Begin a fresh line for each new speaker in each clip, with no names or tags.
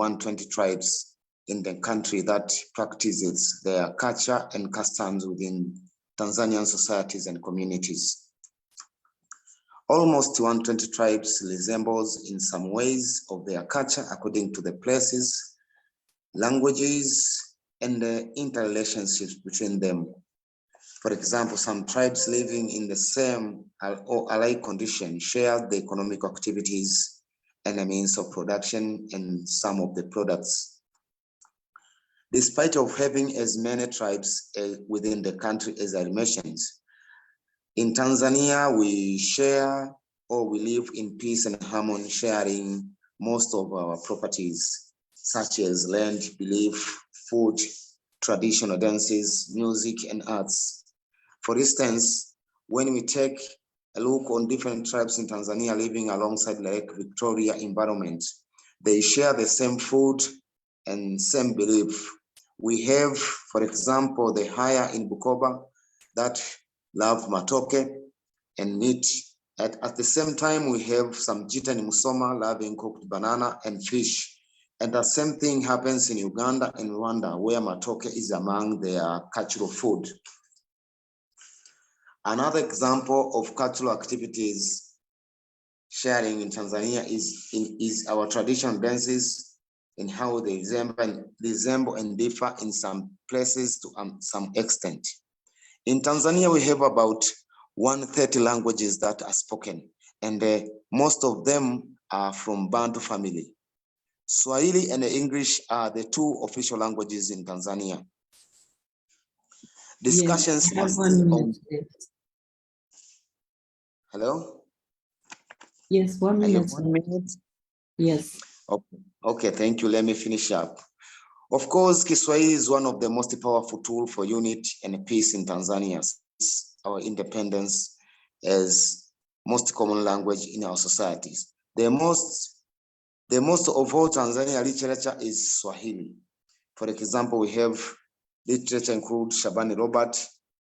120 tribes in the country that practices their culture and customs within Tanzanian societies and communities. Almost 120 tribes resembles in some ways of their culture according to the places, languages, and the interrelationships between them. For example, some tribes living in the same or alike condition share the economic activities and the means of production and some of the products. Despite of having as many tribes within the country as I mentioned, in Tanzania, we share or we live in peace and harmony, sharing most of our properties, such as land, belief, food, traditional dances, music, and arts. For instance, when we take a look on different tribes in Tanzania living alongside Lake Victoria environment, they share the same food and same belief. We have, for example, the Haya in Bukoba that love matoke and meat. At the same time, we have some Jita in Musoma loving cooked banana and fish. And the same thing happens in Uganda and Rwanda, where matoke is among their cultural food. Another example of cultural activities sharing in Tanzania is our traditional dances and how they resemble and differ in some places to some extent. In Tanzania, we have about 130 languages that are spoken, and most of them are from Bantu family. Swahili and English are the two official languages in Tanzania. Discussions.
Yes, 1 minute.
Hello?
Yes, 1 minute.
1 minute?
Yes.
Okay, thank you. Let me finish up. Of course, Kiswahili is one of the most powerful tools for unity and peace in Tanzania. Our independence as most common language in our societies. The most of all Tanzania literature is Swahili. For example, we have literature include Shabani Robert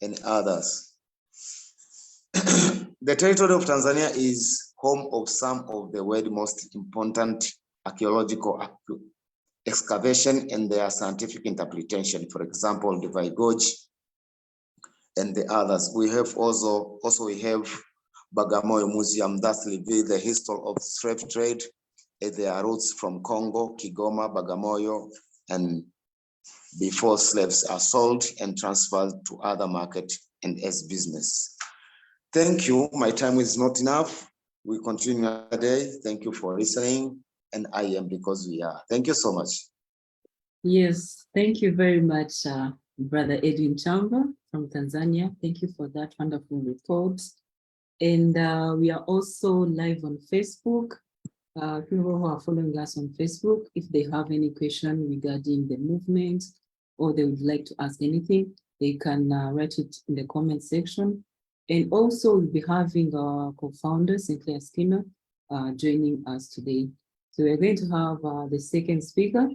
and others. The territory of Tanzania is home of some of the world's most important archaeological excavation and their scientific interpretation. For example, the Vai Gorge and the others. We have also we have Bagamoyo Museum that reveals the history of slave trade and their roots from Congo, Kigoma, Bagamoyo, and before slaves are sold and transferred to other markets and as business. Thank you. My time is not enough. We continue today. Thank you for listening. And I am because we are. Thank you so much.
Yes, thank you very much, Brother Edwin Chamba from Tanzania. Thank you for that wonderful report. And we are also live on Facebook. People who are following us on Facebook, if they have any question regarding the movement or they would like to ask anything, they can write it in the comment section. And also we'll be having our co-founder, Sinclair Skinner, joining us today. So we're going to have the second speaker,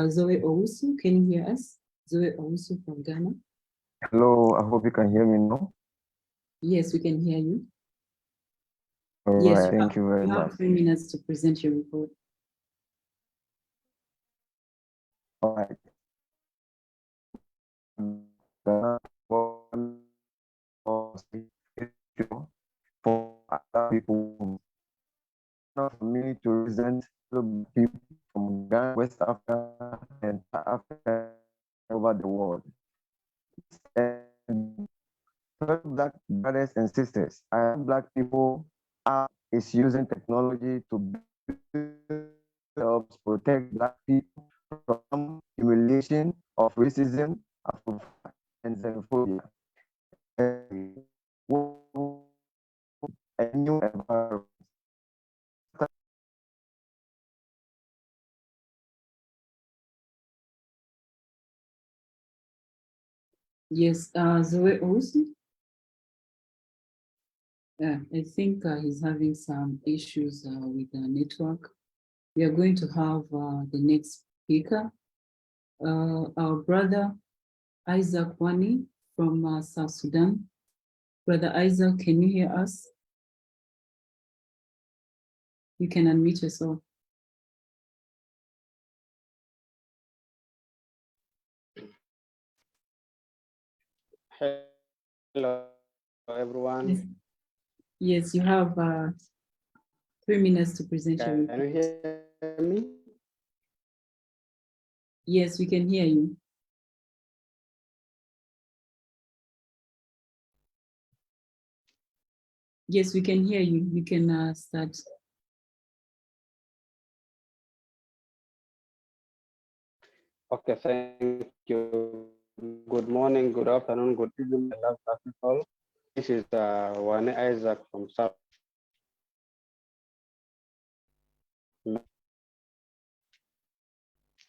Zoe Owusu. Can you hear us? Zoe Owusu from Ghana.
Hello, I hope you can hear me now.
Yes, we can hear you.
All
Yes,
right, thank you very
you
much.
have 3 minutes to present your report.
All right. For other people, not for me to present people from Ghana, West Africa, and Africa over the world. And Black brothers and sisters, Black people is using technology to help protect Black people from humiliation of racism and xenophobia. A new environment.
Yes, Zoe Owusu. Yeah, I think he's having some issues with the network. We are going to have the next speaker, our brother Isaac Wani from South Sudan. Brother Isaac, can you hear us? You can unmute yourself.
Hello, everyone.
Yes, yes, you have 3 minutes to present your
Can you
report.
hear me?
Yes, we can hear you. Yes, we can hear you. You can start.
Okay, thank you. Good morning, good afternoon, good evening, my love people. This is Wane Isaac from South.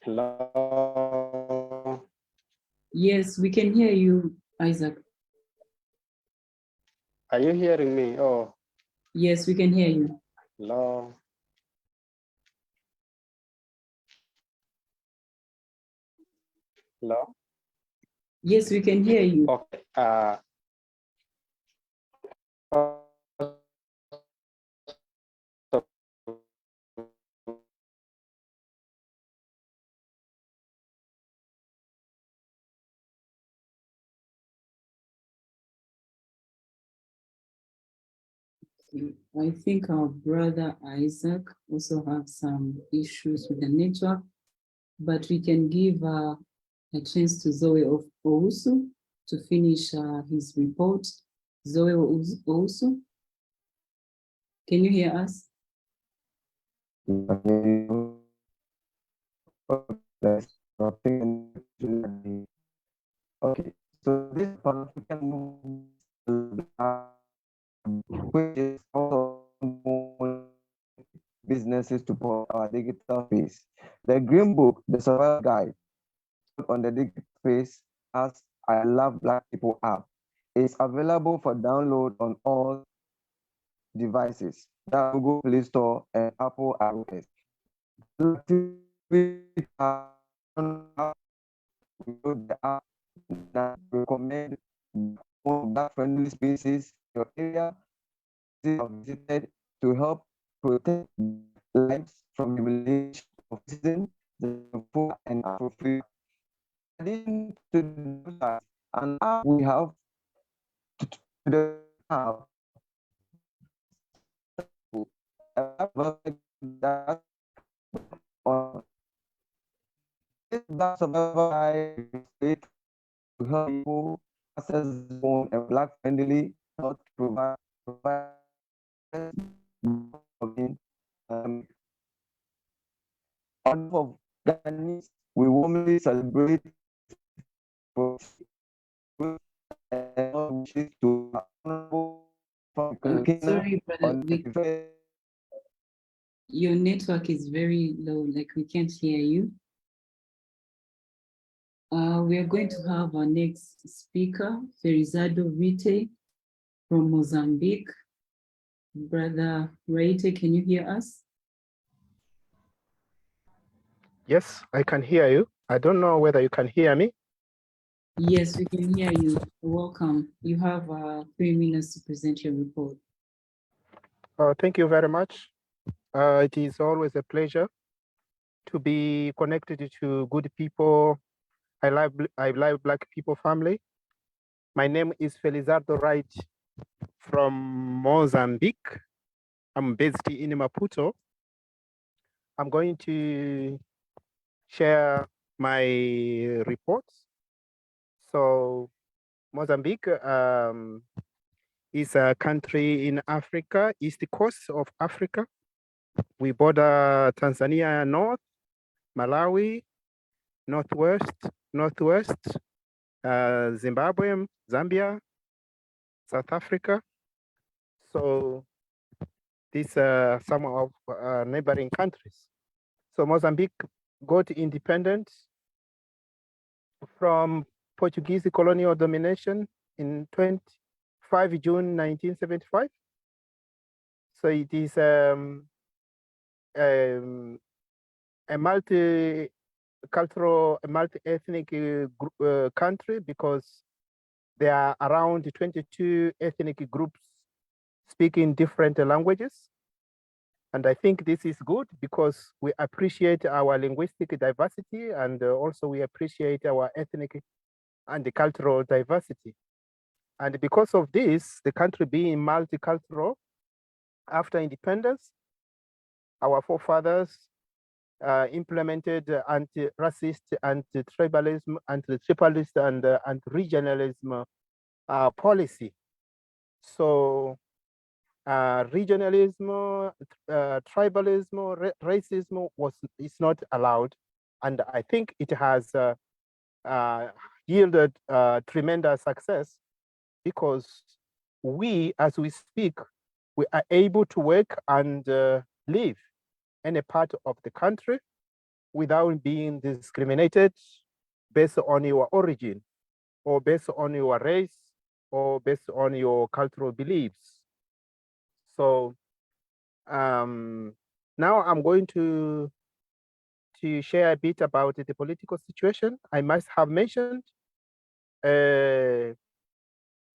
Hello.
Yes, we can hear you, Isaac.
Are you hearing me? Oh,
Yes, we can hear you.
hello. Hello.
Yes, we can hear you.
Okay.
I think our brother Isaac also have some issues with the network, but we can give a chance to Zoe of Ousu to finish his report. Zoe Ousu, can you hear us?
There's nothing. Okay, so this Pan-African movement, which is also businesses to support our digital space. The Green Book, the Survival Guide on the digital space as I Love Black People app is available for download on all devices, that Google Play Store and Apple iOS. The app that recommend Black-friendly spaces in your area visited to help protect lives from humiliation of citizens and Afrophobia. In addition to the an app we have to the app that on this Black survival guide to help people access phone and Black-friendly not provide on of Ghanaians, we warmly celebrate and wishes to honorable
Sorry, brother,
on the
your network is very low, like we can't hear you. We are going to have our next speaker, Ferizado Rite from Mozambique. Brother Rite, can you hear us?
Yes, I can hear you. I don't know whether you can hear me.
Yes, we can hear you. Welcome. You have 3 minutes to present your report.
Thank you very much. It is always a pleasure to be connected to good people. I love Black people family. My name is Felizardo Wright from Mozambique. I'm based in Maputo. I'm going to share my reports. So Mozambique is a country in Africa, east coast of Africa. We border Tanzania north, Malawi, northwest, Zimbabwe, Zambia, South Africa. So these are some of neighboring countries. So Mozambique got independence from Portuguese colonial domination in 25 June 1975. So it is a multi-cultural, multi-ethnic country because there are around 22 ethnic groups speaking different languages. And I think this is good because we appreciate our linguistic diversity and also we appreciate our ethnic and cultural diversity. And because of this, the country being multicultural, after independence, our forefathers implemented anti-racist, anti-tribalism, anti-tribalist, and anti-regionalism policy. So regionalism, tribalism, racism is not allowed. And I think it has yielded tremendous success, because we, as we speak, we are able to work and live in a part of the country without being discriminated based on your origin, or based on your race, or based on your cultural beliefs. So now I'm going to share a bit about the political situation. I must have mentioned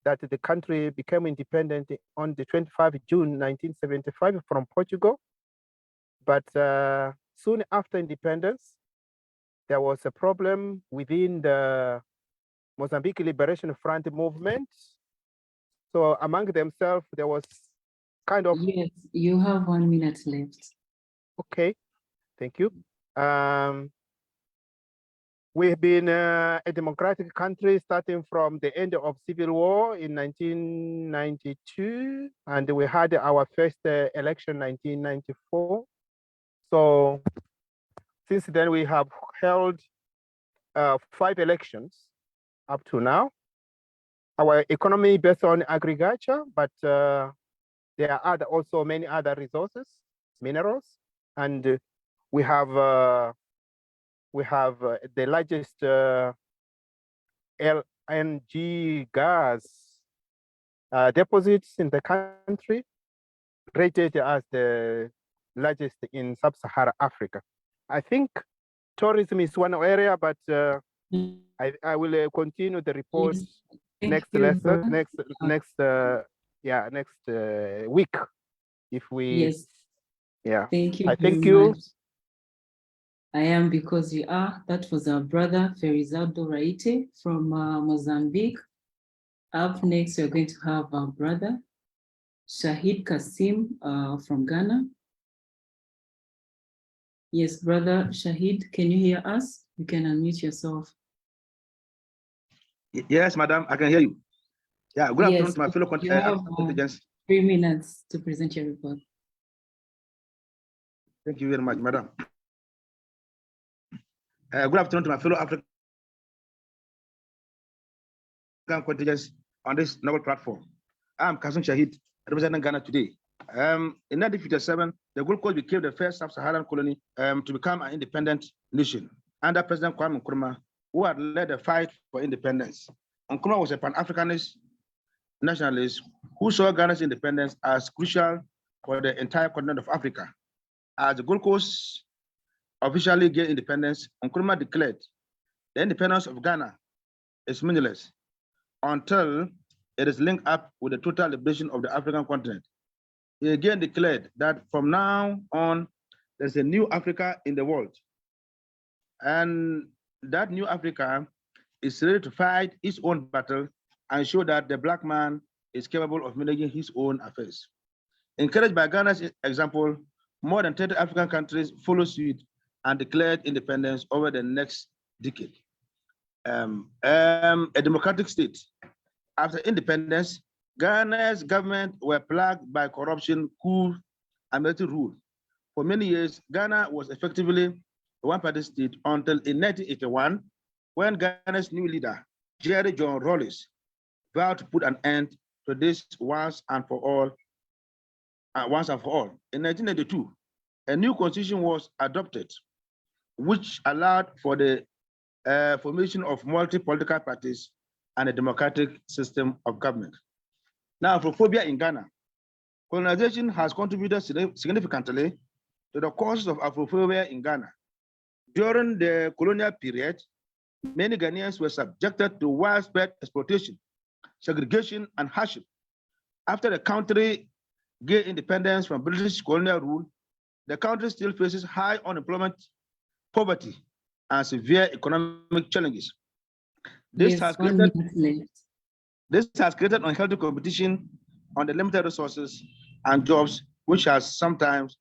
that the country became independent on the 25th June 1975 from Portugal. But soon after independence, there was a problem within the Mozambique Liberation Front movement. So among themselves, there was kind of...
Yes, you have 1 minute left.
Okay, thank you. We've been a democratic country starting from the end of Civil War in 1992, and we had our first election 1994. So since then, we have held 5 elections up to now. Our economy based on agriculture, but there are also many other resources, minerals, and we have the largest LNG gas deposits in the country, rated as the largest in sub-Saharan Africa. I think tourism is one area, but I will continue the report next lesson, next week, if we...
Yes.
Yeah.
Thank you.
I thank
very
you.
much. I am because you are. That was our brother Ferizado Raite from Mozambique. Up next, we're going to have our brother Shahid Kasim from Ghana. Yes, brother Shahid, can you hear us? You can unmute yourself.
Yes, madam, I can hear you. Yeah, good afternoon
Yes,
to my fellow
you have
contingents.
3 minutes to present your report.
Thank you very much, madam. Good afternoon to my fellow African contingents on this novel platform. I'm Kasim Shahid, representing Ghana today. In 1957, the Gold Coast became the first sub-Saharan colony to become an independent nation under President Kwame Nkrumah, who had led the fight for independence. Nkrumah was a Pan-Africanist nationalist who saw Ghana's independence as crucial for the entire continent of Africa. As the Gold Coast officially gained independence, Nkrumah declared the independence of Ghana is meaningless until it is linked up with the total liberation of the African continent. He again declared that from now on, there's a new Africa in the world. And that new Africa is ready to fight its own battle and show that the Black man is capable of managing his own affairs. Encouraged by Ghana's example, more than 30 African countries followed suit and declared independence over the next decade. A democratic state. After independence, Ghana's government were plagued by corruption, coup, and military rule. For many years, Ghana was effectively a one-party state until in 1981, when Ghana's new leader, Jerry John Rawlings, vowed to put an end to this once and for all. In 1992, a new constitution was adopted, which allowed for the formation of multi-political parties and a democratic system of government. Now, Afrophobia in Ghana. Colonization has contributed significantly to the causes of Afrophobia in Ghana. During the colonial period, many Ghanaians were subjected to widespread exploitation, segregation, and hardship. After the country gained independence from British colonial rule, the country still faces high unemployment, poverty, and severe economic challenges. This
Yes,
has
1
created
minute left.
This has created unhealthy competition on the limited resources and jobs, which has sometimes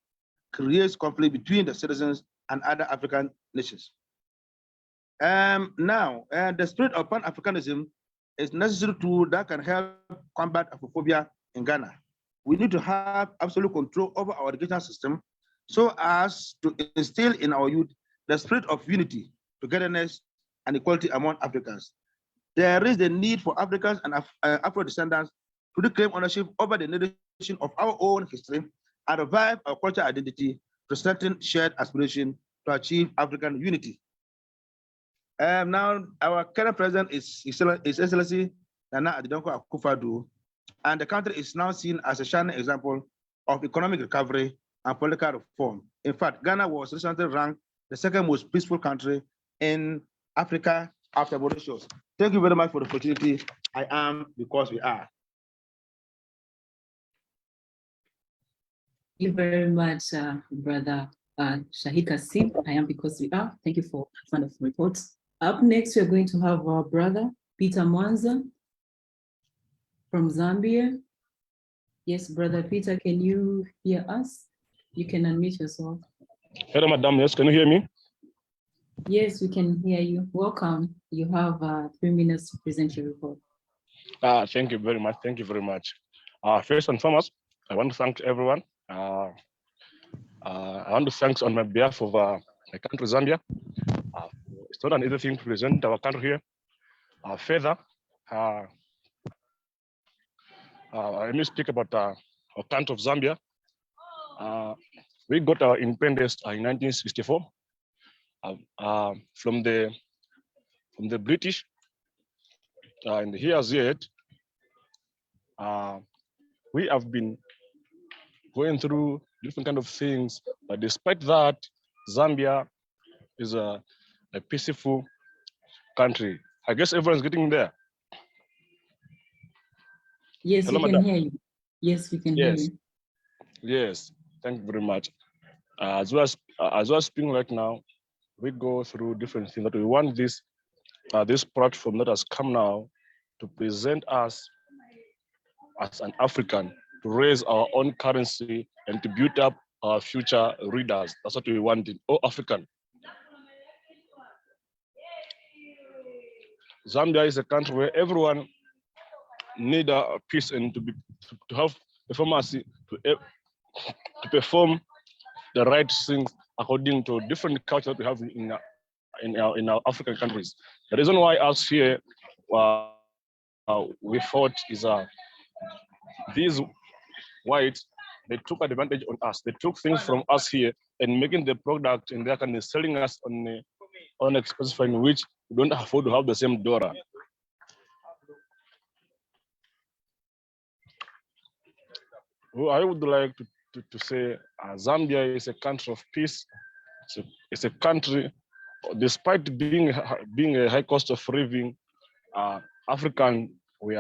creates conflict between the citizens and other African nations. Now, the spirit of Pan-Africanism is necessary tool that can help combat Afrophobia in Ghana. We need to have absolute control over our educational system so as to instill in our youth the spirit of unity, togetherness, and equality among Africans. There is the need for Africans and Afro-descendants to reclaim ownership over the narration of our own history and revive our cultural identity to strengthen shared aspiration to achieve African unity. Now, our current president is Excellency Nana Addo Akufo-Addo, and the country is now seen as a shining example of economic recovery and political reform. In fact, Ghana was recently ranked the second most peaceful country in Africa after Mauritius. Thank you very much for the opportunity. I am because we are.
Thank you very much, Brother Shahid Kassim. I am because we are. Thank you for that wonderful report. Up next, we're going to have our brother, Peter Mwanza from Zambia. Yes, Brother Peter, can you hear us? You can unmute yourself.
Hello, Madam. Yes, can you hear me?
Yes, we can hear you. Welcome. You have 3 minutes to present your report.
Thank you very much. Thank you very much. First and foremost, I want to thank everyone. I want to thank on my behalf of my country, Zambia. It's not an easy thing to present our country here. Further, let me speak about our country of Zambia. We got our independence in 1964 from the British. And here's yet, we have been going through different kind of things, but despite that, Zambia is a peaceful country. I guess everyone's getting there.
Yes,
Hello,
we can
Madam.
hear you. Yes, we can hear you.
Yes, thank you very much. As we're speaking right now, we go through different things that we want this platform that has come now to present us as an African, to raise our own currency and to build up our future readers. That's what we wanted, all African. Zambia is a country where everyone need a peace and to have diplomacy to perform the right things according to different culture that we have in our African countries. The reason why us here we fought is these whites, they took advantage on us. They took things from us here and making the product and they're kind of selling us on expensive in which we don't afford to have the same dollar. Well, I would like to say Zambia is a country of peace. It's a country, despite being a high cost of living, African, we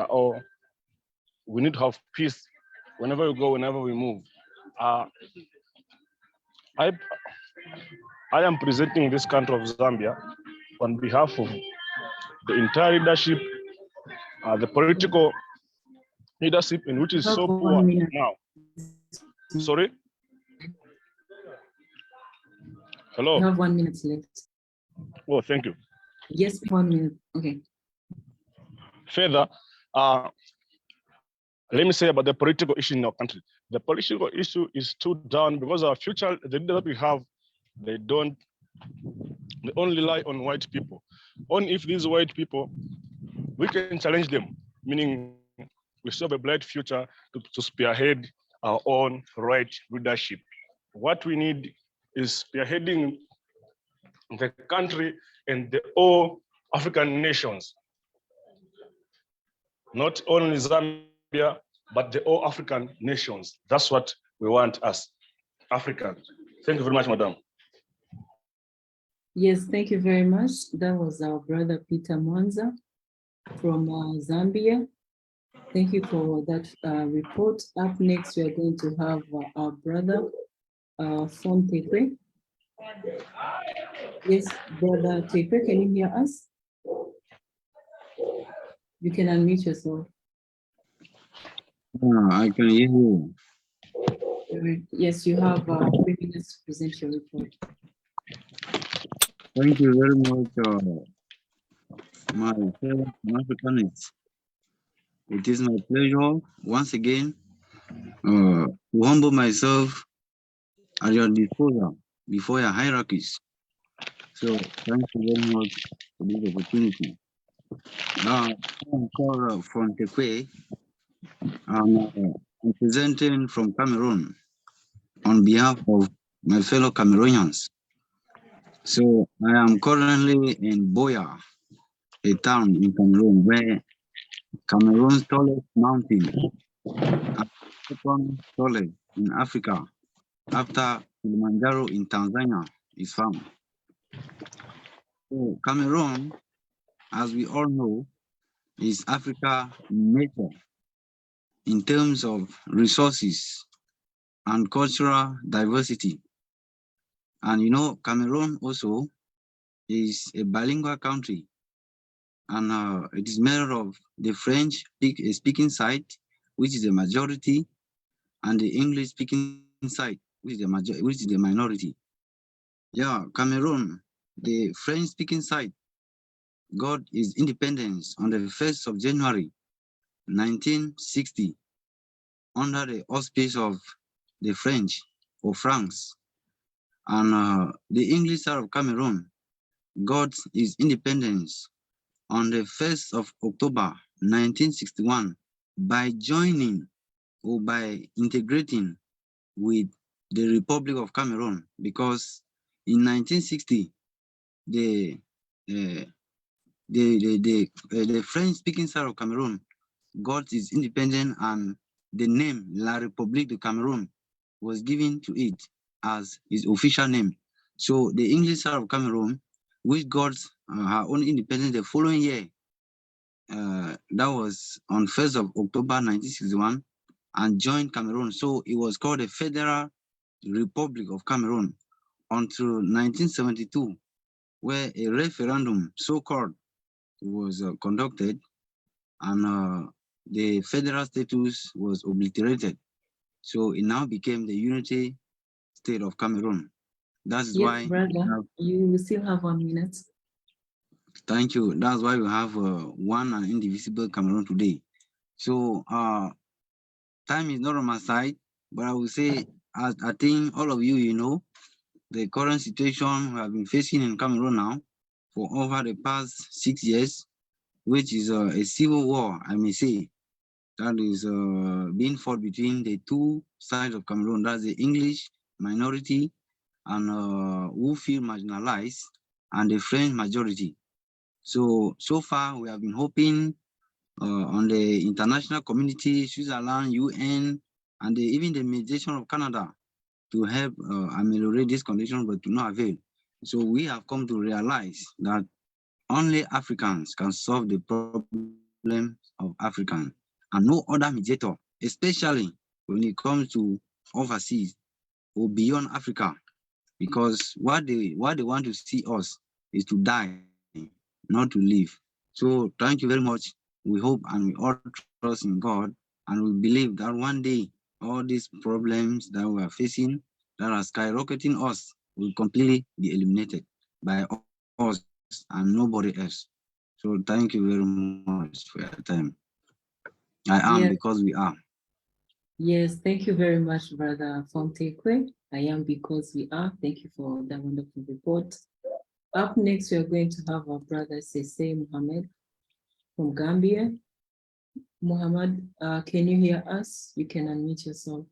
need to have peace whenever we go, whenever we move. I am presenting this country of Zambia on behalf of the entire leadership, the political leadership in which is so poor now. Sorry? Hello?
You have 1 minute left.
Oh, thank you.
Yes, 1 minute. Okay.
Further, let me say about the political issue in our country. The political issue is too down because our future, the leader that we have, they only rely on white people. Only if these white people, we can challenge them, meaning we still have a bright future to spearhead our own right leadership. What we need is spearheading the country and all African nations. Not only Zambia, but the all African nations. That's what we want as Africans. Thank you very much, Madam.
Yes, thank you very much. That was our brother Peter Mwanza from Zambia. Thank you for that report. Up next, we are going to have our brother Fon Tekwe. Yes, brother Tekwe, can you hear us? You can unmute yourself.
I can hear you.
Yes, you have 3 minutes to present your report.
Thank you very much, my fellow Africanists. It is my pleasure once again to humble myself at your disposal before your hierarchies. So thank you very much for this opportunity. I'm called from Tekwe. I'm presenting from Cameroon on behalf of my fellow Cameroonians. So I am currently in Boya, a town in Cameroon, where Cameroon's tallest mountain, and second tallest in Africa, after Kilimanjaro in Tanzania, is found. So Cameroon, as we all know, is Africa major in terms of resources and cultural diversity. And you know, Cameroon also is a bilingual country, and it is made of the French speaking side, which is the majority, and the English speaking side, which is the minority. Yeah, Cameroon, the French speaking side, got its independence on the 1st of January 1960 under the auspice of the French or France. And the English side of Cameroon got its independence on the 1st of October 1961 by joining or by integrating with the Republic of Cameroon, because in 1960 the French-speaking side of Cameroon got its independence, and the name La République de Cameroon was given to it as its official name. So the English side of Cameroon, which got her own independence the following year, that was on 1st of October 1961, and joined Cameroon. So it was called the Federal Republic of Cameroon until 1972, where a referendum, so-called, was conducted, and the federal status was obliterated. So it now became the unity state of Cameroon. That's
Yes,
why,
brother, you still have 1 minute.
thank you. That's why we have one and indivisible Cameroon today. So time is not on my side, but I will say, I think all of you, you know, the current situation we have been facing in Cameroon now for over the past 6 years, which is a civil war, I may say, that is being fought between the two sides of Cameroon. That's the English minority and who feel marginalized, and the French majority. So far we have been hoping on the international community, Switzerland, UN, and even the mediation of Canada to help ameliorate this condition, but to no avail. So we have come to realize that only Africans can solve the problem of Africans, and no other mediator, especially when it comes to overseas or beyond Africa, because what they want to see us is to die, not to live. So thank you very much. We hope and we all trust in God, and we believe that one day all these problems that we are facing that are skyrocketing us will completely be eliminated by us and nobody else. So thank you very much for your time. I am because we are.
Yes, thank you very much, Brother Fontekwe. I am because we are. Thank you for that wonderful report. Up next, we are going to have our brother Sese Mohammed from Gambia. Mohammed, can you hear us? You can unmute yourself.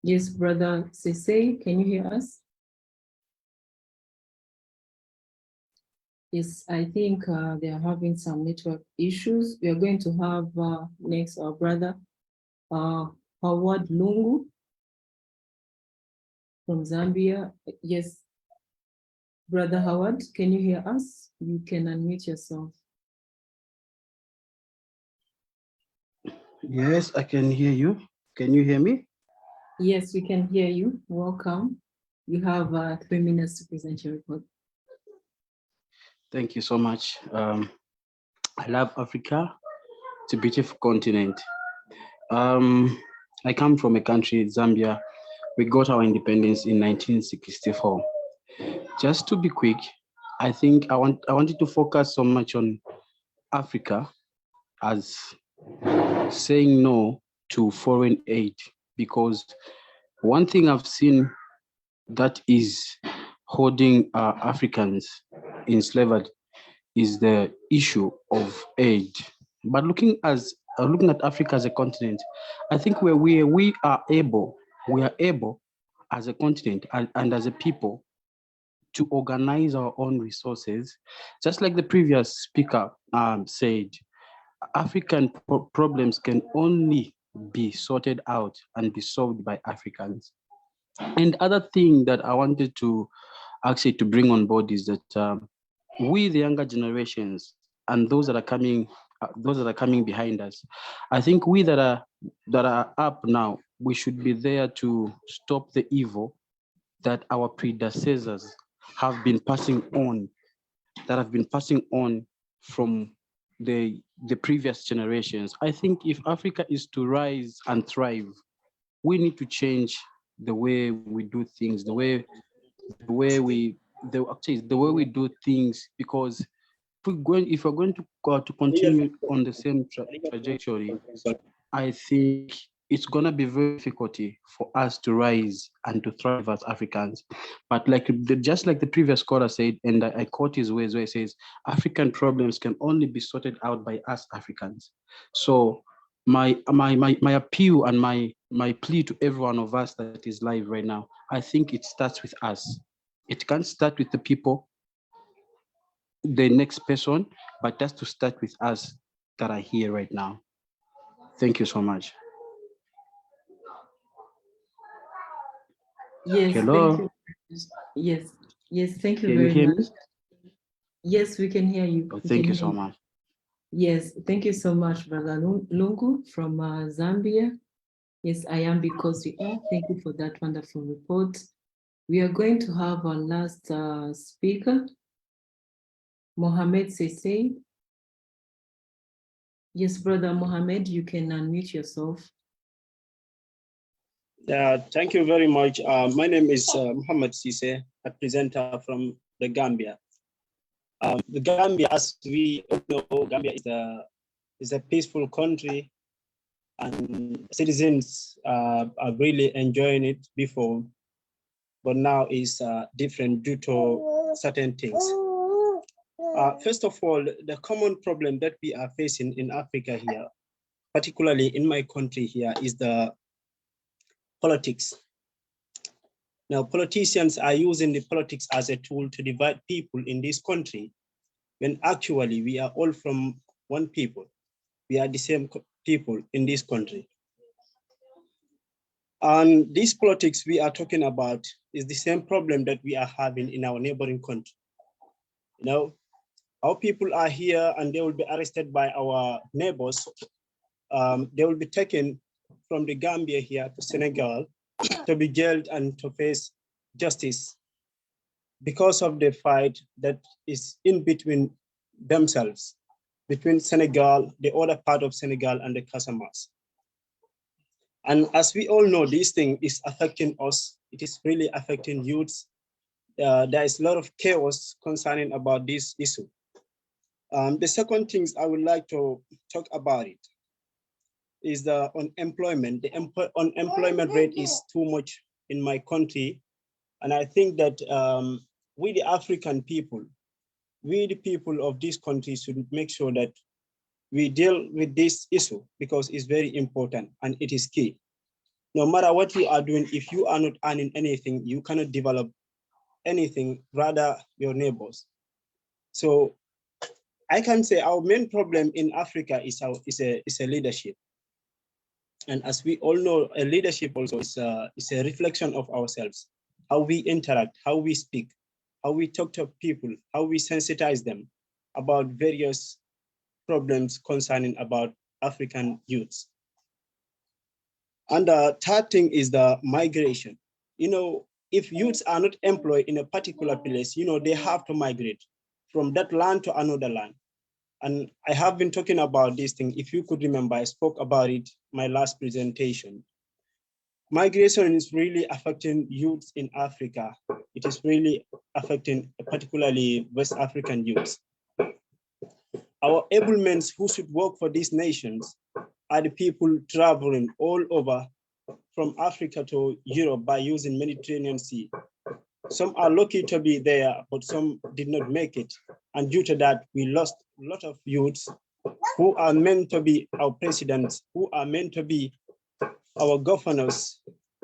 Yes, Brother Sese, can you hear us? Yes, I think they are having some network issues. We are going to have next our brother Howard Lungu from Zambia. Yes, Brother Howard, can you hear us? You can unmute yourself.
Yes, I can hear you. Can you hear me?
Yes, we can hear you. Welcome. You have 3 minutes to present your report.
Thank you so much. I love Africa. It's a beautiful continent. I come from a country, Zambia. We got our independence in 1964. Just to be quick, I think I wanted to focus so much on Africa as saying no to foreign aid, because one thing I've seen that is holding Africans enslaved is the issue of aid. But looking at Africa as a continent, I think we are able as a continent and as a people to organize our own resources, just like the previous speaker said. African problems can only be sorted out and be solved by Africans. And other thing that I wanted to actually to bring on board is that we, the younger generations, and those that are coming behind us, I think we that are up now, we should be there to stop the evil that our predecessors have been passing on, from the previous generations. I think if Africa is to rise and thrive, we need to change the way we do things, the way we do things, because if we're going to continue on the same trajectory, I think it's gonna be very difficult for us to rise and to thrive as Africans. But just like the previous caller said, and I quote his words where he says, African problems can only be sorted out by us Africans. So my appeal and my plea to every one of us that is live right now, I think it starts with us. It can't start with the people, the next person, but that's to start with us that are here right now. Thank you so much.
Yes,
Hello.
thank you. Yes, thank you
Can you
very
hear
much.
me?
Yes, we can hear you.
Oh,
We
thank
can
you
hear
so much.
Yes, thank you so much, Brother Lungu from Zambia. Yes, I am because we are. Thank you for that wonderful report. We are going to have our last speaker, Mohamed Sese. Yes, Brother Mohamed, you can unmute yourself.
Thank you very much. My name is Mohamed Sise, a presenter from the Gambia. The Gambia, as we all know, Gambia is a peaceful country, and citizens are really enjoying it before, but now is different due to certain things. First of all, the common problem that we are facing in Africa here, particularly in my country here, is the politics. Now, politicians are using the politics as a tool to divide people in this country, when actually we are all from one people. We are the same people in this country. And this politics we are talking about is the same problem that we are having in our neighboring country. You know, our people are here and they will be arrested by our neighbors. They will be taken from the Gambia here to Senegal to be jailed and to face justice because of the fight that is in between themselves, between Senegal, the other part of Senegal, and the Casamas. And as we all know, this thing is affecting us. It is really affecting youths. There is a lot of chaos concerning about this issue. The second things I would like to talk about it is the unemployment. The unemployment rate is too much in my country. And I think that we, the African people, we, the people of this country, should make sure that we deal with this issue because it's very important and it is key. No matter what you are doing, if you are not earning anything, you cannot develop anything, rather your neighbors. So I can say our main problem in Africa is a leadership. And as we all know, a leadership also is a reflection of ourselves, how we interact, how we speak, how we talk to people, how we sensitize them about various problems concerning about African youths. And the third thing is the migration. You know, if youths are not employed in a particular place, you know, they have to migrate from that land to another land. And I have been talking about this thing. If you could remember, I spoke about it my last presentation. Migration is really affecting youths in Africa. It is really affecting particularly West African youths. Our able men who should work for these nations are the people traveling all over from Africa to Europe by using Mediterranean Sea. Some are lucky to be there, but some did not make it. And due to that, we lost a lot of youths who are meant to be our presidents, who are meant to be our governors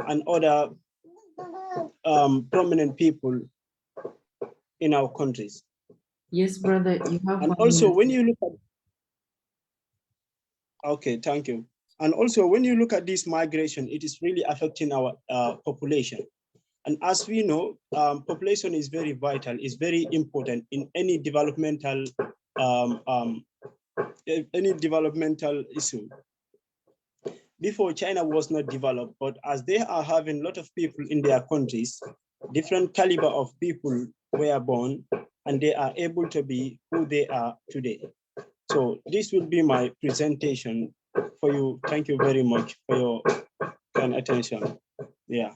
and other prominent people in our countries.
Yes, brother, you have
And
one
also
minute.
when you look at, okay, thank you. And also when you look at this migration, it is really affecting our population. And as we know, population is very vital, is very important in any developmental issue. Before, China was not developed, but as they are having a lot of people in their countries, different caliber of people were born, and they are able to be who they are today. So this will be my presentation for you. Thank you very much for your kind attention. Yeah.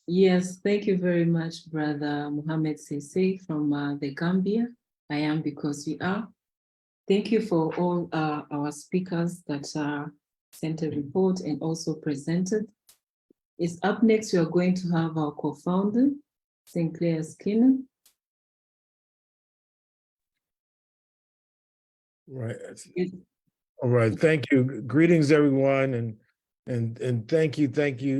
Yes, thank you very much, Brother Mohammed Sisi from the Gambia. I am because we are. Thank you for all our speakers that sent a report and also presented. It's up next, we are going to have our co-founder, Sinclair Skinner.
Right. All right. Thank you. Greetings, everyone, and thank you,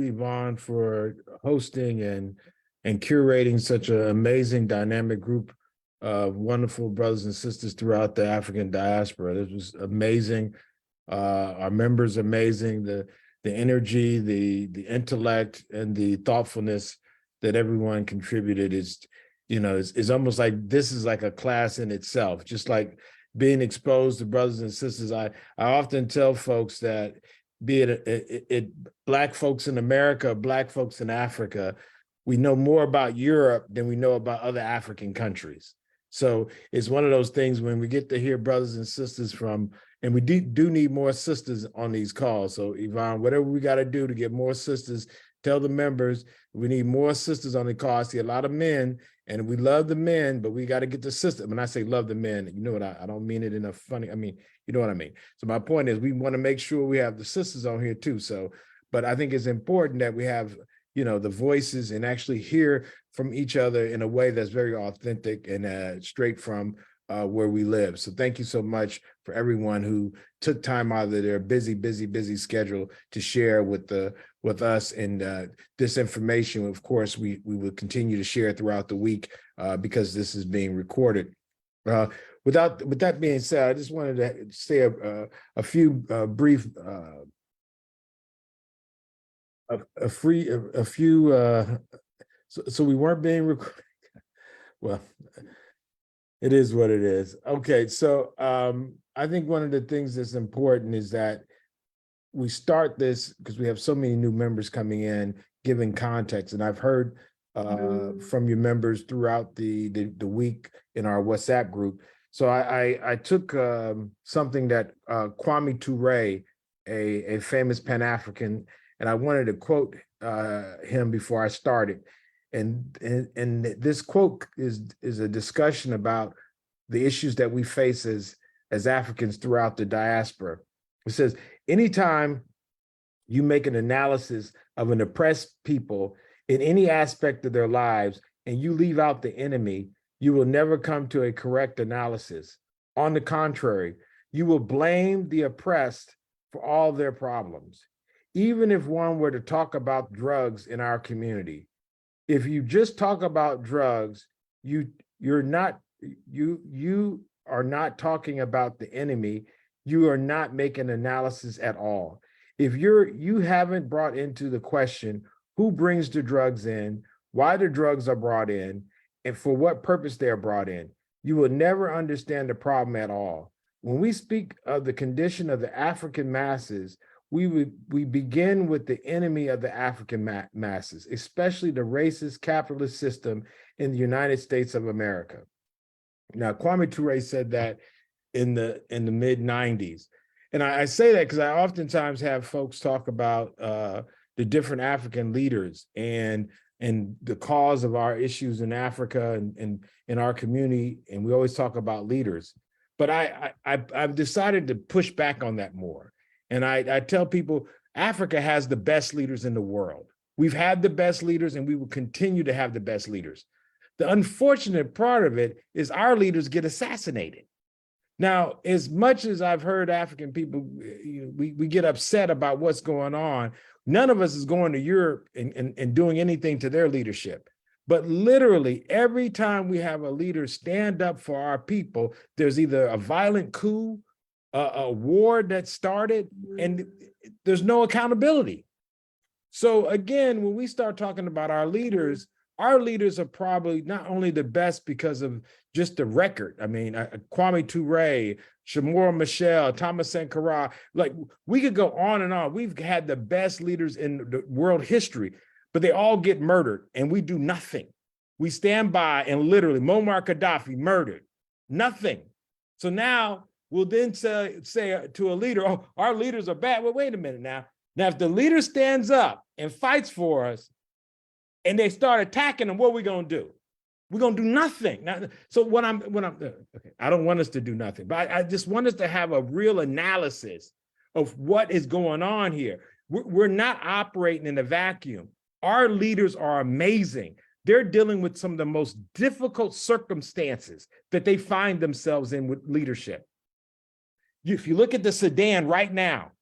Yvonne, for hosting and curating such an amazing, dynamic group of wonderful brothers and sisters throughout the African diaspora. This was amazing. Our members amazing. The energy, the intellect, and the thoughtfulness that everyone contributed is, is almost like this is like a class in itself. Just like being exposed to brothers and sisters, I often tell folks that, be it Black folks in America, Black folks in Africa, we know more about Europe than we know about other African countries. So it's one of those things when we get to hear brothers and sisters from, and we do need more sisters on these calls. So Yvonne, whatever we got to do to get more sisters, tell the members we need more sisters on the call. I see a lot of men, and we love the men, but we got to get the sisters. When I say love the men, you know what, I don't mean it in a funny, I mean, you know what I mean? So my point is we want to make sure we have the sisters on here too. So, but I think it's important that we have, the voices and actually hear from each other in a way that's very authentic and straight from where we live. So thank you so much for everyone who took time out of their busy schedule to share with us. And this information, of course, we will continue to share throughout the week because this is being recorded. With that being said, I just wanted to say a few brief so we weren't being recorded. Well, it is what it is. Okay, so I think one of the things that's important is that we start this because we have so many new members coming in, giving context, and I've heard from your members throughout the week in our WhatsApp group. So I took something that Kwame Ture, a famous Pan-African, and I wanted to quote him before I started. And this quote is a discussion about the issues that we face as Africans throughout the diaspora. It says, anytime you make an analysis of an oppressed people in any aspect of their lives and you leave out the enemy, you will never come to a correct analysis. On the contrary, you will blame the oppressed for all their problems. Even if one were to talk about drugs in our community, if you just talk about drugs, you are not talking about the enemy. You are not making analysis at all. If you haven't brought into the question who brings the drugs in, why the drugs are brought in, and for what purpose they're brought in, you will never understand the problem at all. When we speak of the condition of the African masses, we begin with the enemy of the African masses, especially the racist capitalist system in the United States of America. Now, Kwame Ture said that in the mid 90s. And I say that because I oftentimes have folks talk about the different African leaders and the cause of our issues in Africa and in our community. And we always talk about leaders. But I've decided to push back on that more. And I tell people, Africa has the best leaders in the world. We've had the best leaders and we will continue to have the best leaders. The unfortunate part of it is our leaders get assassinated. Now, as much as I've heard African people, we get upset about what's going on, none of us is going to Europe and doing anything to their leadership. But literally, every time we have a leader stand up for our people, there's either a violent coup, a war that started, and there's no accountability. So again, when we start talking about our leaders are probably not only the best because of just the record. I mean, Kwame Ture, Chamorro Machel, Thomas Sankara, like we could go on and on. We've had the best leaders in the world history, but they all get murdered and we do nothing. We stand by and literally Muammar Gaddafi murdered, nothing. So now we'll then say to a leader, oh, our leaders are bad. Well, wait a minute now. Now, if the leader stands up and fights for us and they start attacking them, what are we gonna do? We're gonna do nothing. Now, so okay, I don't want us to do nothing, but I just want us to have a real analysis of what is going on here. We're not operating in a vacuum. Our leaders are amazing. They're dealing with some of the most difficult circumstances that they find themselves in with leadership. If you look at the Sudan right now,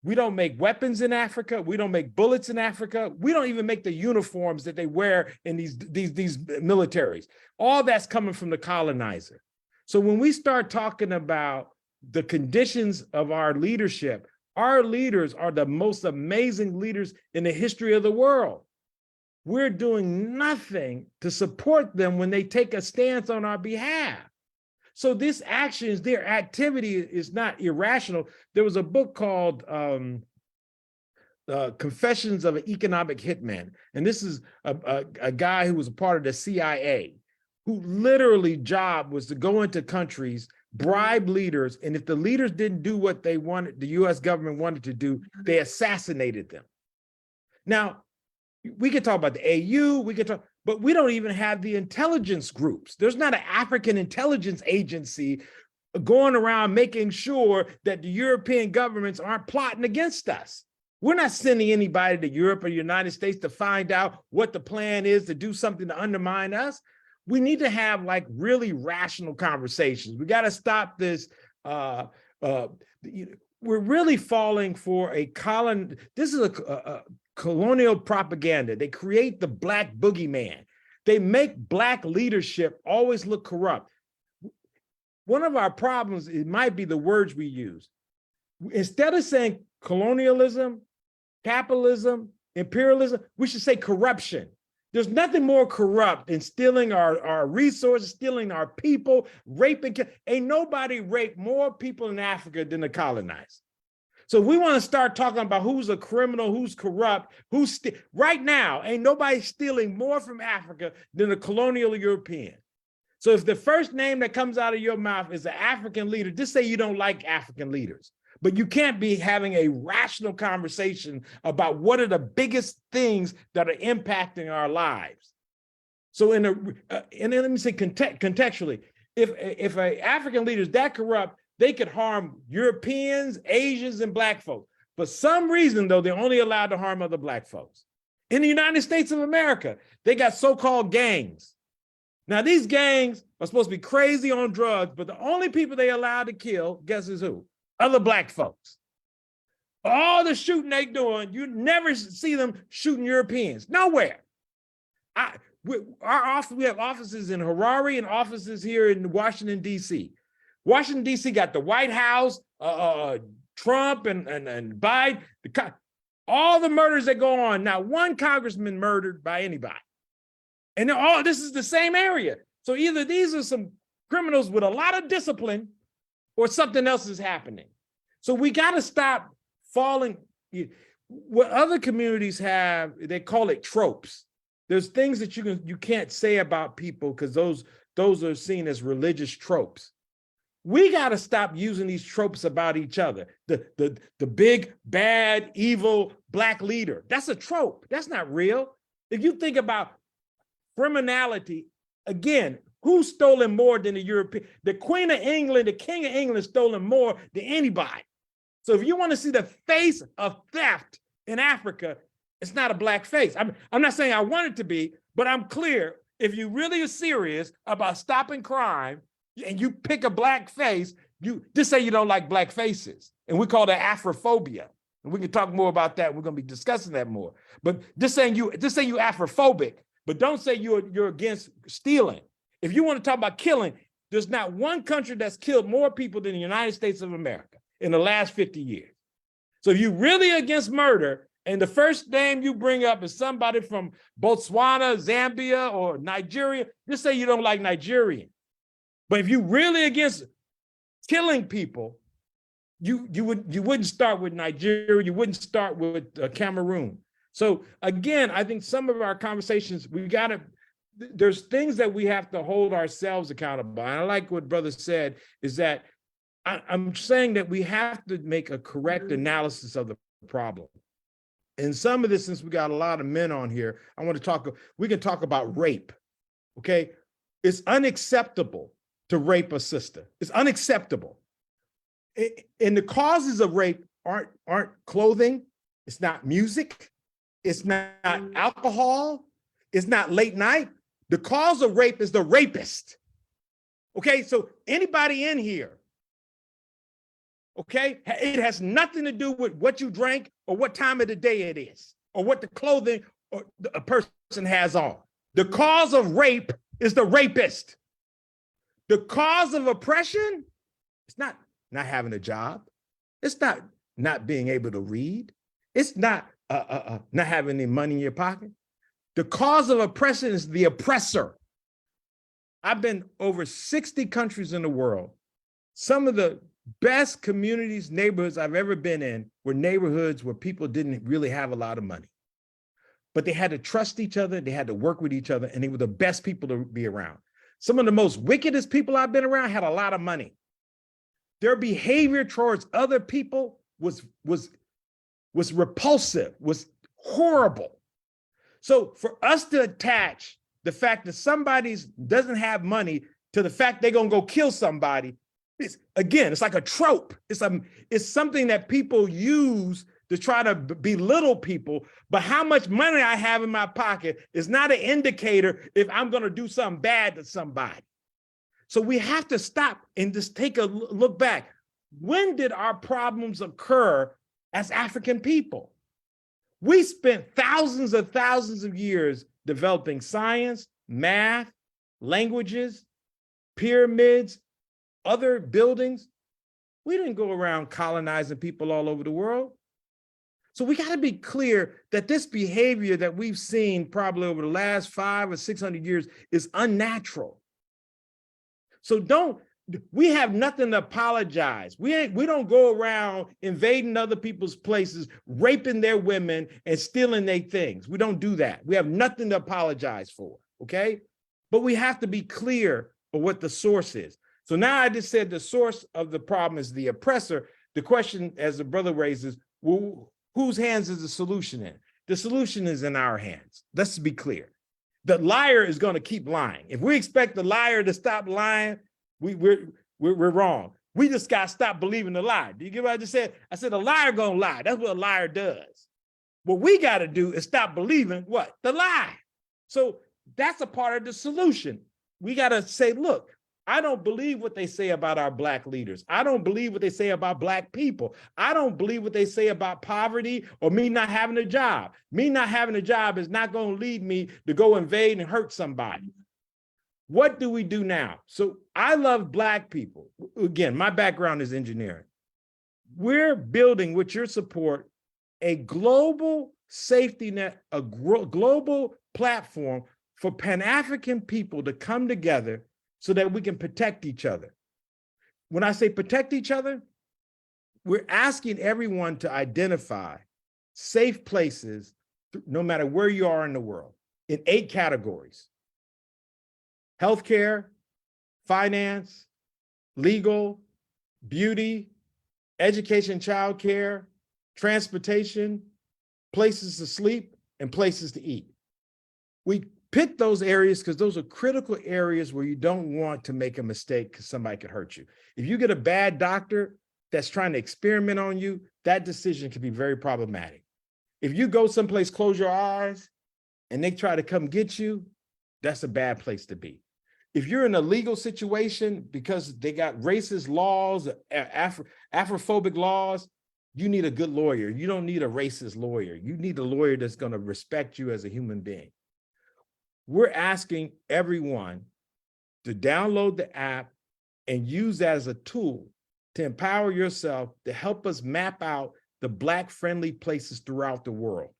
we don't make weapons in Africa. We don't make bullets in Africa. We don't even make the uniforms that they wear in these militaries. All that's coming from the colonizer. So when we start talking about the conditions of our leadership, our leaders are the most amazing leaders in the history of the world. We're doing nothing to support them when they take a stance on our behalf. So this actions, their activity is not irrational. There was a book called Confessions of an Economic Hitman. And this is a guy who was a part of the CIA, who literally job was to go into countries, bribe leaders, and if the leaders didn't do what they wanted, the US government wanted to do, they assassinated them. Now, we could talk about the AU, but we don't even have the intelligence groups. There's not an African intelligence agency going around making sure that the European governments aren't plotting against us. We're not sending anybody to Europe or the United States to find out what the plan is to do something to undermine us. We need to have like really rational conversations. We got to stop this. We're really falling for this is a colonial propaganda. They create the Black boogeyman. They make Black leadership always look corrupt. One of our problems, it might be the words we use. Instead of saying colonialism, capitalism, imperialism, we should say corruption. There's nothing more corrupt than stealing our resources, stealing our people, raping. Ain't nobody raped more people in Africa than the colonized. So we want to start talking about who's a criminal, who's corrupt, right now, ain't nobody stealing more from Africa than the colonial European. So if the first name that comes out of your mouth is an African leader, just say you don't like African leaders. But you can't be having a rational conversation about what are the biggest things that are impacting our lives. So and then let me say contextually, if an African leader is that corrupt, they could harm Europeans, Asians, and Black folks. For some reason, though, they're only allowed to harm other Black folks. In the United States of America, they got so-called gangs. Now, these gangs are supposed to be crazy on drugs, but the only people they allowed to kill, guess is who? Other Black folks. All the shooting they doing, you never see them shooting Europeans, nowhere. We have offices in Harare and offices here in Washington, D.C. Washington, D.C. got the White House, Trump and Biden, all the murders that go on. Not one congressman murdered by anybody. And this is the same area. So either these are some criminals with a lot of discipline or something else is happening. So we got to stop falling. What other communities have, they call it tropes. There's things that you can't say about people because those those are seen as religious tropes. We got to stop using these tropes about each other. The big, bad, evil black leader. That's a trope. That's not real. If you think about criminality, again, who's stolen more than the European? The Queen of England, the King of England stolen more than anybody. So if you want to see the face of theft in Africa, it's not a black face. I'm not saying I want it to be, but I'm clear. If you really are serious about stopping crime and you pick a black face, you just say you don't like black faces. And we call that Afrophobia. And we can talk more about that. We're going to be discussing that more. But just say you Afrophobic, but don't say you're against stealing. If you want to talk about killing, there's not one country that's killed more people than the United States of America in the last 50 years. So if you're really against murder, and the first name you bring up is somebody from Botswana, Zambia, or Nigeria, just say you don't like Nigerian. But if you're really against killing people, you wouldn't start with Nigeria, you wouldn't start with Cameroon. So again, I think some of our conversations, there's things that we have to hold ourselves accountable. And I like what brother said, is that I'm saying that we have to make a correct analysis of the problem. And some of this, since we got a lot of men on here, we can talk about rape, okay? It's unacceptable to rape a sister. It's unacceptable. And the causes of rape aren't clothing, it's not music, it's not alcohol, it's not late night. The cause of rape is the rapist. Okay, so anybody in here, okay, it has nothing to do with what you drank or what time of the day it is or what the clothing or a person has on. The cause of rape is the rapist. The cause of oppression, it's not having a job. It's not being able to read. It's not having any money in your pocket. The cause of oppression is the oppressor. I've been over 60 countries in the world. Some of the best communities, neighborhoods I've ever been in were neighborhoods where people didn't really have a lot of money, but they had to trust each other, they had to work with each other, and they were the best people to be around. Some of the most wickedest people I've been around had a lot of money. Their behavior towards other people was repulsive, was horrible. So for us to attach the fact that somebody doesn't have money to the fact they're gonna go kill somebody, it's like a trope. It's something that people use to try to belittle people, but how much money I have in my pocket is not an indicator if I'm gonna do something bad to somebody. So we have to stop and just take a look back. When did our problems occur as African people? We spent thousands of years developing science, math, languages, pyramids, other buildings. We didn't go around colonizing people all over the world. So we got to be clear that this behavior that we've seen probably over the last 500 or 600 years is unnatural. So we have nothing to apologize. We don't go around invading other people's places, raping their women and stealing their things. We don't do that. We have nothing to apologize for, okay? But we have to be clear of what the source is. So now I just said the source of the problem is the oppressor. The question, as the brother raises, well, whose hands is the solution in? The solution is in our hands. Let's be clear. The liar is going to keep lying. If we expect the liar to stop lying, we're wrong. We just got to stop believing the lie. Do you get what I just said? I said a liar gonna lie. That's what a liar does. What we got to do is stop believing what? The lie. So that's a part of the solution. We got to say, look, I don't believe what they say about our Black leaders. I don't believe what they say about Black people. I don't believe what they say about poverty or me not having a job. Me not having a job is not going to lead me to go invade and hurt somebody. What do we do now? So I love Black people. Again, my background is engineering. We're building, with your support, a global safety net, a global platform for Pan-African people to come together so that we can protect each other. When I say protect each other, we're asking everyone to identify safe places, no matter where you are in the world, in 8 categories: healthcare, finance, legal, beauty, education, childcare, transportation, places to sleep, and places to eat. We pick those areas because those are critical areas where you don't want to make a mistake because somebody could hurt you. If you get a bad doctor that's trying to experiment on you, that decision can be very problematic. If you go someplace, close your eyes, and they try to come get you, that's a bad place to be. If you're in a legal situation because they got racist laws, Afrophobic laws, you need a good lawyer. You don't need a racist lawyer. You need a lawyer that's going to respect you as a human being. We're asking everyone to download the app and use that as a tool to empower yourself to help us map out the Black-friendly places throughout the world.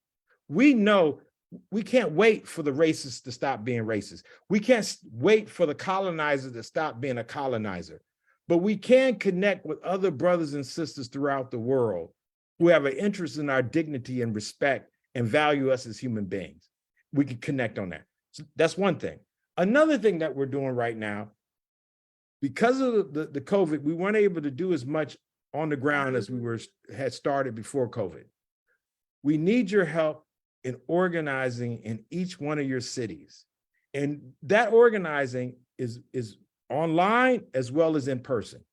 We know we can't wait for the racists to stop being racist. We can't wait for the colonizer to stop being a colonizer. But we can connect with other brothers and sisters throughout the world who have an interest in our dignity and respect and value us as human beings. We can connect on that. So that's one thing. Another thing that we're doing right now, because of the COVID, we weren't able to do as much on the ground as we had started before COVID. We need your help in organizing in each one of your cities. And that organizing is online as well as in person.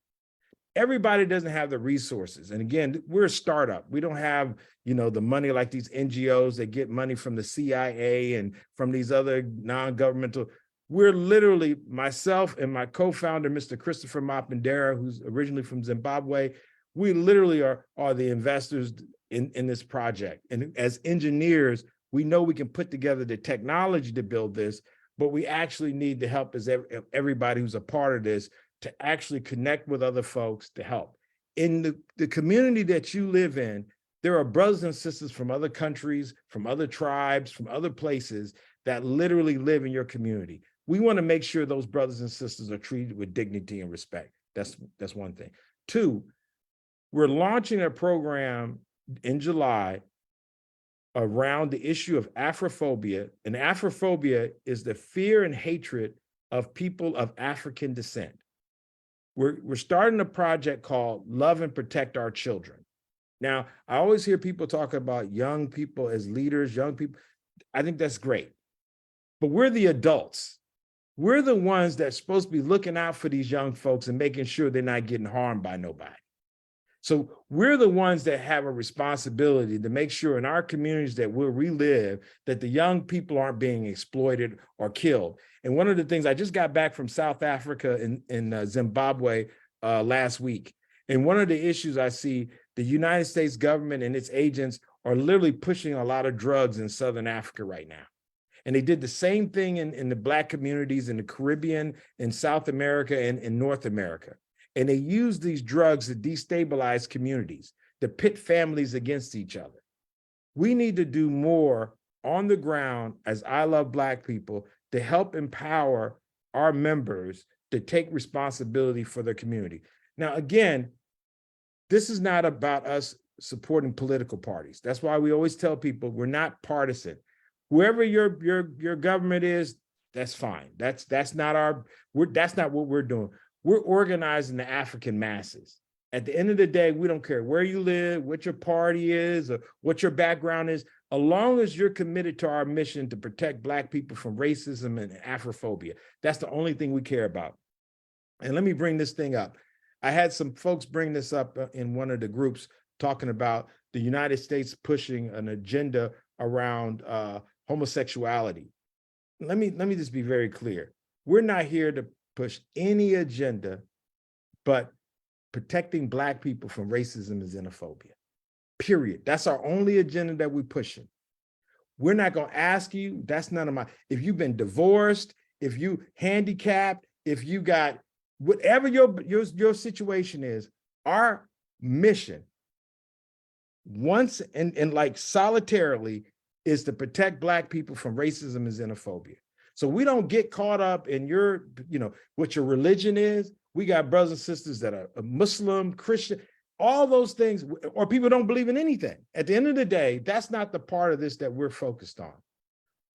Everybody doesn't have the resources. And again, we're a startup. We don't have, the money like these NGOs that get money from the CIA and from these other non-governmental. We're literally, myself and my co-founder, Mr. Christopher Mapindera, who's originally from Zimbabwe, we literally are the investors in this project. And as engineers, we know we can put together the technology to build this, but we actually need the help as everybody who's a part of this to actually connect with other folks to help. In the community that you live in, there are brothers and sisters from other countries, from other tribes, from other places that literally live in your community. We want to make sure those brothers and sisters are treated with dignity and respect. That's one thing. Two, we're launching a program in July around the issue of Afrophobia. And Afrophobia is the fear and hatred of people of African descent. We're starting a project called Love and Protect Our Children. Now, I always hear people talk about young people as leaders, young people. I think that's great. But we're the adults. We're the ones that's supposed to be looking out for these young folks and making sure they're not getting harmed by nobody. So we're the ones that have a responsibility to make sure in our communities that where we live, that the young people aren't being exploited or killed. And one of the things, I just got back from South Africa in Zimbabwe last week. And one of the issues I see, the United States government and its agents are literally pushing a lot of drugs in Southern Africa right now. And they did the same thing in the Black communities in the Caribbean, in South America, and in North America. And they use these drugs to destabilize communities, to pit families against each other. We need to do more on the ground as I Love Black People to help empower our members to take responsibility for their community. Now, again, this is not about us supporting political parties. That's why we always tell people we're not partisan. Whoever your government is, that's fine. That's not what we're doing. We're organizing the African masses. At the end of the day, we don't care where you live, what your party is, or what your background is, as long as you're committed to our mission to protect Black people from racism and Afrophobia. That's the only thing we care about. And let me bring this thing up. I had some folks bring this up in one of the groups talking about the United States pushing an agenda around homosexuality. Let me just be very clear. We're not here to push any agenda but protecting Black people from racism and xenophobia, period. That's our only agenda that we're pushing. We're not gonna ask you, that's none of my, if you've been divorced, if you handicapped, if you got, whatever your situation is, our mission, once and like solitarily, is to protect Black people from racism and xenophobia. So we don't get caught up in what your religion is. We got brothers and sisters that are Muslim, Christian, all those things, or people don't believe in anything. At the end of the day, that's not the part of this that we're focused on.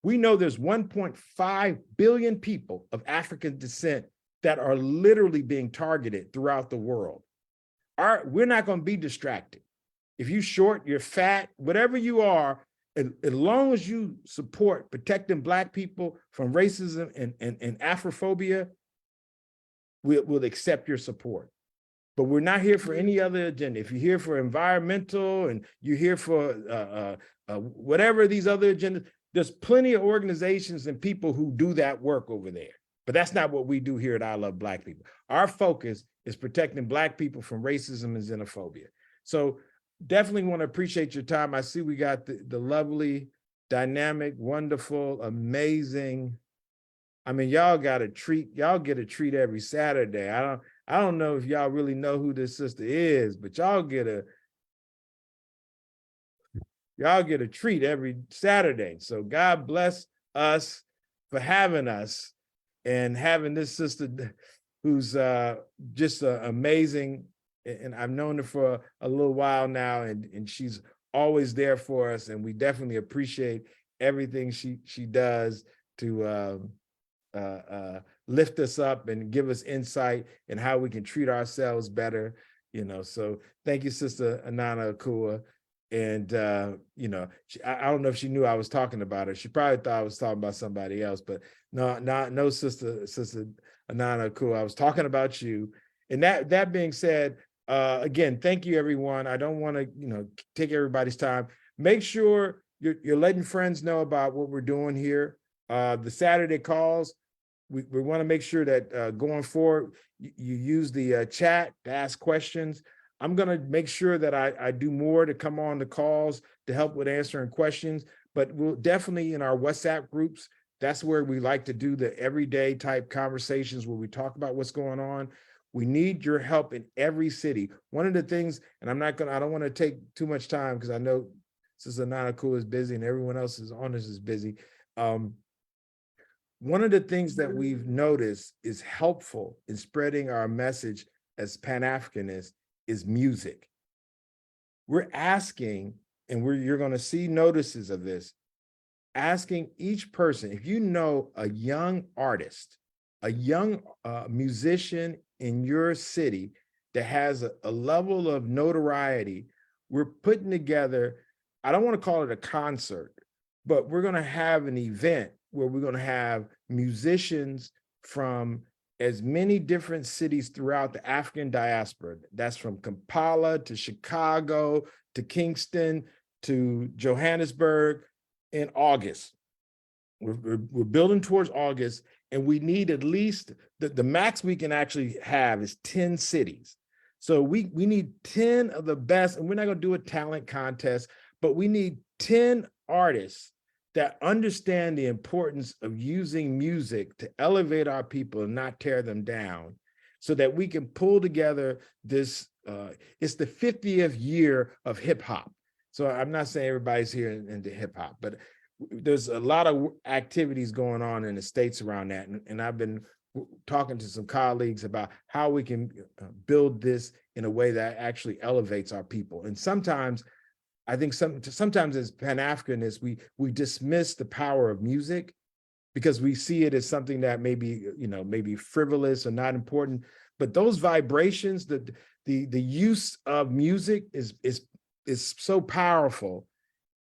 We know there's 1.5 billion people of African descent that are literally being targeted throughout the world. We're not going to be distracted. If you're short, you're fat, whatever you are, as long as you support protecting Black people from racism and Afrophobia, we'll accept your support. But we're not here for any other agenda. If you're here for environmental and you're here for whatever these other agendas, there's plenty of organizations and people who do that work over there. But that's not what we do here at I Love Black People. Our focus is protecting Black people from racism and xenophobia. So definitely want to appreciate your time. I see we got the lovely, dynamic, wonderful, amazing. I mean, y'all got a treat. Y'all get a treat every Saturday. I don't know if y'all really know who this sister is, but y'all get a treat every Saturday. So God bless us for having us and having this sister who's just amazing. And I've known her for a little while now, and she's always there for us. And we definitely appreciate everything she does to lift us up and give us insight in how we can treat ourselves better. So thank you, Sister Anana Akua. And I don't know if she knew I was talking about her. She probably thought I was talking about somebody else, but no, Sister Anana Akua. I was talking about you. And that being said, again, thank you, everyone. I don't want to, take everybody's time. Make sure you're letting friends know about what we're doing here. The Saturday calls, we want to make sure that going forward, you use the chat to ask questions. I'm going to make sure that I do more to come on the calls to help with answering questions, but we'll definitely in our WhatsApp groups, that's where we like to do the everyday type conversations where we talk about what's going on. We need your help in every city. One of the things, and I don't want to take too much time because I know Sister Anana Akua is busy and everyone else is on this is busy. One of the things that we've noticed is helpful in spreading our message as Pan-Africanists is music. We're asking, and you're going to see notices of this, asking each person, if you know a young artist, a young musician in your city that has a level of notoriety, we're putting together, I don't want to call it a concert, but we're going to have an event where we're going to have musicians from as many different cities throughout the African diaspora. That's from Kampala to Chicago to Kingston to Johannesburg in August. We're building towards August, and we need at least, the max we can actually have is 10 cities. So we need 10 of the best, and we're not going to do a talent contest, but we need 10 artists that understand the importance of using music to elevate our people and not tear them down, so that we can pull together this, it's the 50th year of hip hop. So I'm not saying everybody's here into hip hop, but there's a lot of activities going on in the States around that. And I've been talking to some colleagues about how we can build this in a way that actually elevates our people. And sometimes, I think sometimes as Pan-Africanists, we dismiss the power of music because we see it as something that maybe frivolous or not important. But those vibrations, the use of music is so powerful.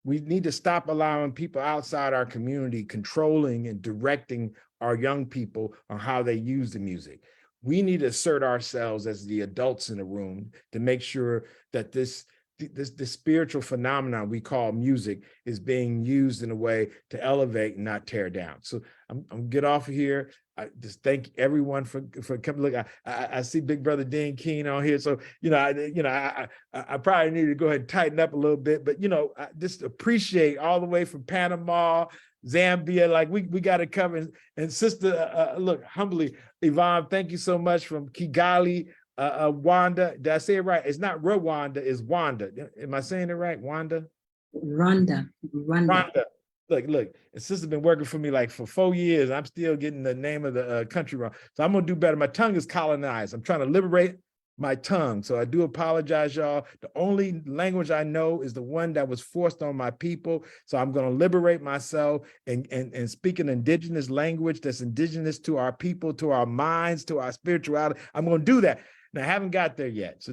We need to stop allowing people outside our community controlling and directing our young people on how they use the music. We need to assert ourselves as the adults in the room to make sure that this spiritual phenomenon we call music is being used in a way to elevate and not tear down. So I'm get off of here. I just thank everyone for coming. Look, I see Big Brother Dean Keen on here. So, I probably need to go ahead and tighten up a little bit, but, I just appreciate all the way from Panama, Zambia, like we got to cover. And Sister, look, humbly, Yvonne, thank you so much from Kigali, Wanda. Did I say it right? It's not Rwanda, it's Wanda. Am I saying it right? Wanda?
Rwanda.
Look, and sister's been working for me like for 4 years. I'm still getting the name of the country wrong. So I'm gonna do better. My tongue is colonized. I'm trying to liberate my tongue. So I do apologize, y'all. The only language I know is the one that was forced on my people. So I'm going to liberate myself and speak an indigenous language that's indigenous to our people, to our minds, to our spirituality. I'm going to do that. Now, I haven't got there yet. So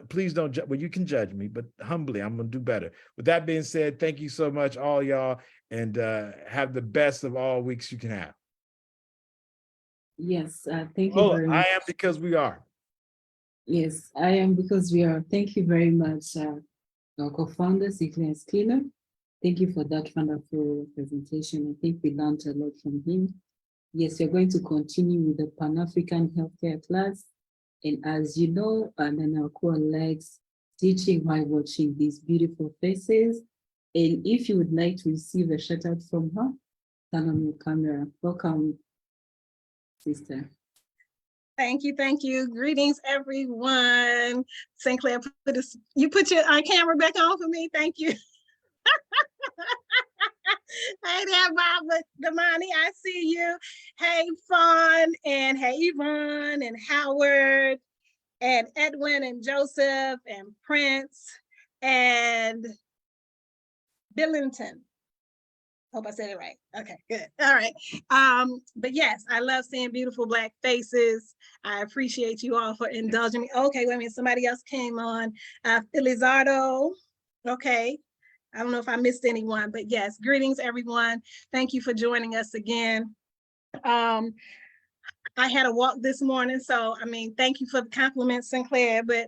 please don't, well, you can judge me, but humbly, I'm going to do better. With that being said, thank you so much, all y'all, and have the best of all weeks you can have.
Yes, thank you
Oh,
very
I
much.
am because we are.
Yes, I am because we are. Thank you very much, our co-founder, Sinclair Skiller. Thank you for that wonderful presentation. I think we learned a lot from him. Yes, we're going to continue with the Pan-African healthcare class. And as you know, Nana Akua likes teaching while watching these beautiful faces. And if you would like to receive a shout out from her, turn on your camera. Welcome, sister.
Thank you, thank you. Greetings, everyone. Sinclair, you put your camera back on for me. Thank you. Hey there, Baba Damani, I see you. Hey, Fawn, and hey, Yvonne, and Howard, and Edwin, and Joseph, and Prince, and Billington. Hope I said it right. Okay, good. All right. But yes, I love seeing beautiful Black faces. I appreciate you all for indulging me. Okay, wait a minute. Somebody else came on. Felizardo. Okay. I don't know if I missed anyone, but yes, greetings, everyone. Thank you for joining us again. I had a walk this morning, so I mean, thank you for the compliments, Sinclair, but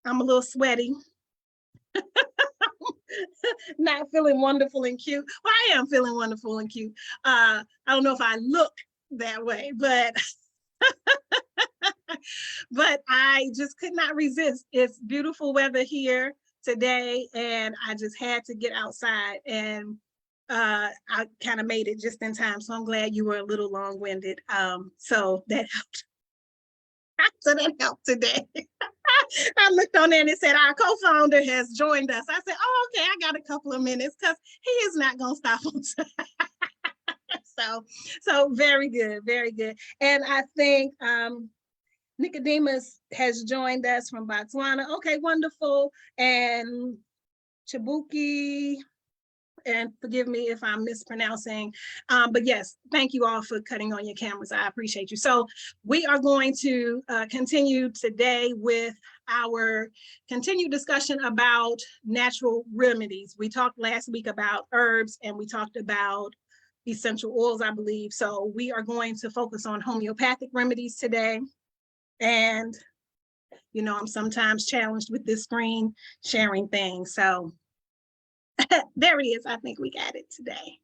I'm a little sweaty. Not feeling wonderful and cute. Well, I am feeling wonderful and cute. I don't know if I look that way, but but I just could not resist. It's beautiful weather here today, and I just had to get outside, and I kind of made it just in time. So I'm glad you were a little long-winded. So that helped. So that helped today. I looked on there and it said our co-founder has joined us. I said, oh, okay, I got a couple of minutes because he is not going to stop on time. So very good, very good. And I think Nicodemus has joined us from Botswana. Okay, wonderful. And Chibuki, and forgive me if I'm mispronouncing, but yes, thank you all for cutting on your cameras. I appreciate you. So we are going to continue today with our continued discussion about natural remedies. We talked last week about herbs and we talked about essential oils, I believe. So we are going to focus on homeopathic remedies today. And, you know, I'm sometimes challenged with this screen sharing things. So there it is. I think we got it today.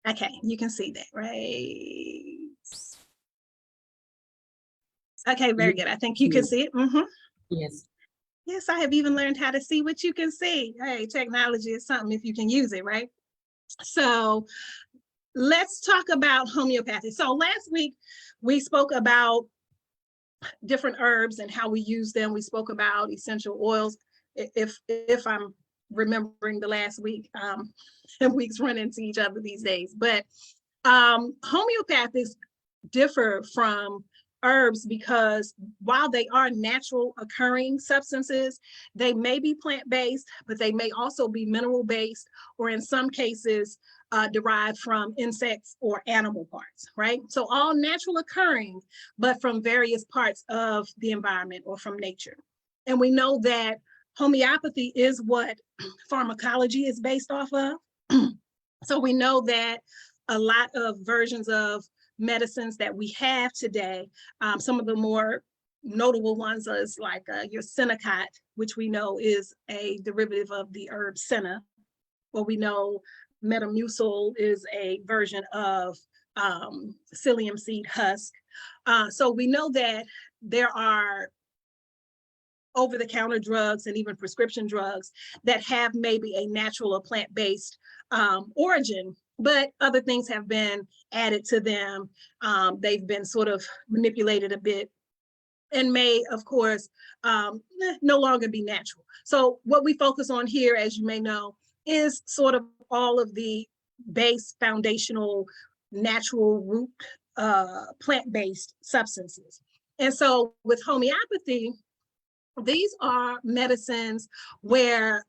Okay, you can see that, right? Okay, very good. I think you can see it. Mm-hmm.
Yes.
Yes, I have even learned how to see what you can see. Hey, technology is something if you can use it, right? So let's talk about homeopathy. So last week we spoke about different herbs and how we use them. We spoke about essential oils. If I'm remembering the last week, and weeks run into each other these days, but homeopathics differ from herbs because while they are natural occurring substances, they may be plant-based, but they may also be mineral-based, or in some cases derived from insects or animal parts, right? So all natural occurring, but from various parts of the environment or from nature. And we know that homeopathy is what pharmacology is based off of. So we know that a lot of versions of medicines that we have today, some of the more notable ones is like your Senokot, which we know is a derivative of the herb senna, or we know Metamucil is a version of psyllium seed husk. So we know that there are over-the-counter drugs and even prescription drugs that have maybe a natural or plant-based origin, but other things have been added to them. They've been sort of manipulated a bit and may, of course, no longer be natural. So what we focus on here, as you may know, is sort of all of the base foundational natural root plant-based substances. And so with homeopathy, these are medicines where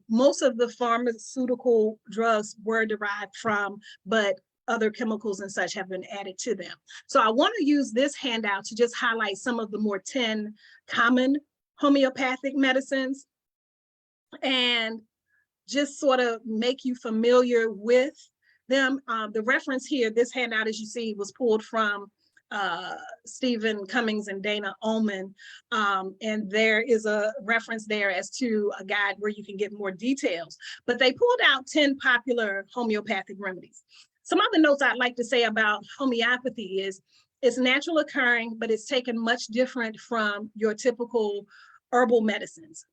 most of the pharmaceutical drugs were derived from, but other chemicals and such have been added to them. So I want to use this handout to just highlight some of the more 10 common homeopathic medicines and just sort of make you familiar with them. The reference here, this handout, as you see, was pulled from Stephen Cummings and Dana Ullman. And there is a reference there as to a guide where you can get more details. But they pulled out 10 popular homeopathic remedies. Some other notes I'd like to say about homeopathy is it's natural occurring, but it's taken much different from your typical herbal medicines.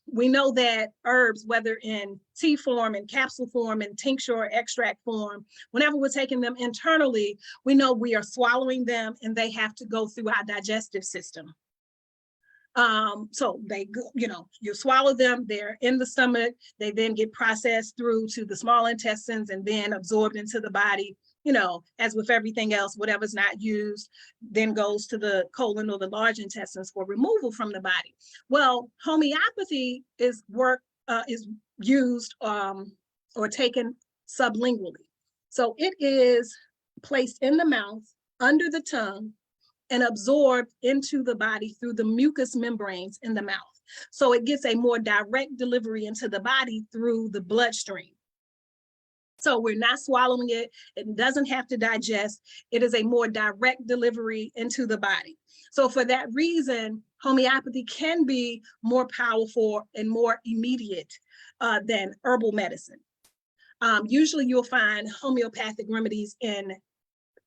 We know that herbs, whether in tea form, in capsule form, in tincture or extract form, whenever we're taking them internally, we know we are swallowing them and they have to go through our digestive system. So they, you swallow them, they're in the stomach, they then get processed through to the small intestines and then absorbed into the body. As with everything else, whatever's not used then goes to the colon or the large intestines for removal from the body. Well, homeopathy is used or taken sublingually. So it is placed in the mouth, under the tongue, and absorbed into the body through the mucous membranes in the mouth. So it gets a more direct delivery into the body through the bloodstream. So we're not swallowing it. It doesn't have to digest. It is a more direct delivery into the body. So for that reason, homeopathy can be more powerful and more immediate than herbal medicine. Usually you'll find homeopathic remedies in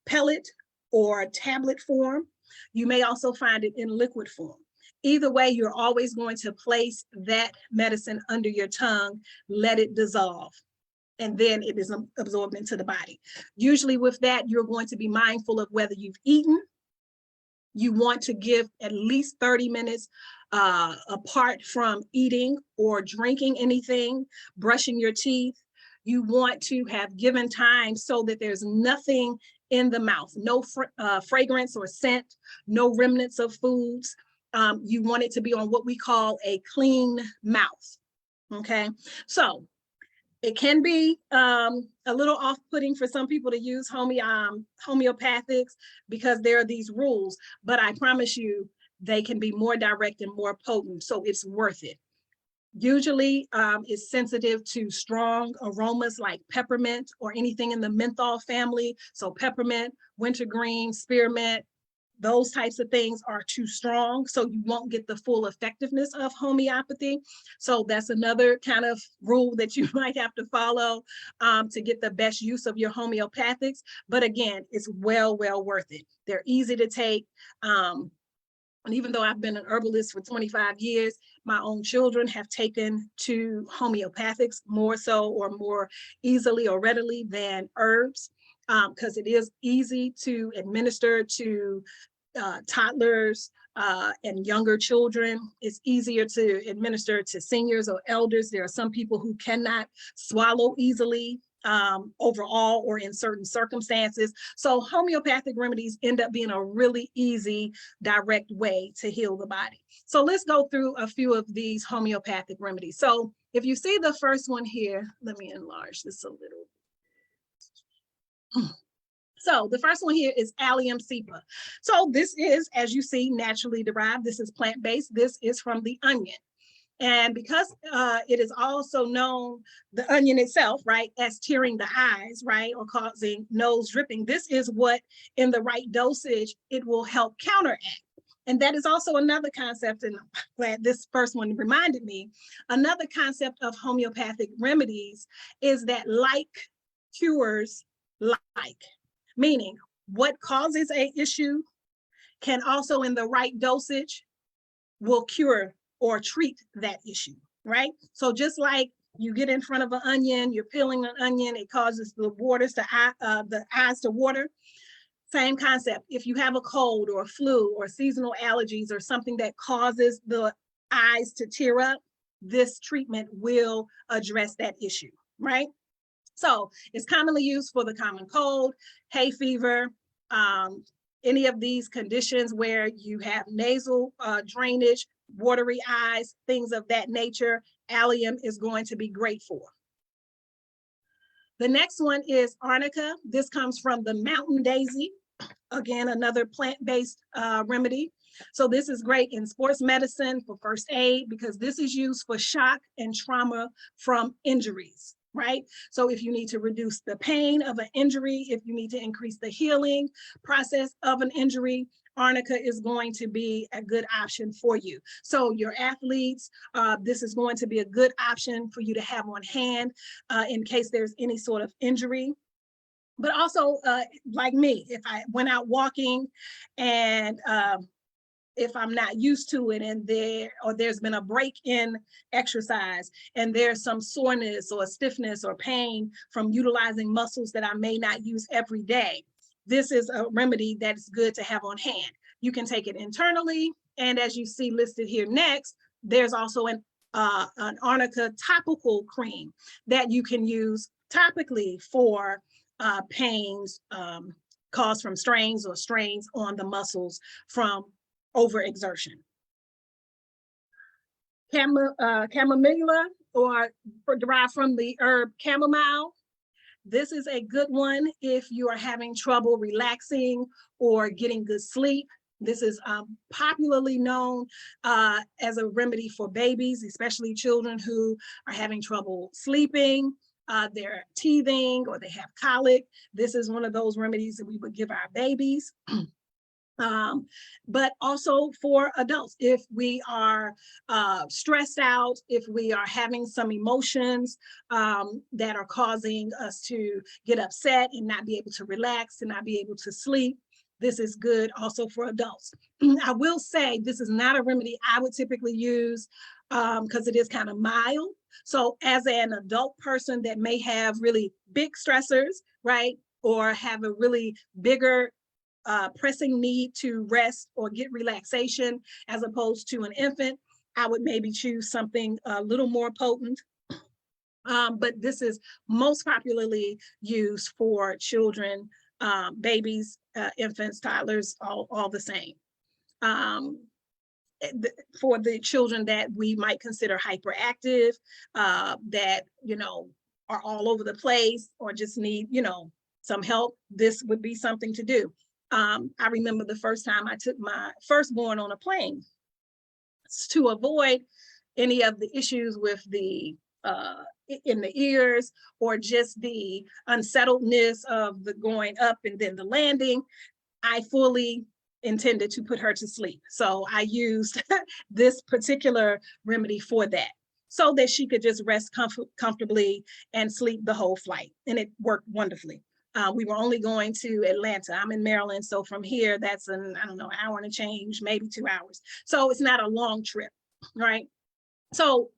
pellet or tablet form. You may also find it in liquid form. Either way, you're always going to place that medicine under your tongue, let it dissolve, and then it is absorbed into the body. Usually with that, you're going to be mindful of whether you've eaten. You want to give at least 30 minutes apart from eating or drinking anything, brushing your teeth. You want to have given time so that there's nothing in the mouth, no fragrance or scent, no remnants of foods. You want it to be on what we call a clean mouth, okay? So it can be a little off-putting for some people to use homeopathics because there are these rules, but I promise you they can be more direct and more potent, so it's worth it. Usually it's sensitive to strong aromas like peppermint or anything in the menthol family. So peppermint, wintergreen, spearmint, those types of things are too strong. So you won't get the full effectiveness of homeopathy. So that's another kind of rule that you might have to follow to get the best use of your homeopathics. But again, it's well worth it. They're easy to take. And even though I've been an herbalist for 25 years, my own children have taken to homeopathics more so or more easily or readily than herbs, because it is easy to administer to toddlers and younger children. It's easier to administer to seniors or elders. There are some people who cannot swallow easily overall or in certain circumstances. So homeopathic remedies end up being a really easy, direct way to heal the body. So let's go through a few of these homeopathic remedies. So if you see the first one here, let me enlarge this a little. So the first one here is Allium cepa. So this is, as you see, naturally derived. This is plant-based. This is from the onion. And because it is also known, the onion itself, right, as tearing the eyes, right, or causing nose dripping, this is what, in the right dosage, it will help counteract. And that is also another concept, and I'm glad this first one reminded me, another concept of homeopathic remedies is that like cures like, meaning what causes an issue can also, in the right dosage, will cure or treat that issue, right? So just like you get in front of an onion, you're peeling an onion, it causes the eyes to water. Same concept. If you have a cold or a flu or seasonal allergies or something that causes the eyes to tear up, this treatment will address that issue, right? So it's commonly used for the common cold, hay fever, any of these conditions where you have nasal drainage, watery eyes, things of that nature, allium is going to be great for. The next one is arnica. This comes from the mountain daisy. Again, another plant-based remedy. So this is great in sports medicine for first aid because this is used for shock and trauma from injuries, right? So if you need to reduce the pain of an injury, if you need to increase the healing process of an injury, arnica is going to be a good option for you. So your athletes, this is going to be a good option for you to have on hand in case there's any sort of injury. But also, like me, if I went out walking and if I'm not used to it and there's been a break in exercise and there's some soreness or stiffness or pain from utilizing muscles that I may not use every day, this is a remedy that's good to have on hand. You can take it internally, and as you see listed here next, there's also an arnica topical cream that you can use topically for pains caused from strains or strains on the muscles from overexertion. Chamomilla, or derived from the herb chamomile. This is a good one if you are having trouble relaxing or getting good sleep. This is popularly known as a remedy for babies, especially children who are having trouble sleeping, they're teething, or they have colic. This is one of those remedies that we would give our babies. But also for adults, if we are stressed out, if we are having some emotions that are causing us to get upset and not be able to relax and not be able to sleep, this is good also for adults. I will say this is not a remedy I would typically use because it is kind of mild. So as an adult person that may have really big stressors, right, or have a really bigger pressing need to rest or get relaxation as opposed to an infant, I would maybe choose something a little more potent. But this is most popularly used for children, babies, infants, toddlers, all the same. For the children that we might consider hyperactive, that, are all over the place or just need, some help, this would be something to do. I remember the first time I took my firstborn on a plane to avoid any of the issues with the in the ears or just the unsettledness of the going up and then the landing. I fully intended to put her to sleep. So I used this particular remedy for that so that she could just rest comfortably and sleep the whole flight. And it worked wonderfully. We were only going to Atlanta. I'm in Maryland. So from here, that's an, hour and a change, maybe 2 hours. So it's not a long trip, right? So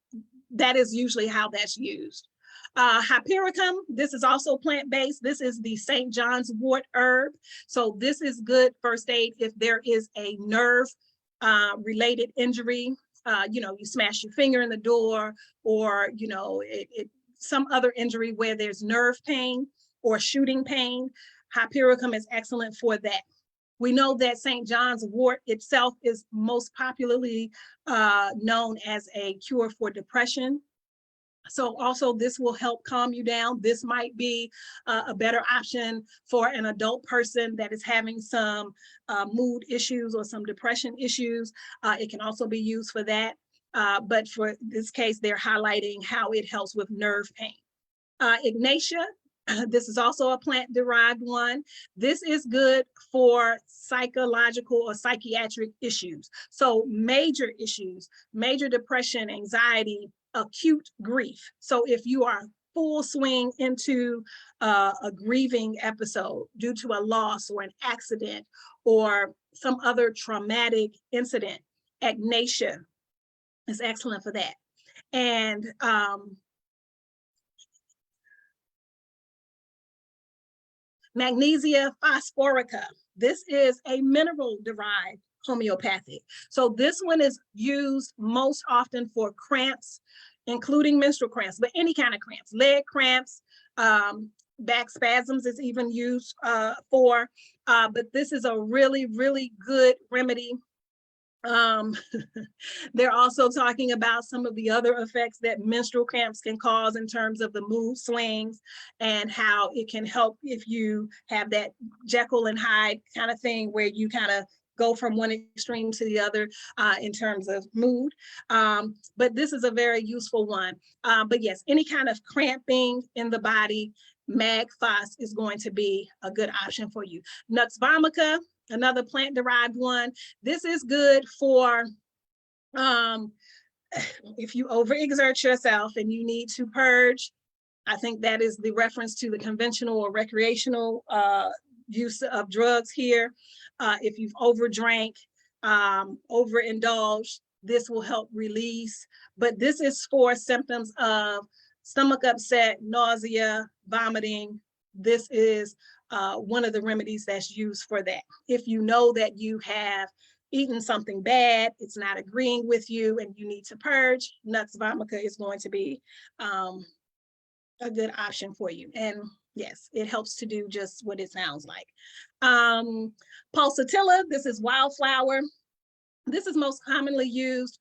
that is usually how that's used. Hypericum, this is also plant-based. This is the St. John's wort herb. So this is good first aid if there is a nerve related injury. You smash your finger in the door or, some other injury where there's nerve pain or shooting pain. Hypericum is excellent for that. We know that St. John's wort itself is most popularly known as a cure for depression. So also this will help calm you down. This might be a better option for an adult person that is having some mood issues or some depression issues. It can also be used for that. But for this case, they're highlighting how it helps with nerve pain. Ignatia, this is also a plant-derived one. This is good for psychological or psychiatric issues. So major issues, major depression, anxiety, acute grief. So if you are full swing into a grieving episode due to a loss or an accident or some other traumatic incident, Ignatia is excellent for that. And Magnesia phosphorica. This is a mineral-derived homeopathic. So this one is used most often for cramps, including menstrual cramps, but any kind of cramps, leg cramps, back spasms is even used for, but this is a really, really good remedy. They're also talking about some of the other effects that menstrual cramps can cause in terms of the mood swings and how it can help if you have that Jekyll and Hyde kind of thing where you kind of go from one extreme to the other in terms of mood. But this is a very useful one. But yes, any kind of cramping in the body, Mag-Phos is going to be a good option for you. Nux vomica, another plant-derived one. This is good for if you overexert yourself and you need to purge. I think that is the reference to the conventional or recreational use of drugs here. If you've overdrank, overindulged, this will help release. But this is for symptoms of stomach upset, nausea, vomiting. This is one of the remedies that's used for that. If you know that you have eaten something bad, it's not agreeing with you and you need to purge, Nux vomica is going to be a good option for you. And yes, it helps to do just what it sounds like. Pulsatilla, this is wildflower. This is most commonly used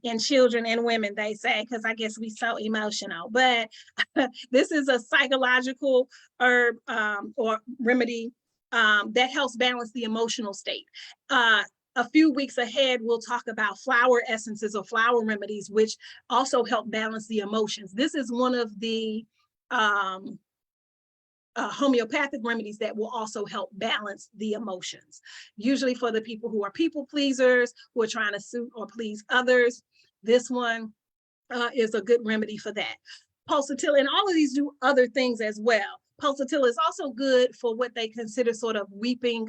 in children and women, they say, because I guess we so emotional, but this is a psychological herb or remedy that helps balance the emotional state. A few weeks ahead, we'll talk about flower essences or flower remedies, which also help balance the emotions. This is one of the homeopathic remedies that will also help balance the emotions. Usually for the people who are people pleasers, who are trying to suit or please others, this one is a good remedy for that. Pulsatilla, and all of these do other things as well. Pulsatilla is also good for what they consider sort of weeping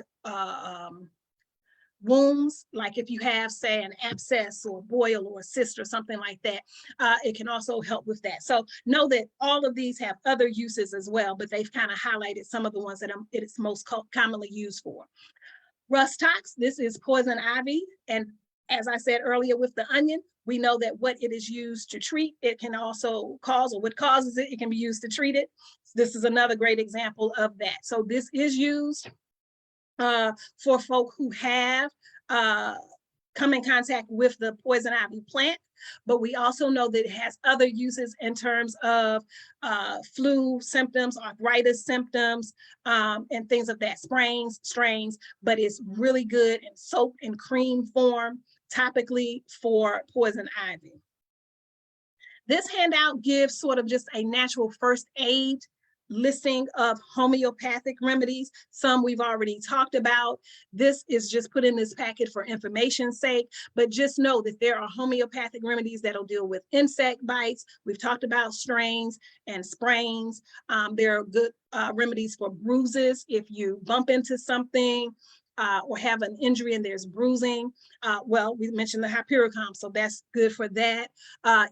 wounds, like if you have, say, an abscess or boil or a cyst or something like that, it can also help with that. So know that all of these have other uses as well, but they've kind of highlighted some of the ones that it is most commonly used for. Rus tox, this is poison ivy. And as I said earlier with the onion, we know that what it is used to treat, it can also cause, or what causes it, it can be used to treat it. This is another great example of that. So this is used for folk who have come in contact with the poison ivy plant, but we also know that it has other uses in terms of flu symptoms, arthritis symptoms, and things of that, strains, but it's really good in soap and cream form, topically for poison ivy. This handout gives sort of just a natural first aid listing of homeopathic remedies. Some we've already talked about. This is just put in this packet for information's sake, but just know that there are homeopathic remedies that'll deal with insect bites. We've talked about strains and sprains. There are good remedies for bruises if you bump into something or have an injury and there's bruising. Well, we mentioned the Hypericum, so that's good for that.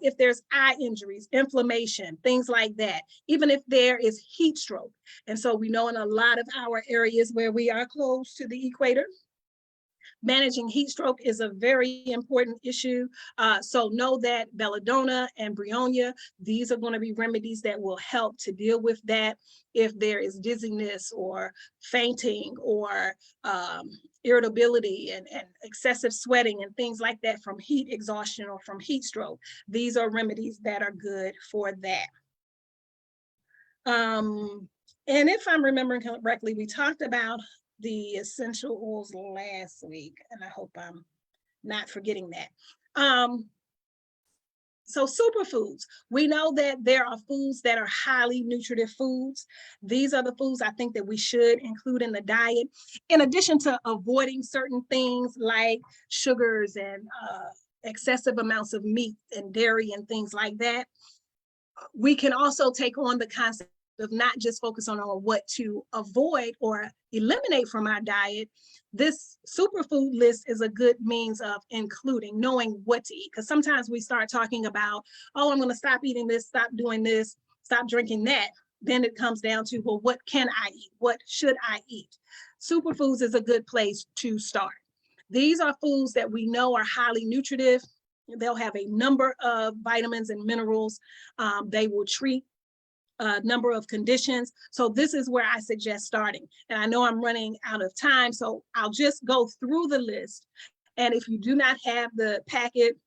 If there's eye injuries, inflammation, things like that, even if there is heat stroke. And so we know in a lot of our areas where we are close to the equator, managing heat stroke is a very important issue. So know that belladonna and bryonia, these are going to be remedies that will help to deal with that. If there is dizziness or fainting or irritability and excessive sweating and things like that from heat exhaustion or from heat stroke, these are remedies that are good for that. And if I'm remembering correctly, we talked about the essential oils last week, and I hope I'm not forgetting that. So superfoods, we know that there are foods that are highly nutritive foods. These are the foods I think that we should include in the diet, in addition to avoiding certain things like sugars and excessive amounts of meat and dairy and things like that. We can also take on the concept of not just focus on what to avoid or eliminate from our diet. This superfood list is a good means of including, knowing what to eat. Because sometimes we start talking about, oh, I'm going to stop eating this, stop doing this, stop drinking that. Then it comes down to, well, what can I eat? What should I eat? Superfoods is a good place to start. These are foods that we know are highly nutritive. They'll have a number of vitamins and minerals. They will treat number of conditions. So this is where I suggest starting. And I know I'm running out of time, so I'll just go through the list. And if you do not have the packet,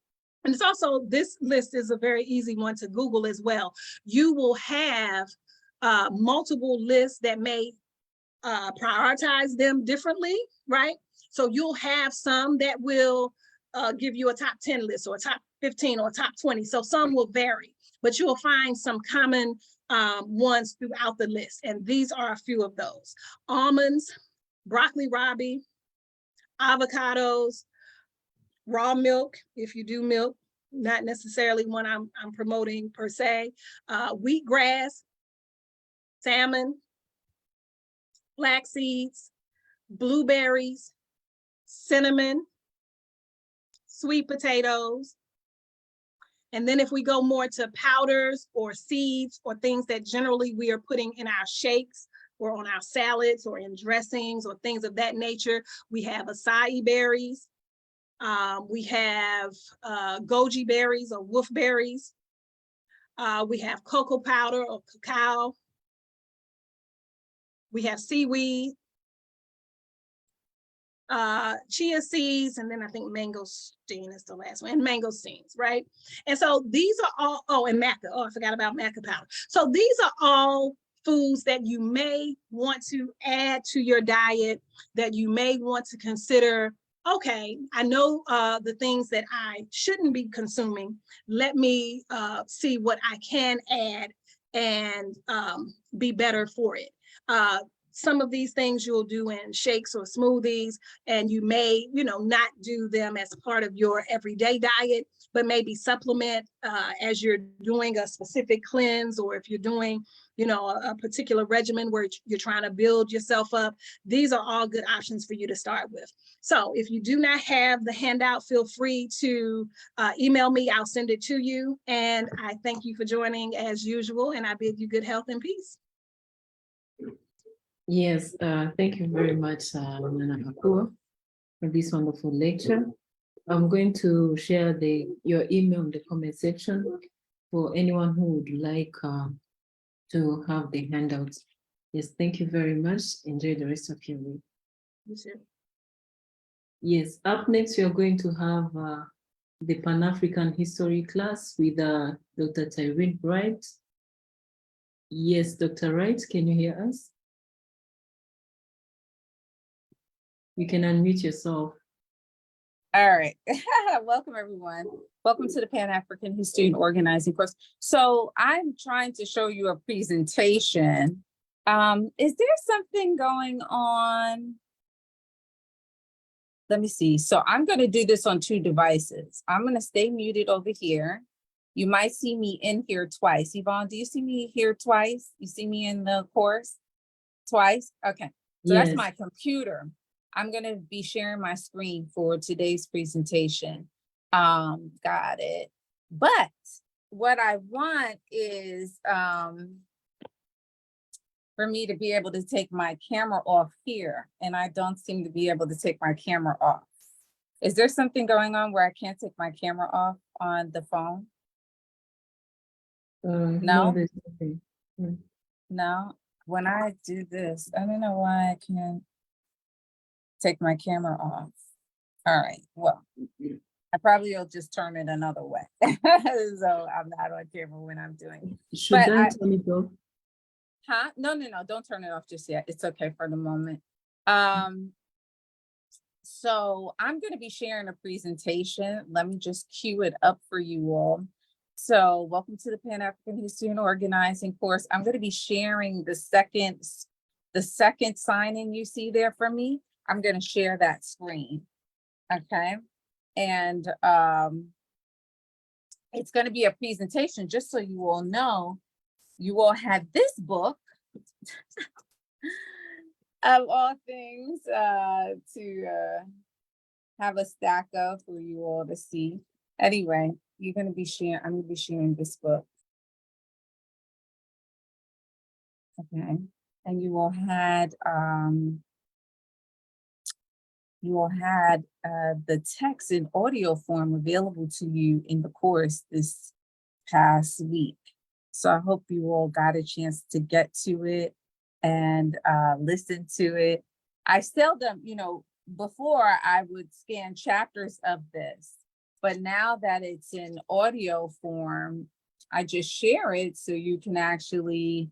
and it's also, this list is a very easy one to Google as well. You will have multiple lists that may prioritize them differently, right? So you'll have some that will give you a top 10 list or a top 15 or top 20. So some will vary, but you'll find some common ones throughout the list. And these are a few of those: almonds, broccoli rabe, avocados, raw milk, if you do milk, not necessarily one I'm promoting per se, wheatgrass, salmon, flax seeds, blueberries, cinnamon, sweet potatoes. And then if we go more to powders or seeds or things that generally we are putting in our shakes or on our salads or in dressings or things of that nature, we have acai berries. We have goji berries or wolfberries. We have cocoa powder or cacao. We have seaweed, chia seeds, and then I think mangosteen is the last one, and mangosteens, right? And so these are all, oh, and maca. Oh, I forgot about maca powder. So these are all foods that you may want to add to your diet, that you may want to consider. Okay, I know the things that I shouldn't be consuming. Let me see what I can add and be better for it. Some of these things you'll do in shakes or smoothies, and you may, not do them as part of your everyday diet, but maybe supplement as you're doing a specific cleanse, or if you're doing, a particular regimen where you're trying to build yourself up. These are all good options for you to start with. So if you do not have the handout, feel free to email me. I'll send it to you. And I thank you for joining as usual, and I bid you good health and peace.
Yes, thank you very much, Nana Akua, for this wonderful lecture. I'm going to share your email in the comment section for anyone who would like to have the handouts. Yes, thank you very much. Enjoy the rest of your week.
Yes, sir.
Yes, up next, we are going to have the Pan-African History class with Dr. Tyreen Wright. Yes, Dr. Wright, can you hear us? You can unmute yourself.
All right. Welcome, everyone. Welcome to the Pan-African History and Organizing course. So I'm trying to show you a presentation. Is there something going on? Let me see. So I'm going to do this on 2 devices. I'm going to stay muted over here. You might see me in here twice. Yvonne, do you see me here twice? You see me in the course twice? Okay. So
Yes.
that's my computer. I'm going to be sharing my screen for today's presentation. Got it. But what I want is for me to be able to take my camera off here, and I don't seem to be able to take my camera off. Is there something going on where I can't take my camera off on the phone? No?
there's nothing.
No? When I do this, I don't know why I can't take my camera off. All right, well, I probably will just turn it another way. So I'm not on camera when I'm doing it.
Should
But
I turn it off?
Huh? No, don't turn it off just yet. It's okay for the moment. So I'm going to be sharing a presentation. Let me just cue it up for you all. So welcome to the Pan-African History and Organizing course. I'm going to be sharing the second sign-in you see there for me. I'm going to share that screen. Okay. And it's going to be a presentation, just so you all know. You all have this book of all things to have a stack of for you all to see. Anyway, I'm going to be sharing this book. Okay. And you all had the text in audio form available to you in the course this past week. So I hope you all got a chance to get to it and listen to it. I seldom, before I would scan chapters of this, but now that it's in audio form, I just share it so you can actually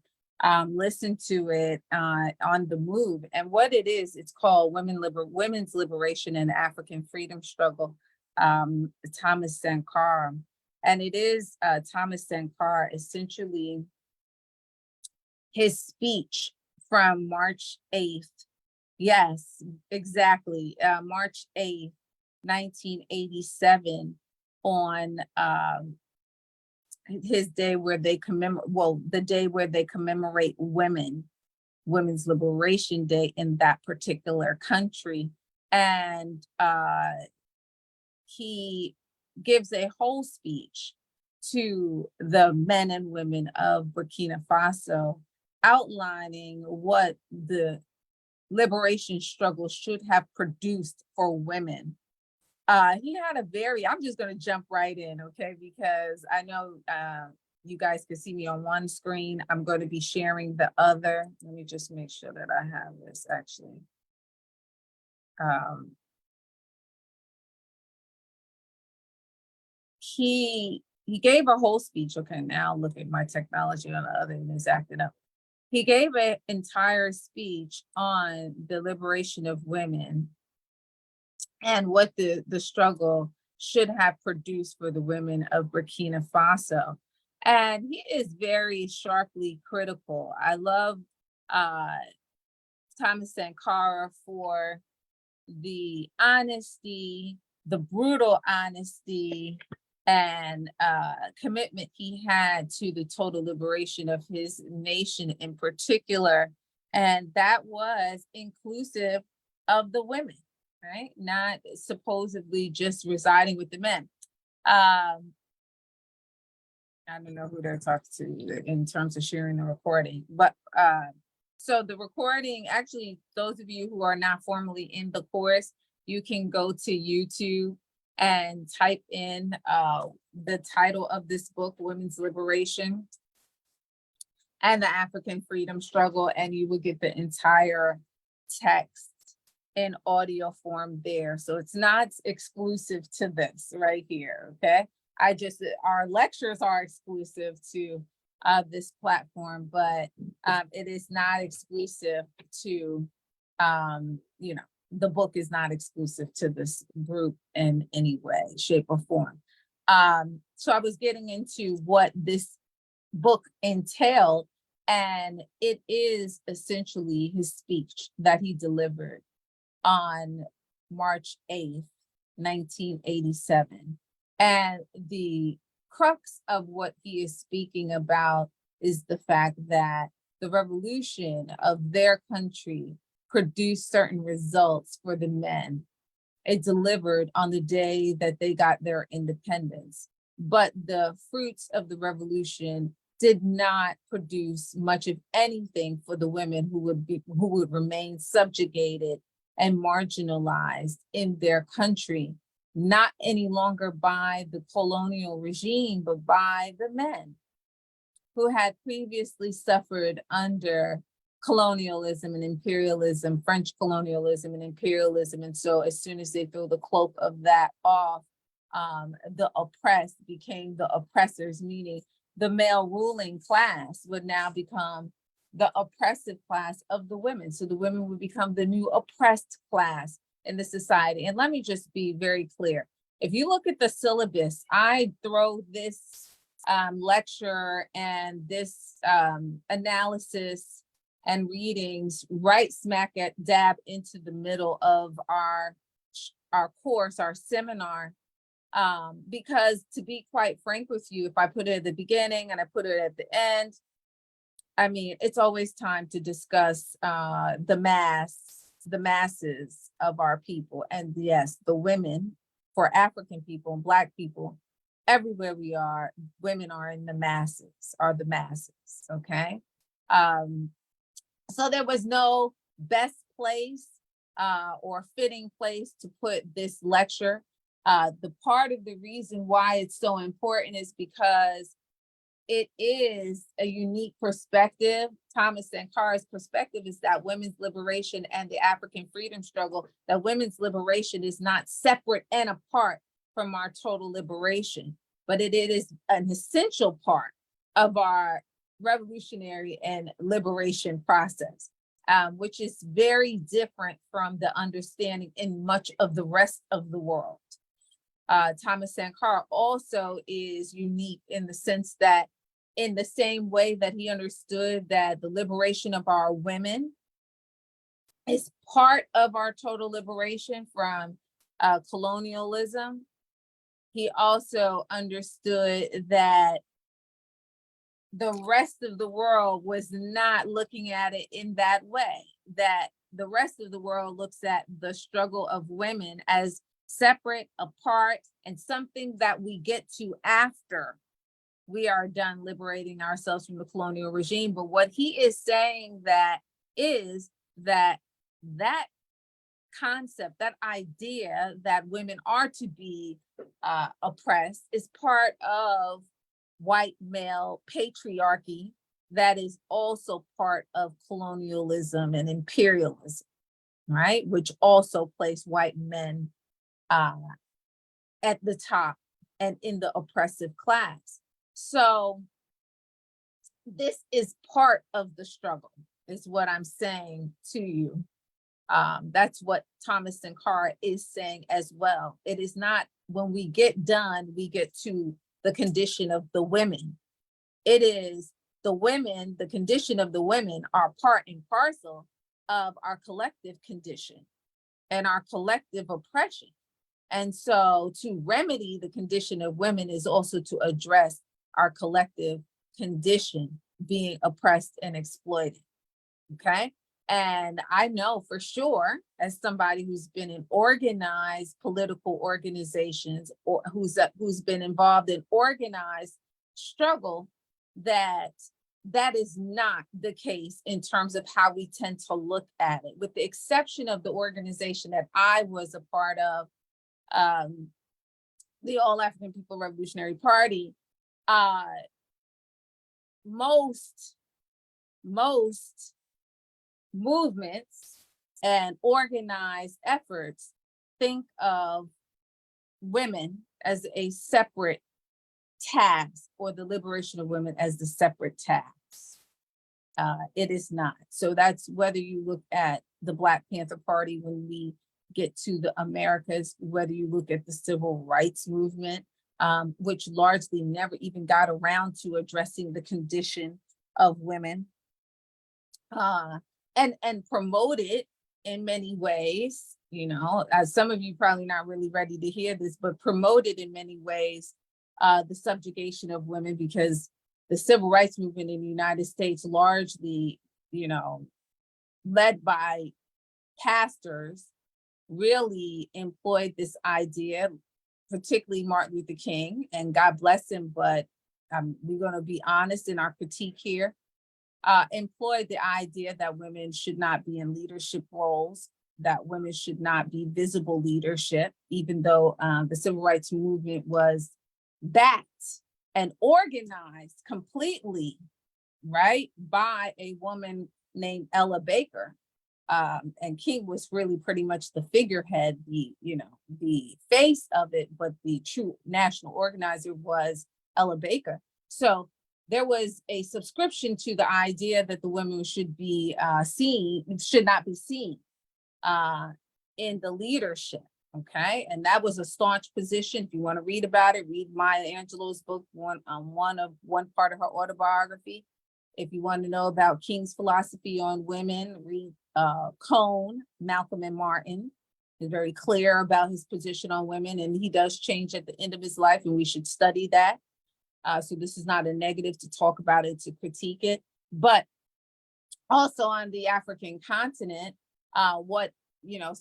listen to it on the move. And what it is, it's called Women's Liberation and African Freedom Struggle, Thomas Sankara. And it is Thomas Sankara, essentially his speech from March 8th. Yes, exactly. March 8th, 1987, on his day where they the day where they commemorate Women's Liberation Day in that particular country. And he gives a whole speech to the men and women of Burkina Faso, outlining what the liberation struggle should have produced for women. He had I'm just going to jump right in, okay? Because I know you guys can see me on one screen. I'm going to be sharing the other. Let me just make sure that I have this actually. He gave a whole speech. Okay, now look at my technology on the other end is acting up. He gave an entire speech on the liberation of women and what the struggle should have produced for the women of Burkina Faso. And he is very sharply critical. I love Thomas Sankara for the honesty, the brutal honesty, and commitment he had to the total liberation of his nation in particular. And that was inclusive of the women, right? Not supposedly just residing with the men. I don't know who they're talking to in terms of sharing the recording, but so the recording, actually, those of you who are not formally in the course, you can go to YouTube and type in the title of this book, Women's Liberation and the African Freedom Struggle, and you will get the entire text in audio form there. So it's not exclusive to this right here, okay? Our lectures are exclusive to this platform, but it is not exclusive to, the book is not exclusive to this group in any way, shape, or form. So I was getting into what this book entailed, and it is essentially his speech that he delivered on March 8th, 1987. And the crux of what he is speaking about is the fact that the revolution of their country produced certain results for the men. It delivered on the day that they got their independence, but the fruits of the revolution did not produce much of anything for the women who would remain subjugated and marginalized in their country, not any longer by the colonial regime, but by the men who had previously suffered under colonialism and imperialism, French colonialism and imperialism. And so as soon as they threw the cloak of that off, the oppressed became the oppressors, meaning the male ruling class would now become the oppressive class of the women. So the women would become the new oppressed class in the society. And let me just be very clear. If you look at the syllabus, I throw this lecture and this analysis and readings right smack dab into the middle of our course, our seminar, because to be quite frank with you, if I put it at the beginning and I put it at the end, I mean, it's always time to discuss the masses of our people. And yes, the women, for African people and Black people, everywhere we are, women are in the masses, okay? So there was no best place or fitting place to put this lecture. The part of the reason why it's so important is because it is a unique perspective. Thomas Sankar's perspective is that women's liberation and the African freedom struggle, that women's liberation is not separate and apart from our total liberation, but it is an essential part of our revolutionary and liberation process, which is very different from the understanding in much of the rest of the world. Thomas Sankara also is unique in the sense that in the same way that he understood that the liberation of our women is part of our total liberation from colonialism, he also understood that the rest of the world was not looking at it in that way, that the rest of the world looks at the struggle of women as separate, apart, and something that we get to after we are done liberating ourselves from the colonial regime. But what he is saying that is that that concept, that idea that women are to be oppressed is part of white male patriarchy that is also part of colonialism and imperialism, right? Which also place white men at the top and in the oppressive class. So this is part of the struggle, is what I'm saying to you. That's what Thomas Sankara is saying as well. It is not when we get done, we get to the condition of the women. It is the women, the condition of the women are part and parcel of our collective condition and our collective oppression. And so to remedy the condition of women is also to address our collective condition being oppressed and exploited, okay? And I know for sure, as somebody who's been in organized political organizations or who's been involved in organized struggle, that that is not the case in terms of how we tend to look at it, with the exception of the organization that I was a part of, the All African People Revolutionary Party. Most movements and organized efforts think of women as a separate task, or the liberation of women as the separate task. It is not. So that's whether you look at the Black Panther Party when we get to the Americas, whether you look at the civil rights movement, which largely never even got around to addressing the condition of women, and promote it in many ways, you know, as some of you probably not really ready to hear this, but promoted in many ways the subjugation of women, because the civil rights movement in the United States, largely, you know, led by pastors, really employed this idea, particularly Martin Luther King, and God bless him, but we're going to be honest in our critique here, employed the idea that women should not be in leadership roles, that women should not be visible leadership, even though the civil rights movement was backed and organized completely, right, by a woman named Ella Baker. And King was really pretty much the figurehead, the face of it, but the true national organizer was Ella Baker. So there was a subscription to the idea that the women should be should not be seen in the leadership. Okay, and that was a staunch position. If you want to read about it, read Maya Angelou's book, one part of her autobiography. If you want to know about King's philosophy on women, read Cone, Malcolm and Martin. He's very clear about his position on women, and he does change at the end of his life, and we should study that. So this is not a negative to talk about it, to critique it, but also on the African continent, what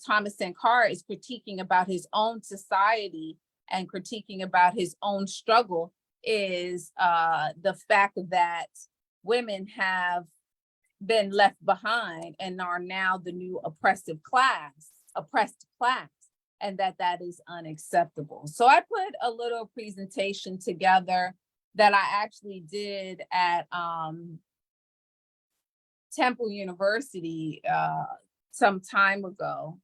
Thomas Sankara is critiquing about his own society and critiquing about his own struggle is the fact that women have been left behind and are now the new oppressed class, and that is unacceptable. So I put a little presentation together that I actually did at Temple University some time ago,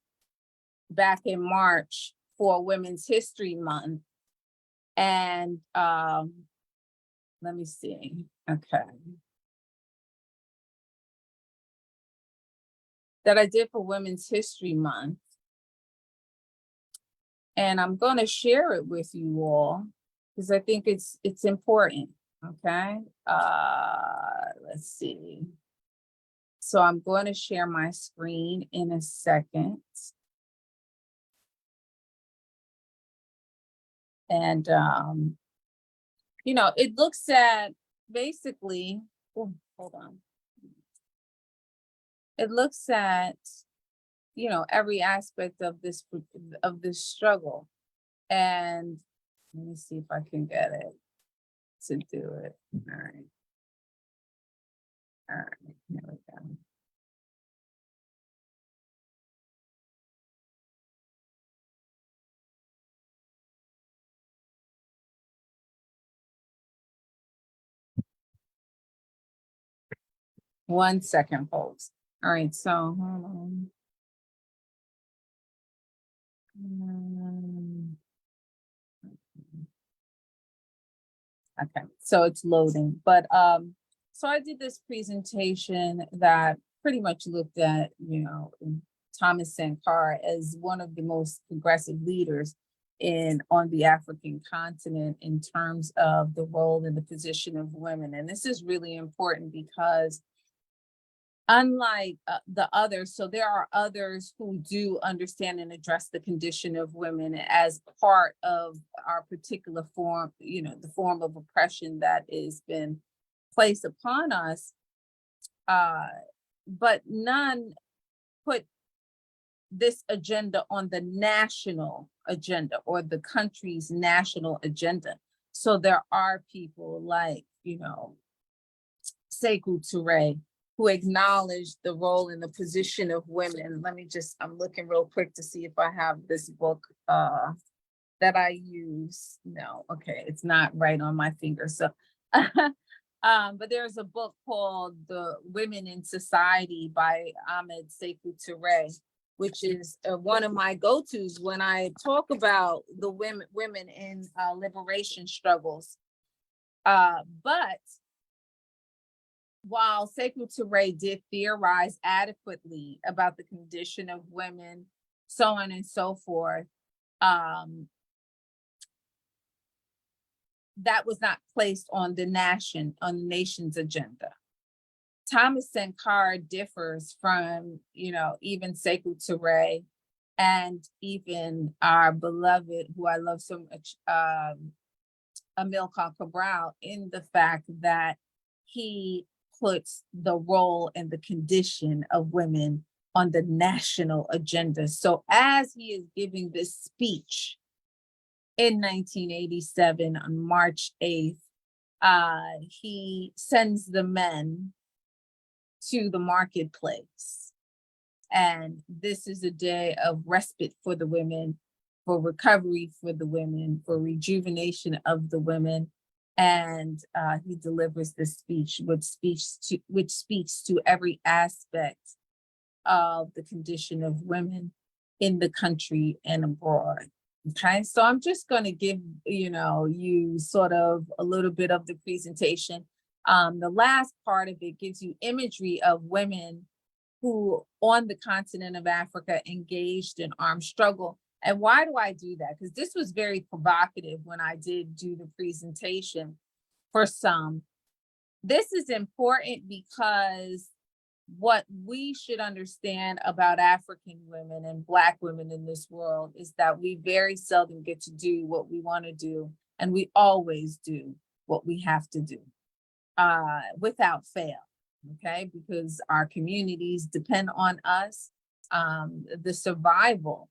back in March, for Women's History Month. And let me see, okay. That I did for Women's History Month. And I'm going to share it with you all because I think it's important, okay? Let's see. So I'm going to share my screen in a second. And, you know, it looks at basically, oh, hold on. It looks at, you know, every aspect of this struggle. And let me see if I can get it to do it. All right. All right, here we go. One second, folks. All right, so hold on. Okay, so it's loading, but so I did this presentation that pretty much looked at, you know, Thomas Sankara as one of the most progressive leaders on the African continent in terms of the role and the position of women. And this is really important because unlike the others, so there are others who do understand and address the condition of women as part of our particular form, you know, the form of oppression that has been placed upon us, but none put this agenda on the national agenda or the country's national agenda. So there are people like, you know, Sekou Touré, who acknowledged the role and the position of women. Let me just, I'm looking real quick to see if I have this book that I use. No, okay, it's not right on my finger. So, but there's a book called The Women in Society by Ahmed Sekou Touré, which is one of my go-tos when I talk about the women in liberation struggles. But while Sekou Touré did theorize adequately about the condition of women, so on and so forth, that was not placed on the nation's agenda. Thomas Sankara differs from, you know, even Sekou Touré and even our beloved, who I love so much, Amilcar Cabral, in the fact that he puts the role and the condition of women on the national agenda. So as he is giving this speech in 1987 on March 8th, he sends the men to the marketplace. And this is a day of respite for the women, for recovery for the women, for rejuvenation of the women. And he delivers this speech, which speaks to every aspect of the condition of women in the country and abroad. Okay, so I'm just going to give you sort of a little bit of the presentation. The last part of it gives you imagery of women who on the continent of Africa engaged in armed struggle. And why do I do that? Because this was very provocative when I did do the presentation for some. This is important because what we should understand about African women and Black women in this world is that we very seldom get to do what we want to do, and we always do what we have to do without fail, okay? Because our communities depend on us. The survival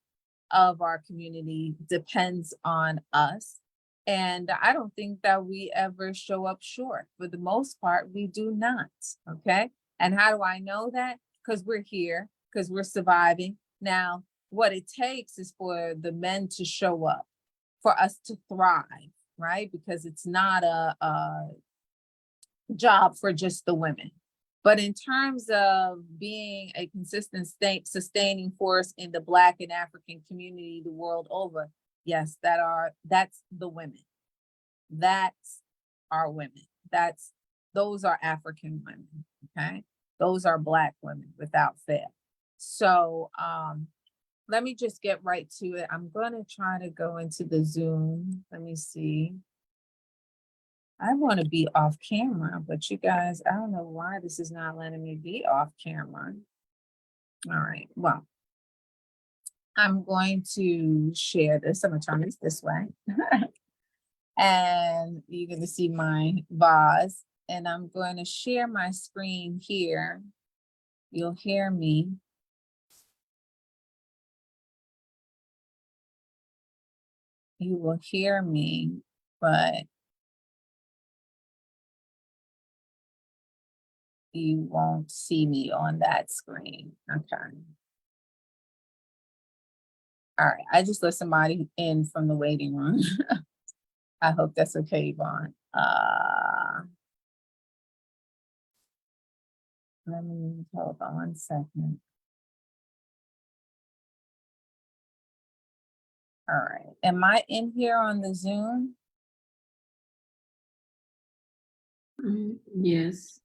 of our community depends on us. And I don't think that we ever show up short. For the most part, we do not, okay? And how do I know that? Because we're here, because we're surviving. Now, what it takes is for the men to show up, for us to thrive, right? Because it's not a job for just the women. But in terms of being a consistent sustaining force in the Black and African community the world over, yes, that's the women. That's our women. Those are African women, okay? Those are Black women without fail. So let me just get right to it. I'm gonna try to go into the Zoom. Let me see. I want to be off camera, but you guys, I don't know why this is not letting me be off camera. All right, well, I'm going to share this. I'm gonna turn this way. And you're gonna see my vase, and I'm going to share my screen here. You'll hear me. You will hear me, but you won't see me on that screen. Okay. All right, I just let somebody in from the waiting room. I hope that's okay, Yvonne. Let me hold on 1 second. All right, am I in here on the Zoom?
Yes.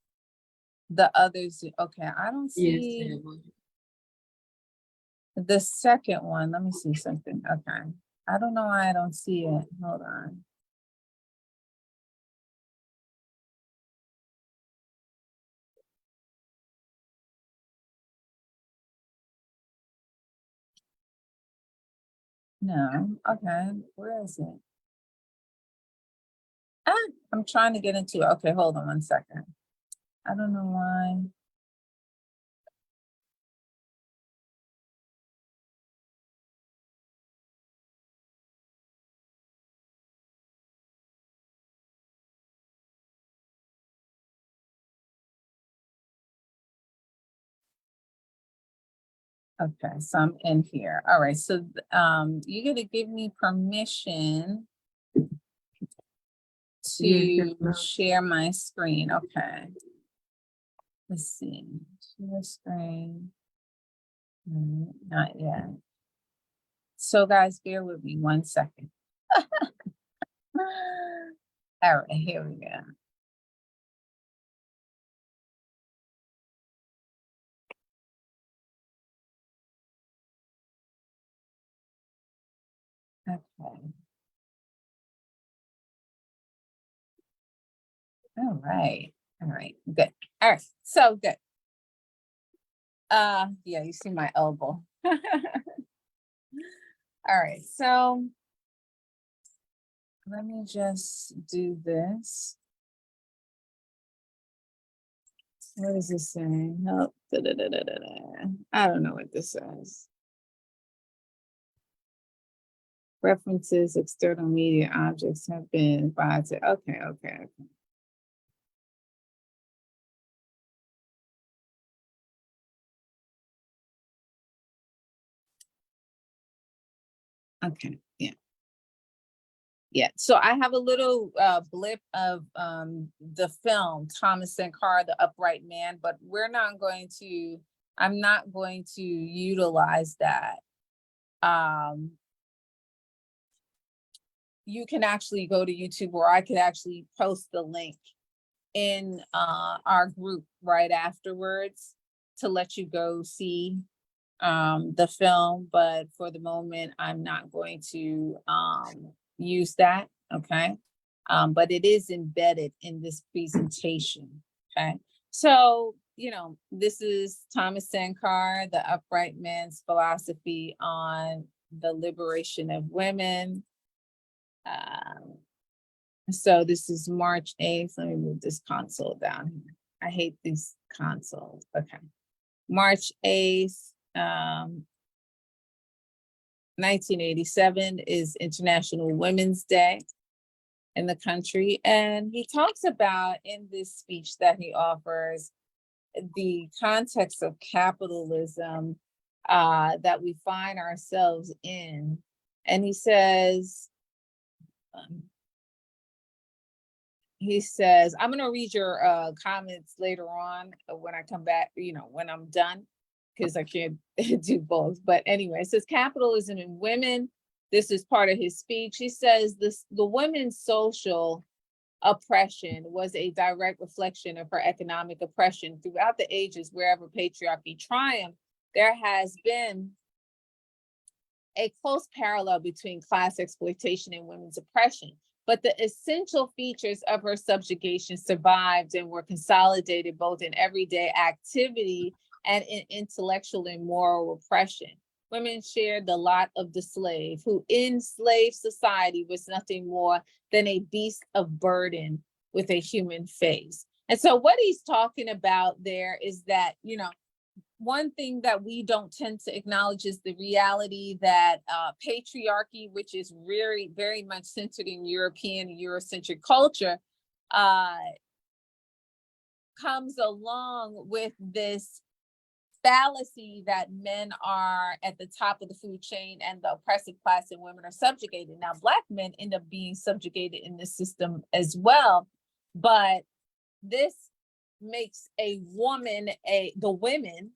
The others, okay, I don't
Yes.
see the second one. Let me see something. Okay, I don't know why I don't see it. Hold on. No, okay, where is it? I'm trying to get into it. Okay, hold on 1 second. I don't know why. Okay, so I'm in here. All right, so you're gonna give me permission to share my screen. Okay. Let's see. Share screen. Not yet. So guys, bear with me 1 second. All right, here we go. Okay. All right. All right. Good. All right. So good. Yeah, you see my elbow. All right. So let me just do this. What is this saying? Oh, I don't know what this says. References, external media objects have been provided. Okay, okay. Okay, yeah. Yeah, so I have a little blip of the film, Thomas Sankara, The Upright Man, but I'm not going to utilize that. You can actually go to YouTube, or I could actually post the link in our group right afterwards to let you go see the film, but for the moment, I'm not going to use that, okay? But it is embedded in this presentation, okay? So, this is Thomas Sankara, The Upright Man's Philosophy on the Liberation of Women. So this is March 8th. Let me move this console down here. I hate these consoles. Okay. March 8th, 1987 is International Women's Day in the country. And he talks about in this speech that he offers the context of capitalism that we find ourselves in. And he says, he says, I'm going to read your comments later on when I come back, when I'm done, because I can't do both. But anyway, it says capitalism and women. This is part of his speech. He says the women's social oppression was a direct reflection of her economic oppression throughout the ages. Wherever patriarchy triumphed, there has been a close parallel between class exploitation and women's oppression. But the essential features of her subjugation survived and were consolidated both in everyday activity and in intellectual and moral repression. Women shared the lot of the slave, who in slave society was nothing more than a beast of burden with a human face. And so what he's talking about there is that, one thing that we don't tend to acknowledge is the reality that patriarchy, which is very, very much centered in European and Eurocentric culture, comes along with this fallacy that men are at the top of the food chain and the oppressive class and women are subjugated. Now, Black men end up being subjugated in this system as well, but this makes the women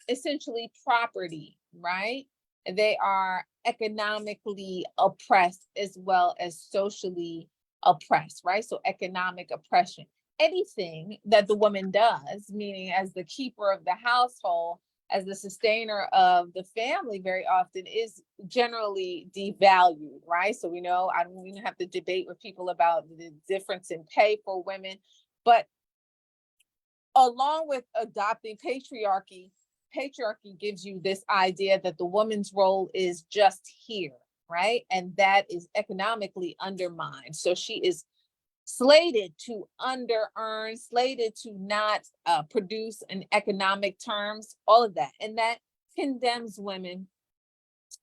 essentially property, right? They are economically oppressed as well as socially oppressed, right? So economic oppression. Anything that the woman does, meaning as the keeper of the household, as the sustainer of the family, very often is generally devalued, right? So we know, I don't even have to debate with people about the difference in pay for women, but along with adopting patriarchy gives you this idea that the woman's role is just here, right? And that is economically undermined. So she is slated to under-earn, slated to not produce in economic terms, all of that. And that condemns women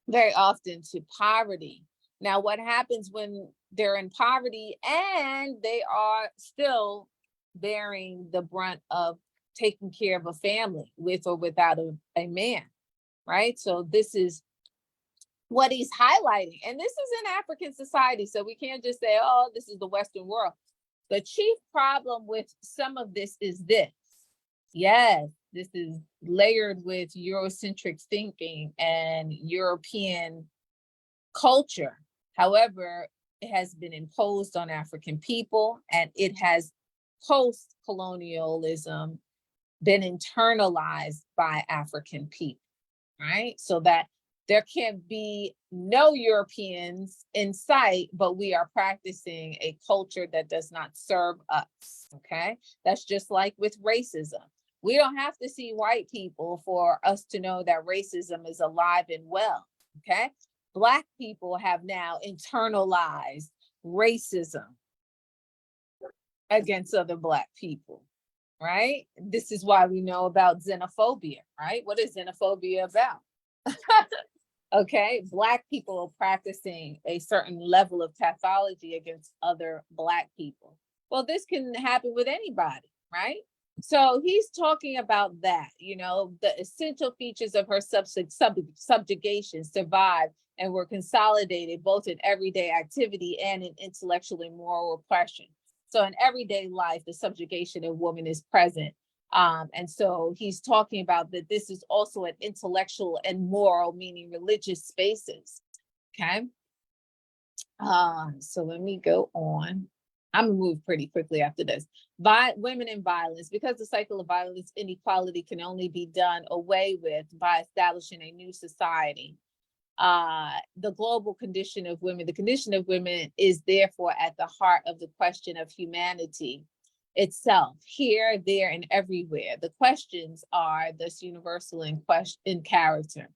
very often to poverty. Now, what happens when they're in poverty and they are still bearing the brunt of taking care of a family with or without a man, right? So this is what he's highlighting. And this is in African society. So we can't just say, oh, this is the Western world. The chief problem with some of this is this. Yes, this is layered with Eurocentric thinking and European culture. However, it has been imposed on African people, and it has post-colonialism been internalized by African people, right? So that there can be no Europeans in sight, but we are practicing a culture that does not serve us, okay? That's just like with racism. We don't have to see white people for us to know that racism is alive and well, okay? Black people have now internalized racism against other Black people, right? This is why we know about xenophobia, right? What is xenophobia about? Okay, Black people are practicing a certain level of pathology against other Black people. Well, this can happen with anybody, right? So he's talking about that, the essential features of her subjugation survived and were consolidated both in everyday activity and in intellectual and moral oppression. So in everyday life, the subjugation of woman is present. And so he's talking about that this is also an intellectual and moral, meaning religious spaces, okay? So let me go on. I'm gonna move pretty quickly after this. Women in violence, because the cycle of violence inequality can only be done away with by establishing a new society. The global condition of women, the condition of women is therefore at the heart of the question of humanity itself, here, there, and everywhere. The questions are thus universal in character.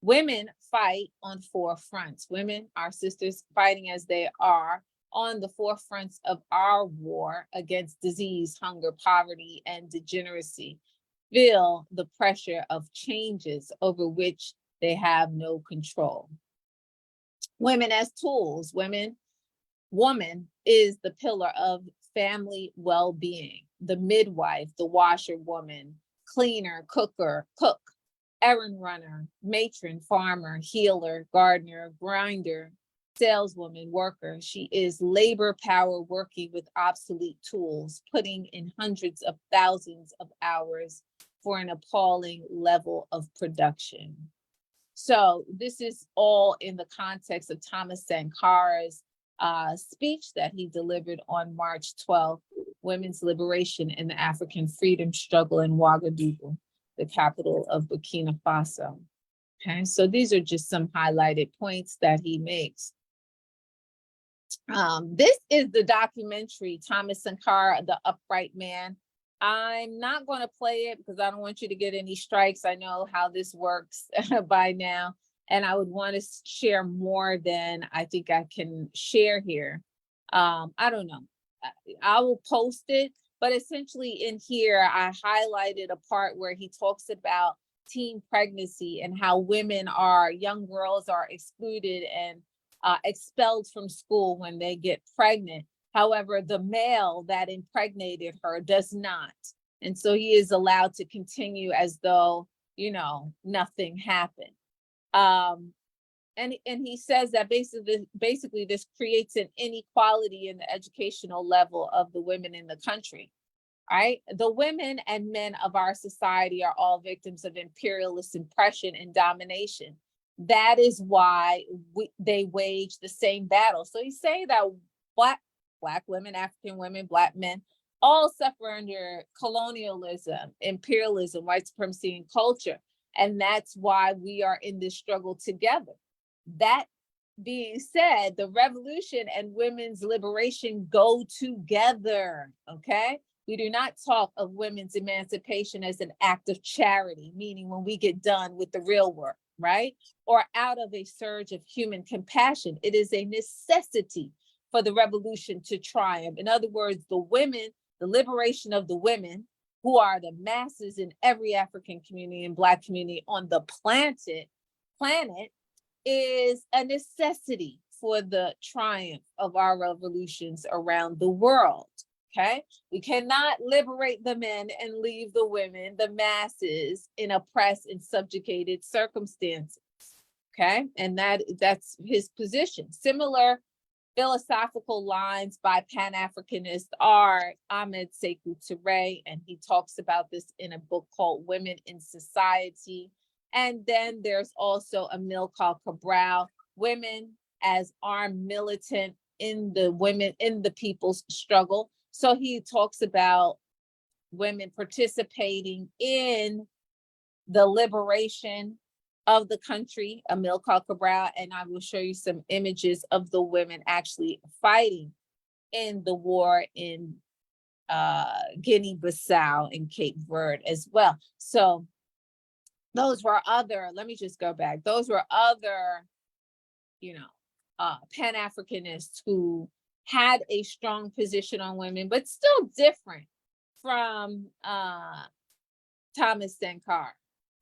Women fight on 4 fronts. Women, our sisters, fighting as they are on the 4 fronts of our war against disease, hunger, poverty, and degeneracy, feel the pressure of changes over which they have no control. Women as tools. Woman is the pillar of family well-being, the midwife, the washerwoman, cleaner, cook, errand runner, matron, farmer, healer, gardener, grinder, saleswoman, worker. She is labor power working with obsolete tools, putting in hundreds of thousands of hours for an appalling level of production. So this is all in the context of Thomas Sankara's speech that he delivered on March 12th, Women's Liberation in the African Freedom Struggle in Ouagadougou, the capital of Burkina Faso. Okay, so these are just some highlighted points that he makes. This is the documentary, Thomas Sankara, The Upright Man. I'm not going to play it because I don't want you to get any strikes. I know how this works by now, and I would want to share more than I think I can share here. I don't know. I will post it, but essentially in here, I highlighted a part where he talks about teen pregnancy and how young girls are excluded and expelled from school when they get pregnant. However, the male that impregnated her does not. And so he is allowed to continue as though, nothing happened. And he says that basically this creates an inequality in the educational level of the women in the country, right? The women and men of our society are all victims of imperialist oppression and domination. That is why they wage the same battle. So he's saying that Black women, African women, Black men, all suffer under colonialism, imperialism, white supremacy, and culture. And that's why we are in this struggle together. That being said, the revolution and women's liberation go together, okay? We do not talk of women's emancipation as an act of charity, meaning when we get done with the real work, right? Or out of a surge of human compassion. It is a necessity for the revolution to triumph. In other words, the liberation of the women, who are the masses in every African community and Black community on the planet, is a necessity for the triumph of our revolutions around the world, okay? We cannot liberate the men and leave the women, the masses, in oppressed and subjugated circumstances, okay? And that's his position. Similar philosophical lines by Pan-Africanists are Ahmed Sekou Touré, and he talks about this in a book called Women in Society. And then there's also Amilcar Cabral, Women as Armed Militant in the People's Struggle. So he talks about women participating in the liberation of the country, Amilcar Cabral, and I will show you some images of the women actually fighting in the war in Guinea-Bissau and Cape Verde as well. So those were let me just go back. Those were other, Pan-Africanists who had a strong position on women, but still different from Thomas Sankara,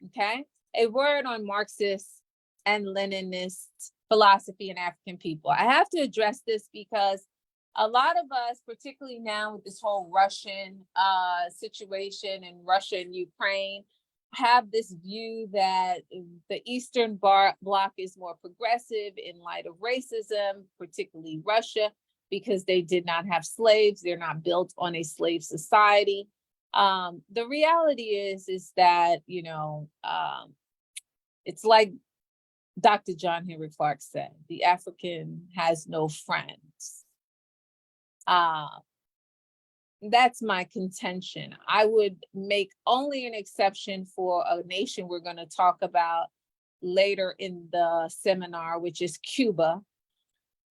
okay? A word on Marxist and Leninist philosophy in African people. I have to address this because a lot of us, particularly now with this whole Russian situation and Russia and Ukraine, have this view that the Eastern Bloc is more progressive in light of racism, particularly Russia, because they did not have slaves. They're not built on a slave society. The reality is that, it's like Dr. John Henry Clark said, the African has no friends. That's my contention. I would make only an exception for a nation we're going to talk about later in the seminar, which is Cuba.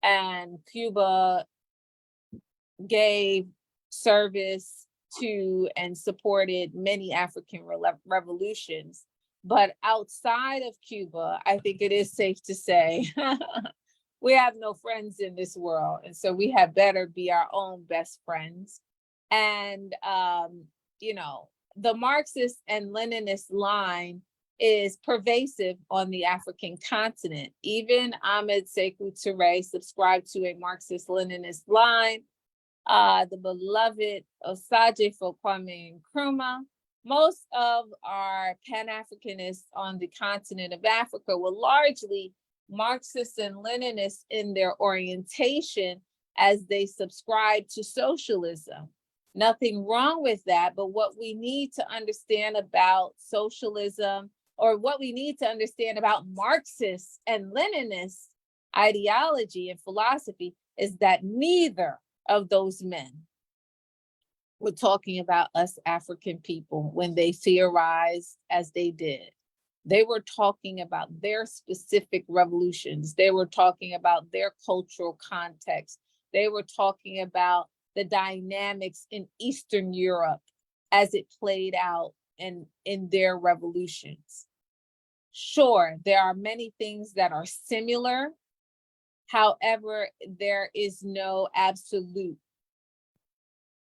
And Cuba gave service to and supported many African revolutions. But outside of Cuba, I think it is safe to say we have no friends in this world. And so we had better be our own best friends. And, the Marxist and Leninist line is pervasive on the African continent. Even Ahmed Sekou Touré subscribed to a Marxist-Leninist line. The beloved Osagyefo Kwame Nkrumah. Most of our Pan-Africanists on the continent of Africa were largely Marxists and Leninists in their orientation as they subscribe to socialism. Nothing wrong with that, but what we need to understand about socialism, or what we need to understand about Marxist and Leninist ideology and philosophy, is that neither of those men were talking about us African people when they theorized as they did. They were talking about their specific revolutions. They were talking about their cultural context. They were talking about the dynamics in Eastern Europe as it played out in their revolutions. Sure, there are many things that are similar. However, there is no absolute,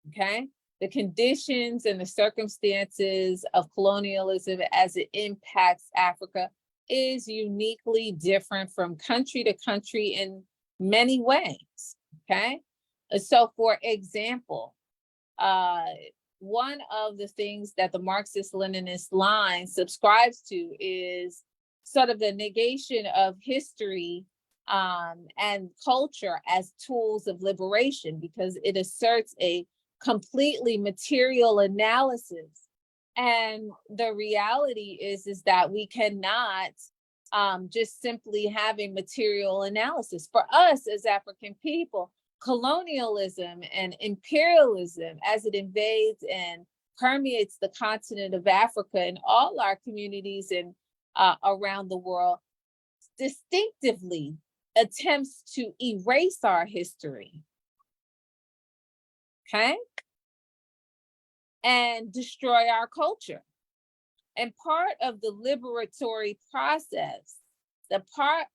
okay? The conditions and the circumstances of colonialism as it impacts Africa is uniquely different from country to country in many ways, okay? So for example, one of the things that the Marxist-Leninist line subscribes to is sort of the negation of history and culture as tools of liberation, because it asserts a completely material analysis. And the reality is that we cannot just simply have a material analysis. For us as African people, colonialism and imperialism, as it invades and permeates the continent of Africa and all our communities and around the world, distinctively attempts to erase our history, okay? And destroy our culture. And part of the liberatory process, a part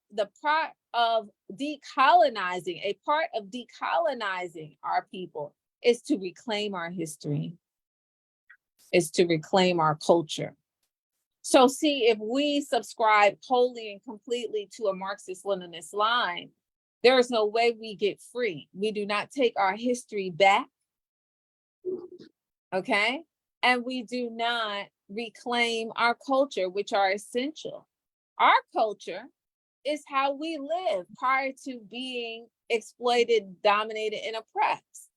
of decolonizing our people is to reclaim our history, is to reclaim our culture. So see, if we subscribe wholly and completely to a Marxist-Leninist line, there is no way we get free. We do not take our history back, okay? And we do not reclaim our culture, which are essential. Our culture is how we live prior to being exploited, dominated, and oppressed,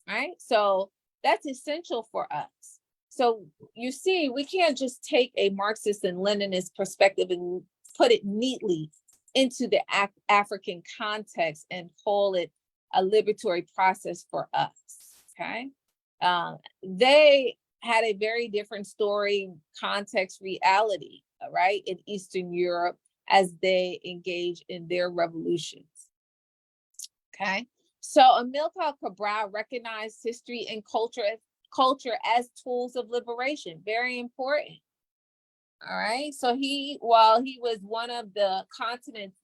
right? So that's essential for us. So you see, we can't just take a Marxist and Leninist perspective and put it neatly into the African context and call it a liberatory process for us, okay? They had a very different story, context, reality, right, in Eastern Europe as they engage in their revolutions, okay? So Amilcar Cabral recognized history and culture as tools of liberation, very important, all right? So while he was one of the continent's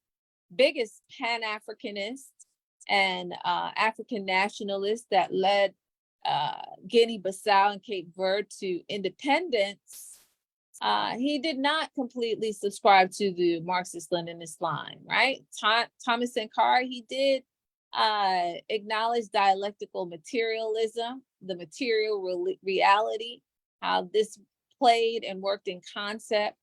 biggest Pan-Africanists and African nationalists that led Guinea-Bissau and Cape Verde to independence, he did not completely subscribe to the Marxist-Leninist line, right? Thomas Sankara, he did acknowledge dialectical materialism, the material reality, how this played and worked in context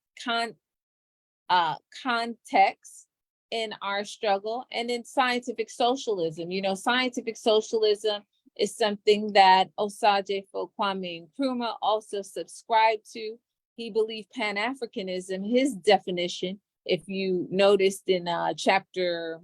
in our struggle, and in scientific socialism. You know, scientific socialism is something that Osagyefo Kwame Nkrumah also subscribed to. He believed Pan-Africanism, his definition, if you noticed in chapter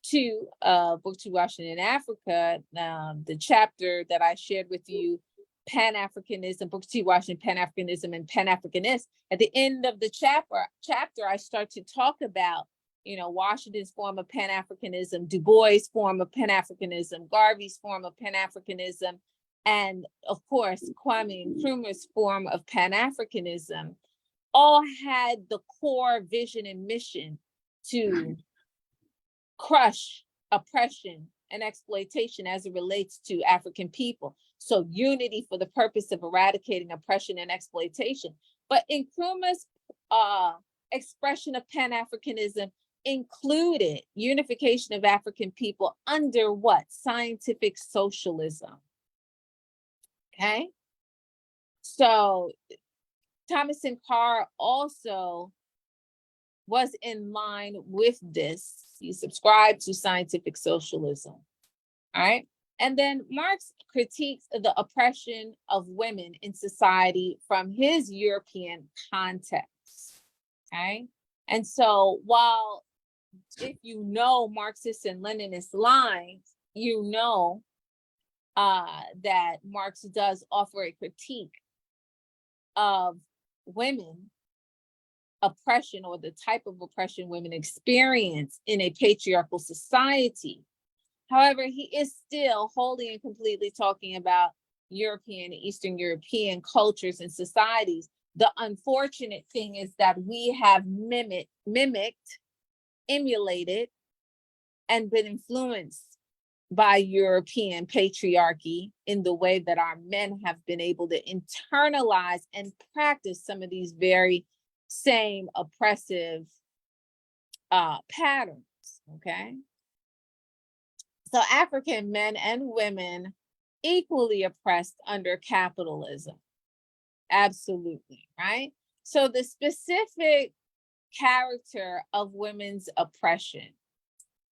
2 of Book 2, Washington, Africa, the chapter that I shared with you, Pan-Africanism, Book 2, Washington, Pan-Africanism and Pan-Africanist. At the end of the chapter, I start to talk about, you know, Washington's form of Pan-Africanism, Du Bois' form of Pan-Africanism, Garvey's form of Pan-Africanism, and of course, Kwame Nkrumah's form of Pan-Africanism, all had the core vision and mission to crush oppression and exploitation as it relates to African people. So unity for the purpose of eradicating oppression and exploitation. But Nkrumah's expression of Pan-Africanism included unification of African people under what? Scientific socialism. Okay? So Thomas Sankara also was in line with this. He subscribed to scientific socialism. All right. And then Marx critiques the oppression of women in society from his European context. Okay. And so while if you know Marxist and Leninist lines, you know that Marx does offer a critique of women oppression, or the type of oppression women experience in a patriarchal society. However, he is still wholly and completely talking about European, Eastern European cultures and societies. The unfortunate thing is that we have mimicked, emulated, and been influenced by European patriarchy in the way that our men have been able to internalize and practice some of these very same oppressive patterns, okay? So African men and women equally oppressed under capitalism. Absolutely, right? So the specific character of women's oppression.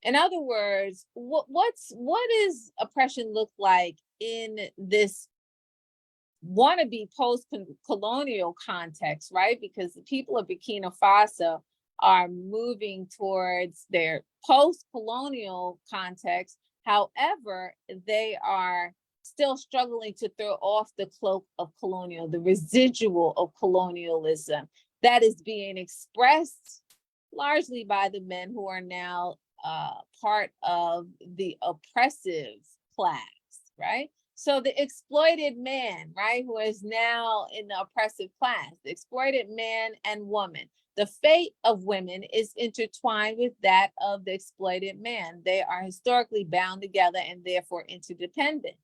In other words, what does oppression look like in this wannabe post-colonial context, right? Because the people of Burkina Faso are moving towards their post-colonial context. However, they are still struggling to throw off the cloak of colonial, the residual of colonialism that is being expressed largely by the men who are now part of the oppressive class, right? So the exploited man, right, who is now in the oppressive class, the exploited man and woman, the fate of women is intertwined with that of the exploited man. They are historically bound together and therefore interdependent,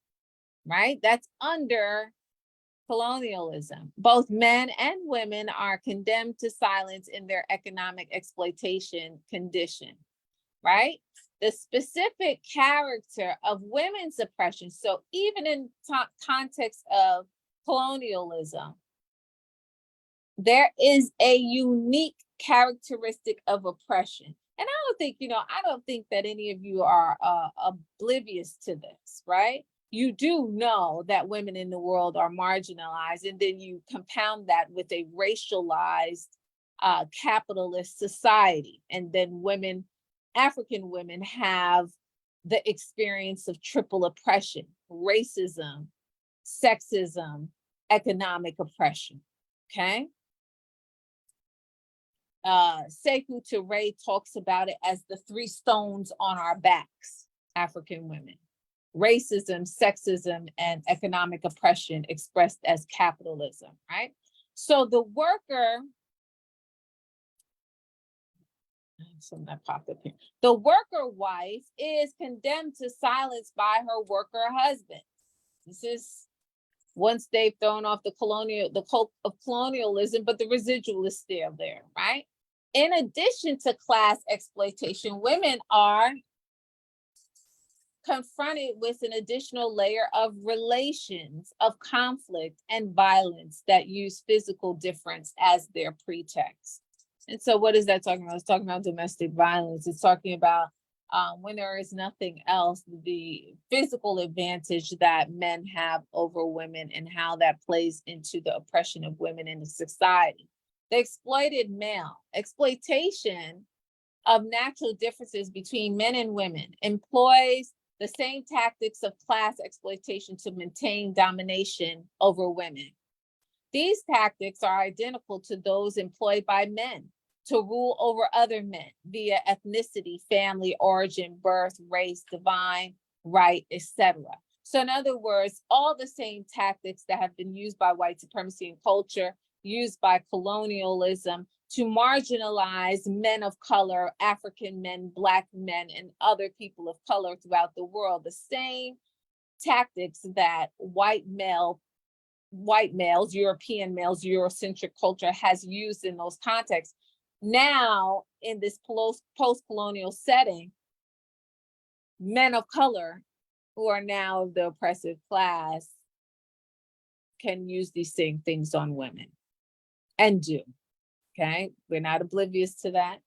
right? That's under colonialism. Both men and women are condemned to silence in their economic exploitation condition, right? The specific character of women's oppression. So even in context of colonialism, there is a unique characteristic of oppression. And I don't think that any of you are oblivious to this, right? You do know that women in the world are marginalized, and then you compound that with a racialized capitalist society. And then African women have the experience of triple oppression: racism, sexism, economic oppression, okay? Sekou Touré talks about it as the 3 stones on our backs, African women: racism, sexism, and economic oppression expressed as capitalism, right? So the worker, something that popped up here. The worker wife is condemned to silence by her worker husband. This is once they've thrown off the cult of colonialism, but the residual is still there, right? In addition to class exploitation, women are confronted with an additional layer of relations, of conflict and violence that use physical difference as their pretext. And so what is that talking about? It's talking about domestic violence. It's talking about when there is nothing else, the physical advantage that men have over women and how that plays into the oppression of women in the society. The exploited male, exploitation of natural differences between men and women employs the same tactics of class exploitation to maintain domination over women. These tactics are identical to those employed by men to rule over other men via ethnicity, family, origin, birth, race, divine right, etc. So in other words, all the same tactics that have been used by white supremacy and culture, used by colonialism to marginalize men of color, African men, Black men, and other people of color throughout the world. The same tactics that white males, European males, Eurocentric culture has used in those contexts. Now, in this post-colonial setting, men of color who are now the oppressive class can use these same things on women and do, Okay, we're not oblivious to that.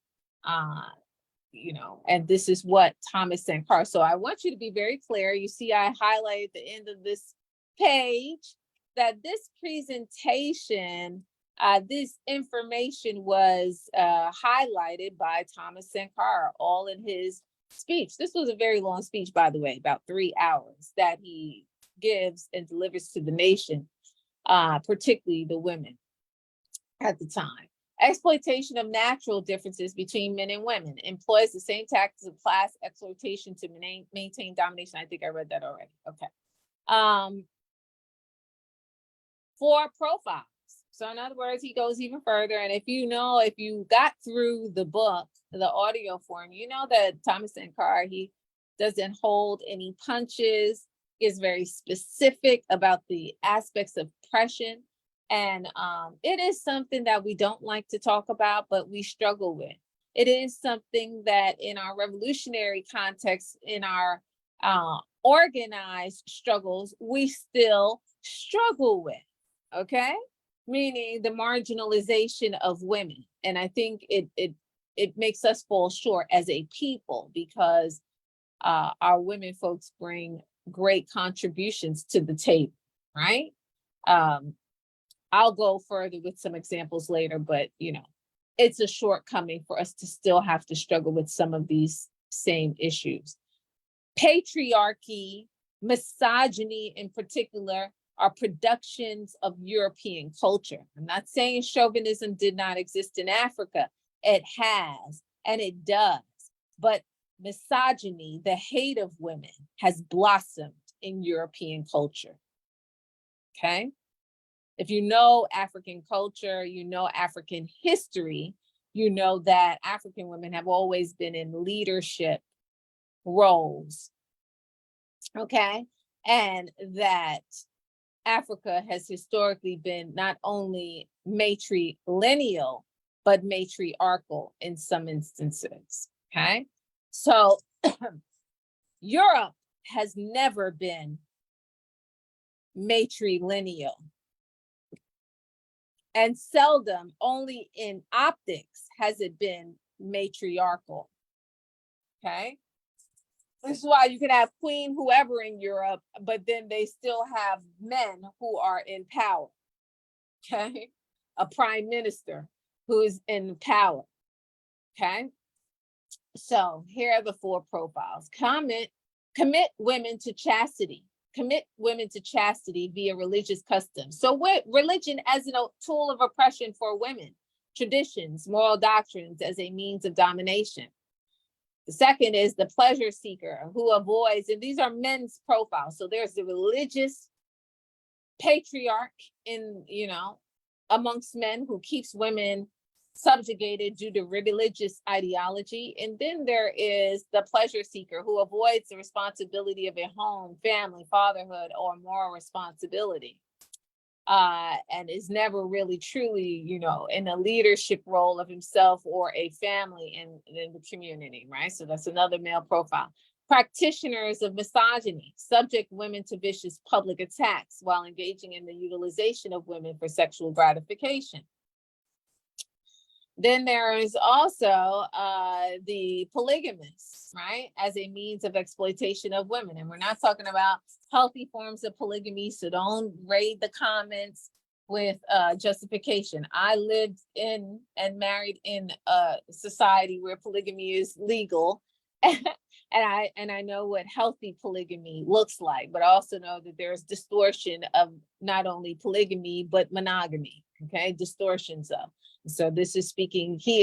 And this is what Thomas Sankara. So I want you to be very clear. You see, I highlighted at the end of this page that this presentation, this information was highlighted by Thomas Sankara, all in his speech. This was a very long speech, by the way, about 3 hours that he gives and delivers to the nation, particularly the women at the time. Exploitation of natural differences between men and women employs the same tactics of class exploitation to maintain domination. I think I read that already. Okay. 4 profiles. So in other words, he goes even further. And if you got through the book, the audio form, you know that Thomas Sankara, he doesn't hold any punches, is very specific about the aspects of oppression. And it is something that we don't like to talk about, but we struggle with. It is something that in our revolutionary context, in our organized struggles, we still struggle with, okay? Meaning the marginalization of women. And I think it makes us fall short as a people because our women folks bring great contributions to the table, right? I'll go further with some examples later, but it's a shortcoming for us to still have to struggle with some of these same issues. Patriarchy, misogyny in particular, are productions of European culture. I'm not saying chauvinism did not exist in Africa. It has, and it does. But misogyny, the hate of women, has blossomed in European culture. Okay? If you know African culture, you know African history, you know that African women have always been in leadership roles, okay? And that Africa has historically been not only matrilineal, but matriarchal in some instances, okay? So Europe has never been matrilineal. And seldom, only in optics, has it been matriarchal, okay? This is why you can have queen whoever in Europe, but then they still have men who are in power, okay? A prime minister who is in power, okay? So here are the 4 profiles. Commit women to chastity. Commit women to chastity via religious customs. So religion as a tool of oppression for women, traditions, moral doctrines as a means of domination. The second is the pleasure seeker who avoids, and these are men's profiles. So there's the religious patriarch amongst men who keeps women subjugated due to religious ideology. And then there is the pleasure seeker who avoids the responsibility of a home, family, fatherhood, or moral responsibility. And is never really truly, in a leadership role of himself or a family in the community, right? So that's another male profile. Practitioners of misogyny subject women to vicious public attacks while engaging in the utilization of women for sexual gratification. Then there is also the polygamists, right, as a means of exploitation of women. And we're not talking about healthy forms of polygamy, so don't raid the comments with justification. I lived in and married in a society where polygamy is legal. And I know what healthy polygamy looks like, but I also know that there's distortion of not only polygamy, but monogamy, okay, distortions of. So he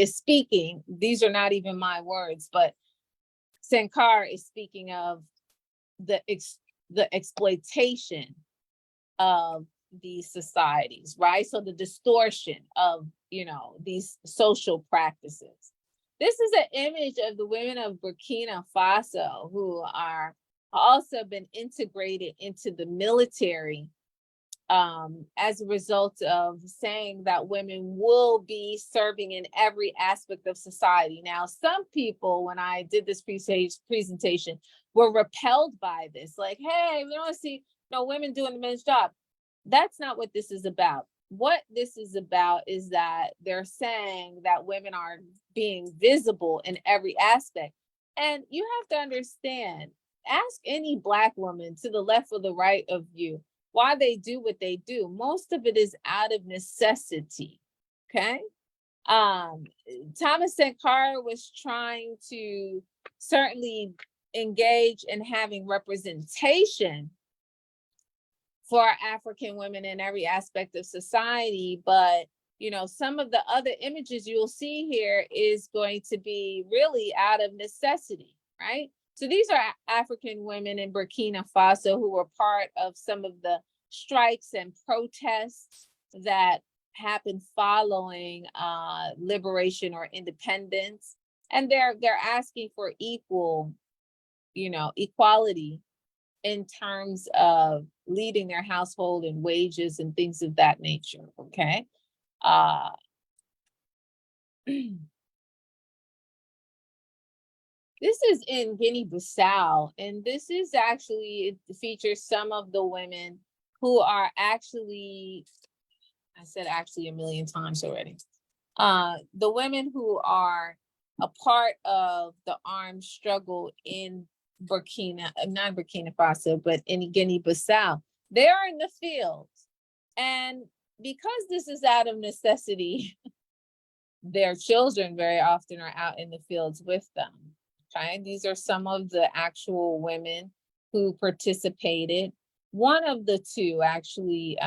is speaking, these are not even my words, but Sankara is speaking of the exploitation of these societies, right? So the distortion of, these social practices. This is an image of the women of Burkina Faso who are also been integrated into the military as a result of saying that women will be serving in every aspect of society. Now, some people, when I did this presentation, were repelled by this. Like, hey, we don't see women doing the men's job. That's not what this is about. what this is about is that they're saying that women are being visible in every aspect. And you have to understand, ask any Black woman to the left or the right of you why they do what they do. Most of it is out of necessity, okay? Thomas Sankara was trying to certainly engage in having representation for African women in every aspect of society, but you know, some of the other images you'll see here is going to be really out of necessity, right? So these are African women in Burkina Faso who were part of some of the strikes and protests that happened following liberation or independence. And they're asking for equal, you know, equality in terms of leading their household and wages and things of that nature, okay? This is in Guinea-Bissau, and this is actually, it features some of the women who are actually, I said actually a million times already. The women who are a part of the armed struggle in not Burkina Faso, but in Guinea-Bissau, they are in the fields. And because this is out of necessity, their children very often are out in the fields with them. Okay, these are some of the actual women who participated. One of the two actually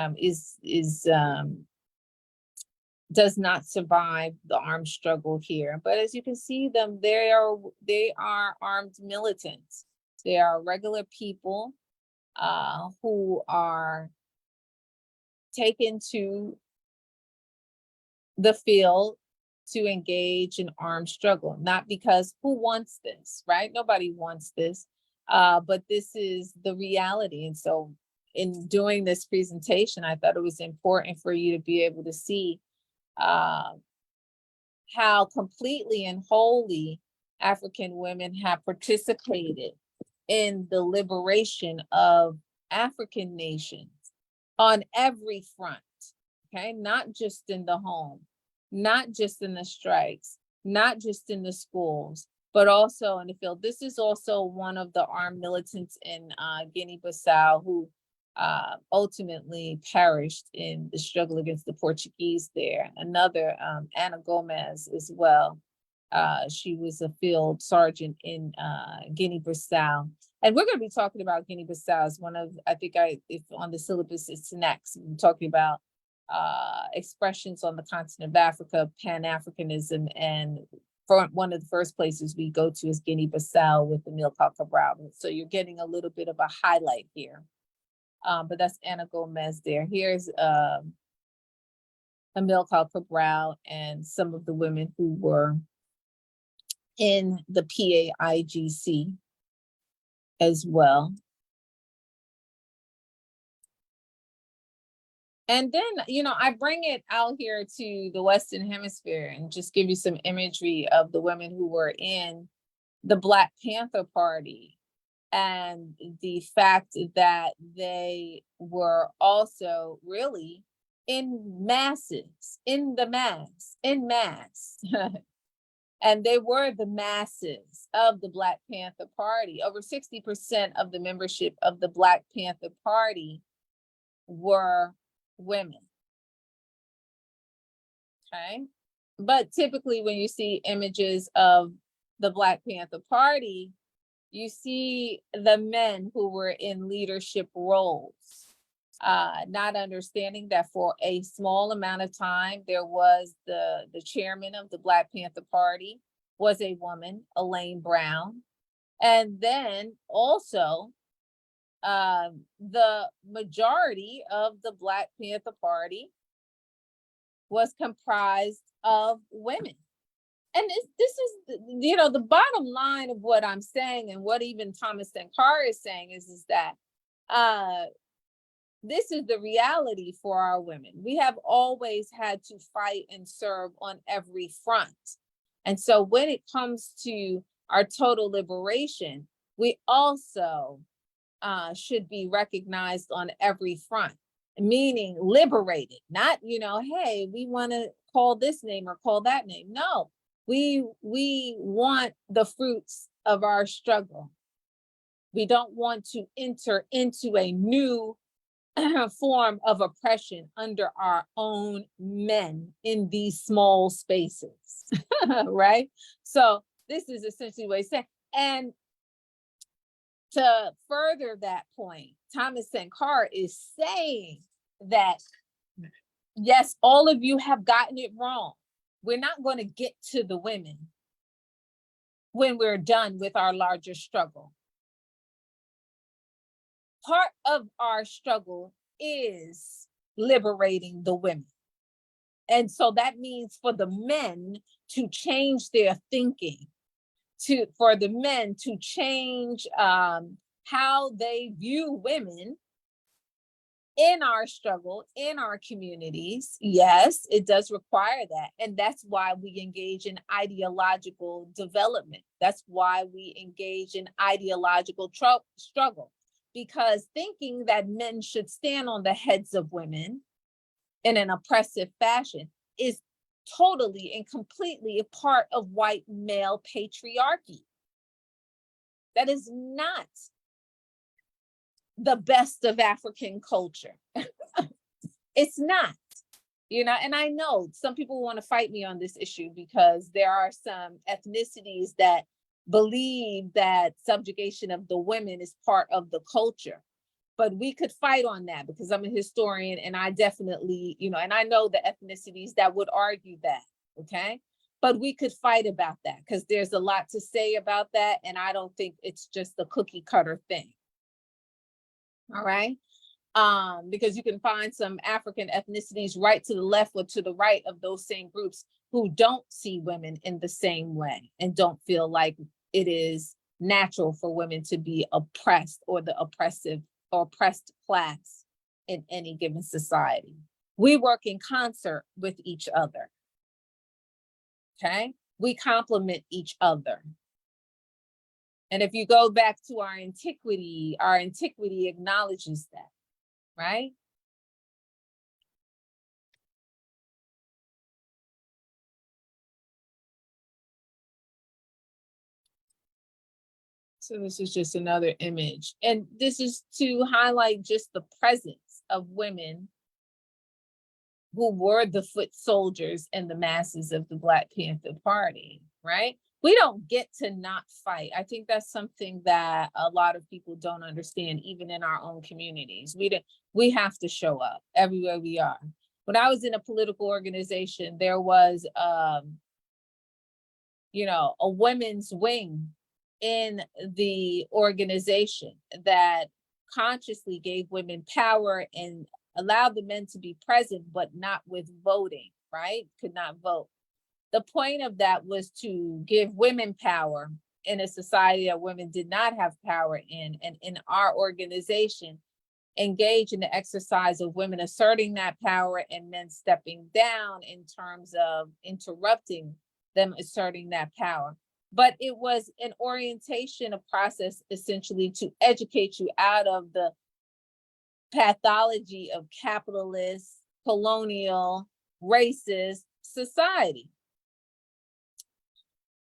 does not survive the armed struggle here. But as you can see them, they are armed militants. They are regular people who are taken to the field to engage in armed struggle, not because who wants this, right? Nobody wants this, but this is the reality. And so in doing this presentation, I thought it was important for you to be able to see how completely and wholly African women have participated in the liberation of African nations on every front, okay? Not just in the home, not just in the strikes, not just in the schools, but also in the field. This is also one of the armed militants in Guinea-Bissau who ultimately perished in the struggle against the Portuguese there. Another, Ana Gomez as well. She was a field sergeant in Guinea-Bissau. And we're going to be talking about Guinea-Bissau as one of, I think if on the syllabus, it's next. We're talking about expressions on the continent of Africa, Pan-Africanism, and for one of the first places we go to is Guinea-Bissau with Amilcar Cabral. So you're getting a little bit of a highlight here. But that's Ana Gomez there. Here's Amilcar Cabral and some of the women who were in the PAIGC as well. And then, you know, I bring it out here to the Western Hemisphere and just give you some imagery of the women who were in the Black Panther Party and the fact that they were also really in masses, in mass. And they were the masses of the Black Panther Party. Over 60% of the membership of the Black Panther Party were women. Okay. But typically when you see images of the Black Panther Party, you see the men who were in leadership roles, not understanding that for a small amount of time, there was the chairman of the Black Panther Party was a woman, Elaine Brown. And then also the majority of the Black Panther Party was comprised of women. And this is, you know, the bottom line of what I'm saying and what even Thomas Sankara is saying is that this is the reality for our women. We have always had to fight and serve on every front. And so when it comes to our total liberation, we also should be recognized on every front. meaning liberated, not, hey, we want to call this name or call that name. No, we want the fruits of our struggle. We don't want to enter into a new form of oppression under our own men in these small spaces, right? So this is essentially what he's saying. And to further that point, Thomas Sankara is saying that, yes, all of you have gotten it wrong. We're not going to get to the women when we're done with our larger struggle. Part of our struggle is liberating the women. And so that means for the men to change their thinking, for the men to change how they view women in our struggle, in our communities. Yes, it does require that. And that's why we engage in ideological development. That's why we engage in ideological struggle. Because thinking that men should stand on the heads of women in an oppressive fashion is totally and completely a part of white male patriarchy. That is not the best of African culture. It's not, and I know some people want to fight me on this issue because there are some ethnicities that believe that subjugation of the women is part of the culture. But we could fight on that because I'm a historian and I definitely, and I know the ethnicities that would argue that, okay? But we could fight about that because there's a lot to say about that. And I don't think it's just a cookie cutter thing. All right? Because you can find some African ethnicities right to the left or to the right of those same groups who don't see women in the same way and don't feel like it is natural for women to be oppressed or the oppressed class in any given society. We work in concert with each other. Okay? We complement each other. And if you go back to our antiquity acknowledges that, right? So this is just another image. And this is to highlight just the presence of women who were the foot soldiers and the masses of the Black Panther Party, right? We don't get to not fight. I think that's something that a lot of people don't understand, even in our own communities. We have to show up everywhere we are. When I was in a political organization, there was, a women's wing in the organization that consciously gave women power and allowed the men to be present, but not with voting, right? Could not vote. The point of that was to give women power in a society that women did not have power in. And in our organization, engage in the exercise of women asserting that power and men stepping down in terms of interrupting them asserting that power. But it was an orientation, a process essentially to educate you out of the pathology of capitalist, colonial, racist society.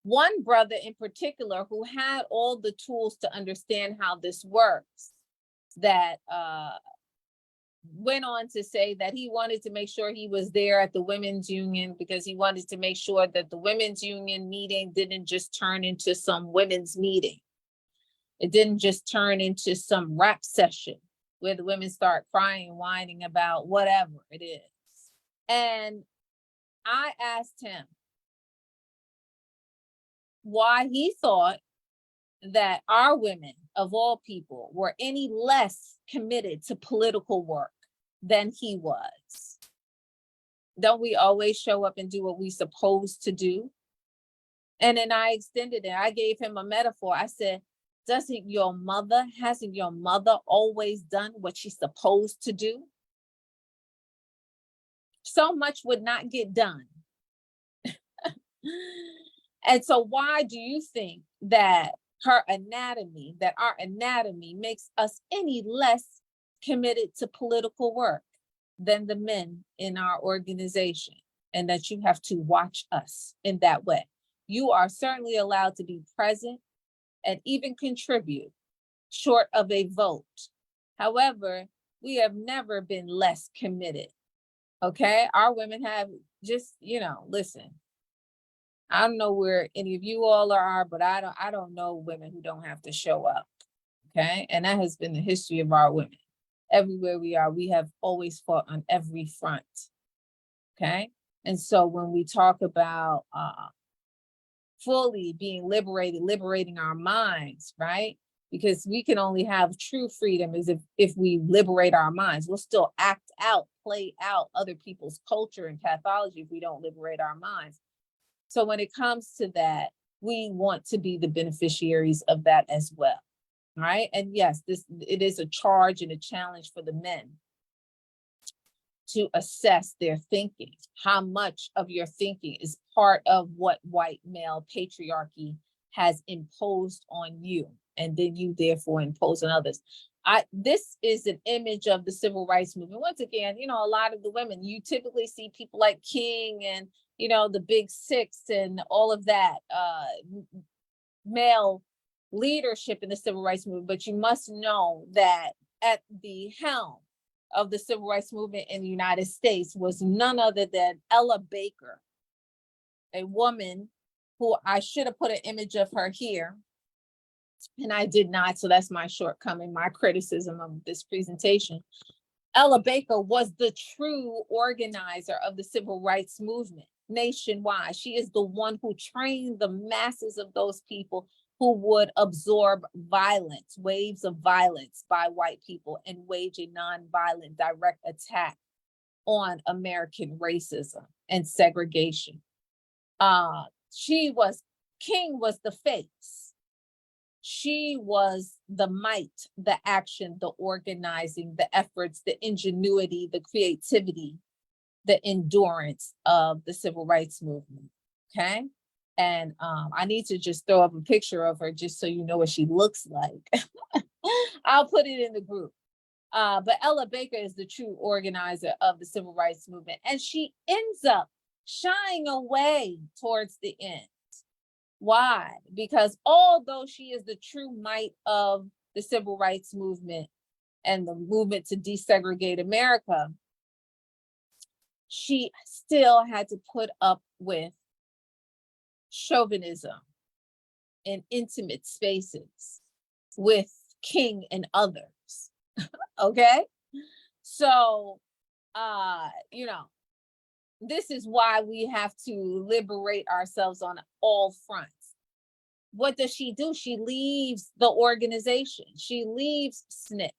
One brother in particular who had all the tools to understand how this works, that went on to say that he wanted to make sure he was there at the women's union because he wanted to make sure that the women's union meeting didn't just turn into some women's meeting. It didn't just turn into some rap session where the women start crying and whining about whatever it is. And I asked him why he thought that our women of all people were any less committed to political work than he was. Don't we always show up and do what we're supposed to do? And then I extended it. I gave him a metaphor. I said, hasn't your mother always done what she's supposed to do? So much would not get done. And so why do you think that our anatomy makes us any less committed to political work? than the men in our organization, and that you have to watch us in that way. You are certainly allowed to be present and even contribute short of a vote. However, we have never been less committed. Okay, our women have just, listen, I don't know where any of you all are, but I don't know women who don't have to show up. Okay, and that has been the history of our women. Everywhere we are, we have always fought on every front. Okay, and so when we talk about fully being liberating our minds, right? Because we can only have true freedom is if we liberate our minds. We'll still act out, play out other people's culture and pathology if we don't liberate our minds. So when it comes to that, we want to be the beneficiaries of that as well, right? And yes, it is a charge and a challenge for the men to assess their thinking. How much of your thinking is part of what white male patriarchy has imposed on you, and then you therefore impose on others. This is an image of the civil rights movement. Once again, a lot of the women, you typically see people like King and, the Big Six and all of that male leadership in the civil rights movement. But you must know that at the helm of the civil rights movement in the United States was none other than Ella Baker, a woman who I should have put an image of her here, and I did not, so that's my shortcoming, my criticism of this presentation. Ella Baker was the true organizer of the civil rights movement nationwide. She is the one who trained the masses of those people who would absorb violence, waves of violence by white people, and wage a nonviolent direct attack on American racism and segregation. King was the face. She was the might, the action, the organizing, the efforts, the ingenuity, the creativity, the endurance of the civil rights movement, okay? And I need to just throw up a picture of her just so you know what she looks like. I'll put it in the group. But Ella Baker is the true organizer of the civil rights movement, and she ends up shying away towards the end. Why? Because although she is the true might of the civil rights movement and the movement to desegregate America, she still had to put up with chauvinism in intimate spaces with King and others. Okay? So, this is why we have to liberate ourselves on all fronts. What does she do? She leaves the organization. She leaves SNCC.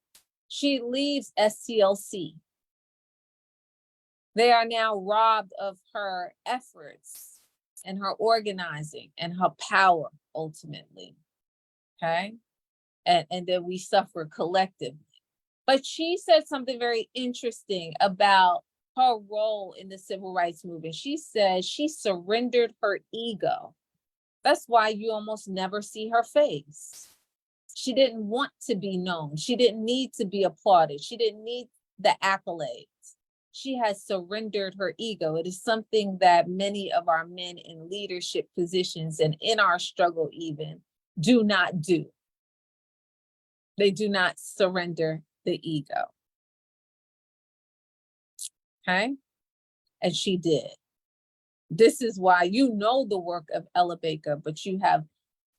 She leaves SCLC. They are now robbed of her efforts and her organizing and her power ultimately, okay? And then we suffer collectively. But she said something very interesting about her role in the civil rights movement. She said she surrendered her ego. That's why you almost never see her face. She didn't want to be known. She didn't need to be applauded. She didn't need the accolades. She has surrendered her ego. It is something that many of our men in leadership positions and in our struggle even do not do. They do not surrender the ego. Okay? And she did. This is why you know the work of Ella Baker, but you have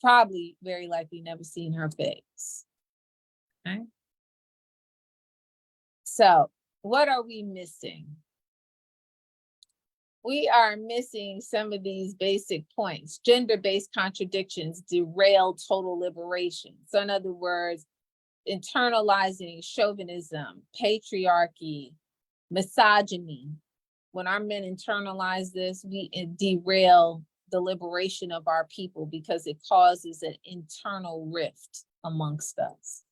probably very likely never seen her face. Okay? So, what are we missing? We are missing some of these basic points. Gender-based contradictions derail total liberation. So in other words, internalizing chauvinism, patriarchy, misogyny. When our men internalize this, we derail the liberation of our people because it causes an internal rift amongst us.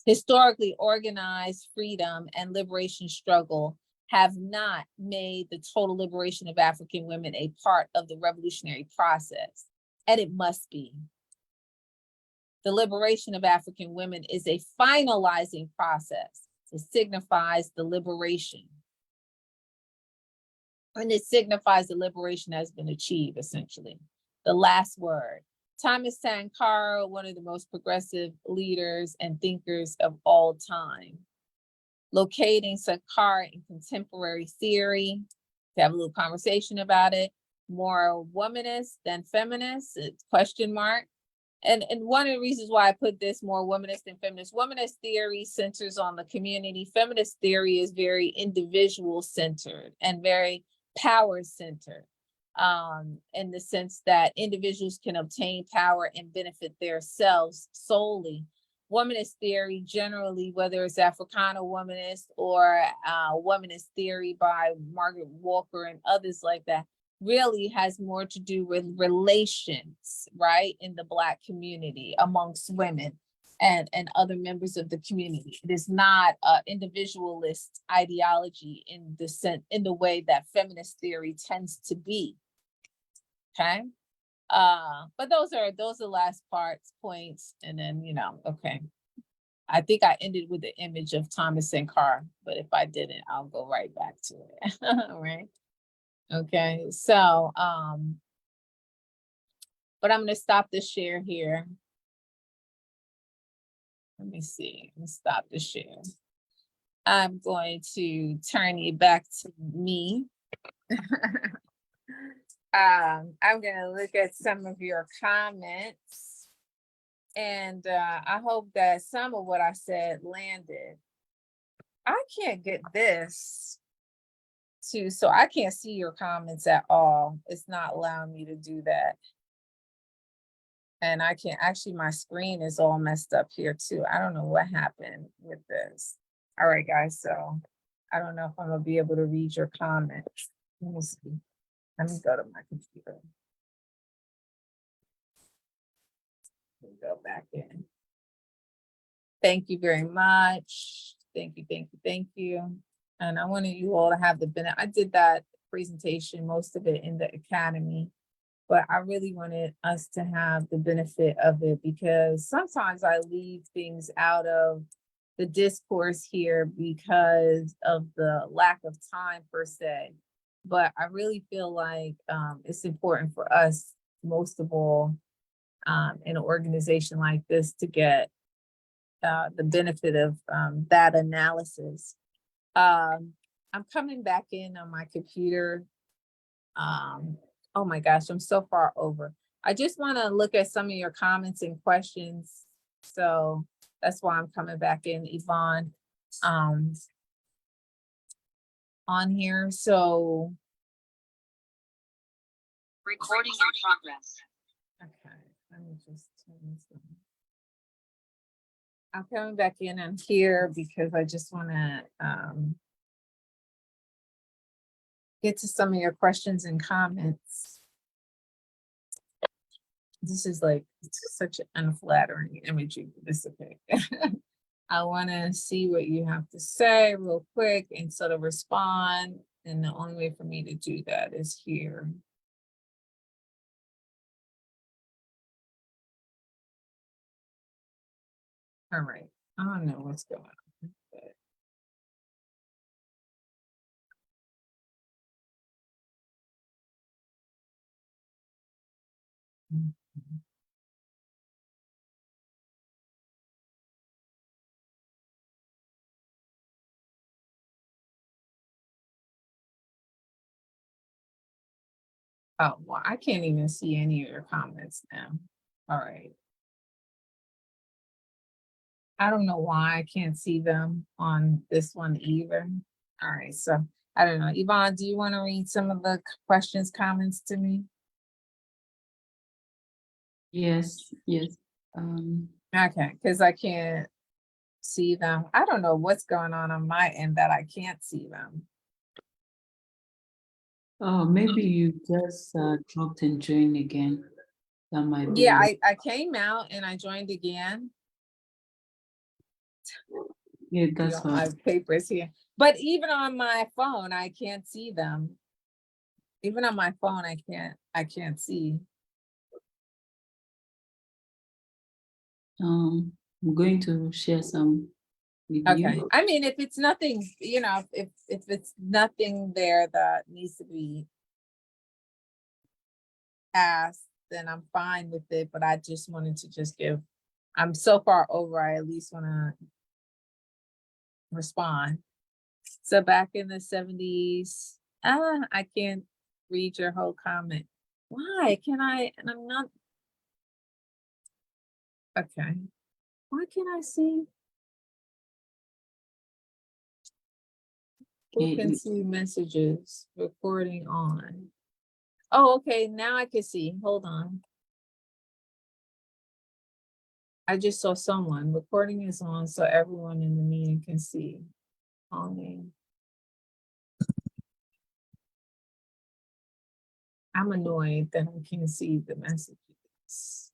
Historically organized freedom and liberation struggle have not made the total liberation of African women a part of the revolutionary process, and it must be. The liberation of African women is a finalizing process. It signifies the liberation And it signifies the liberation has been achieved, essentially. The last word. Thomas Sankara, one of the most progressive leaders and thinkers of all time. Locating Sankara in contemporary theory, to have a little conversation about it. More womanist than feminist, question mark. And one of the reasons why I put this more womanist than feminist, womanist theory centers on the community. Feminist theory is very individual centered and very power centered, in the sense that individuals can obtain power and benefit themselves solely. Womanist theory generally, whether it's Africana womanist or womanist theory by Margaret Walker and others like that, really has more to do with relations, right, in the Black community amongst women and other members of the community. It is not an individualist ideology in the way that feminist theory tends to be. Okay. But those are the last points, and then, okay. I think I ended with the image of Thomas Sankara, but if I didn't, I'll go right back to it. Right. Okay, so but I'm gonna stop the share here. Let me see. Let me stop the share. I'm going to turn it back to me. I'm gonna look at some of your comments, and I hope that some of what I said landed. I can't get this so I can't see your comments at all. It's not allowing me to do that. And I can't, actually my screen is all messed up here too. I don't know what happened with this. All right, guys, so I don't know if I'm gonna be able to read your comments. Let me see. Let me go to my computer. Let me go back in. Thank you very much. Thank you, thank you, thank you. And I wanted you all to have the benefit. I did that presentation, most of it in the academy, but I really wanted us to have the benefit of it, because sometimes I leave things out of the discourse here because of the lack of time per se. But I really feel like it's important for us, most of all, in an organization like this, to get the benefit of that analysis. I'm coming back in on my computer. Oh my gosh, I'm so far over. I just want to look at some of your comments and questions. So that's why I'm coming back in, Yvonne, on here. So.
Recording in progress.
Okay, let me just turn this on. I'm coming back in on here because I just want to get to some of your questions and comments. This is like such an unflattering imagery, but it's okay. I want to see what you have to say real quick and sort of respond. And the only way for me to do that is here. All right, I don't know what's going on. But oh, well, I can't even see any of your comments now. All right. I don't know why I can't see them on this one either. All right, so I don't know. Yvonne, do you want to read some of the questions, comments to me?
Yes.
Okay, because I can't see them. I don't know what's going on my end that I can't see them.
Oh, maybe you just dropped and joined again. That might be.
Yeah, I came out and I joined again.
Yeah, that's
I have papers here. But even on my phone, I can't see them. Even on my phone, I can't see.
I'm going to share some with
Okay,
you.
I mean, if it's nothing, you know, if it's nothing there that needs to be asked, then I'm fine with it, but I just wanted to just give, I'm so far over, I at least wanna respond. So back in the 70s, I can't read your whole comment. Why can I, and I'm not, okay. Why can't I see? Who can see messages, recording on? Oh, okay, now I can see, hold on. I just saw someone, recording is on so everyone in the meeting can see. Only. I'm annoyed that I can't see the messages.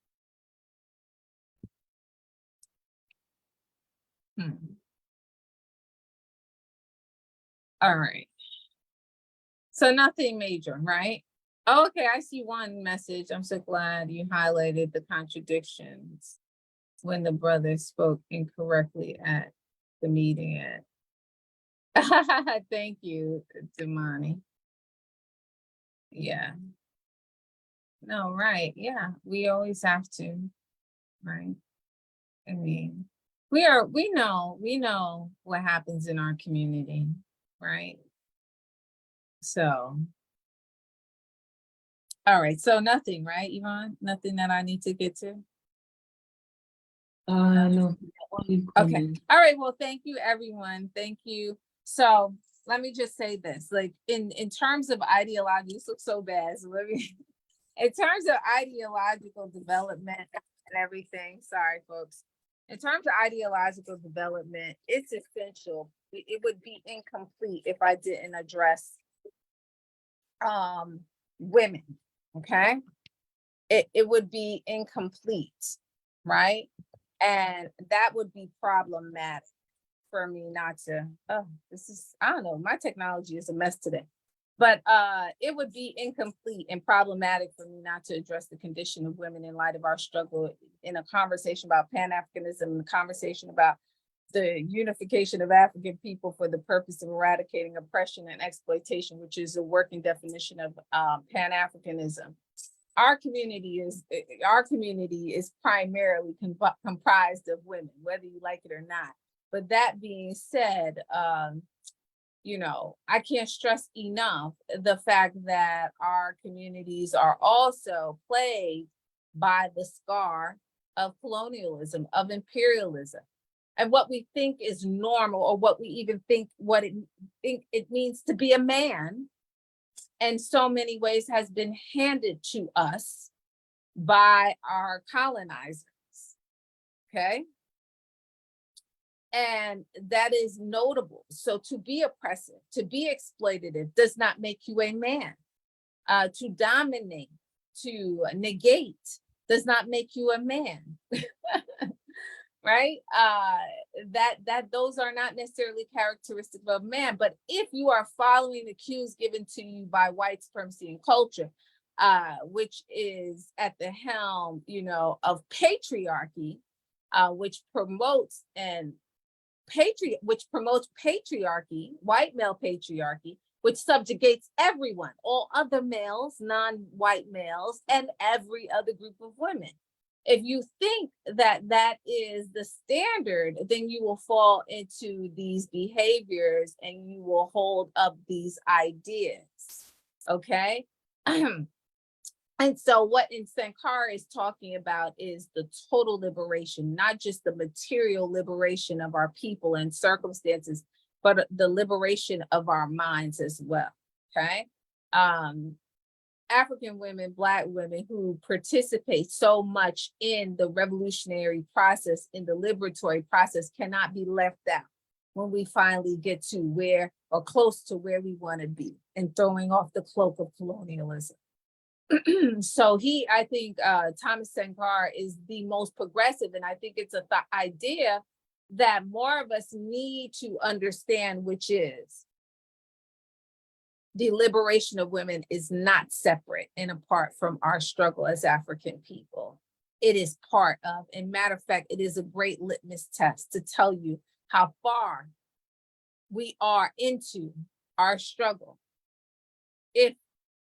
All right. So nothing major, right? Oh, okay, I see one message. I'm so glad you highlighted the contradictions when the brother spoke incorrectly at the meeting. Thank you, Damani. Yeah. No, right. Yeah, we always have to, right? I mean, we know what happens in our community, right? So, all right, so nothing, right, Yvonne? Nothing that I need to get to?
No, only
Okay,
comment.
all right, well, thank you, everyone. Thank you. So let me just say this, like in terms of ideology, this looks so bad. So let me, in terms of ideological development and everything, sorry, folks. In terms of ideological development, it's essential. It would be incomplete if I didn't address women, okay? It would be incomplete, right? And that would be problematic for me not to, oh, this is, I don't know, my technology is a mess today. But it would be incomplete and problematic for me not to address the condition of women in light of our struggle in a conversation about Pan-Africanism and a conversation about the unification of African people for the purpose of eradicating oppression and exploitation, which is a working definition of Pan-Africanism. Our community is primarily comprised of women, whether you like it or not. But that being said, you know, I can't stress enough the fact that our communities are also plagued by the scar of colonialism, of imperialism. And what we think is normal, or what we even think it means to be a man, in so many ways has been handed to us by our colonizers, okay? And that is notable. So to be oppressive, to be exploitative does not make you a man. To dominate, to negate does not make you a man. Right? Those are not necessarily characteristics of man, but if you are following the cues given to you by white supremacy and culture, which is at the helm, you know, of patriarchy, which promotes patriarchy, white male patriarchy, which subjugates everyone, all other males, non-white males, and every other group of women. If you think that that is the standard, then you will fall into these behaviors and you will hold up these ideas, okay? And so what Sankara is talking about is the total liberation, not just the material liberation of our people and circumstances, but the liberation of our minds as well, okay? African women, Black women who participate so much in the revolutionary process, in the liberatory process, cannot be left out when we finally get to where, or close to where we want to be, and throwing off the cloak of colonialism. So I think Thomas Sankara is the most progressive, and I think it's a idea that more of us need to understand, which is the liberation of women is not separate and apart from our struggle as African people. It is part of, and matter of fact, it is a great litmus test to tell you how far we are into our struggle. If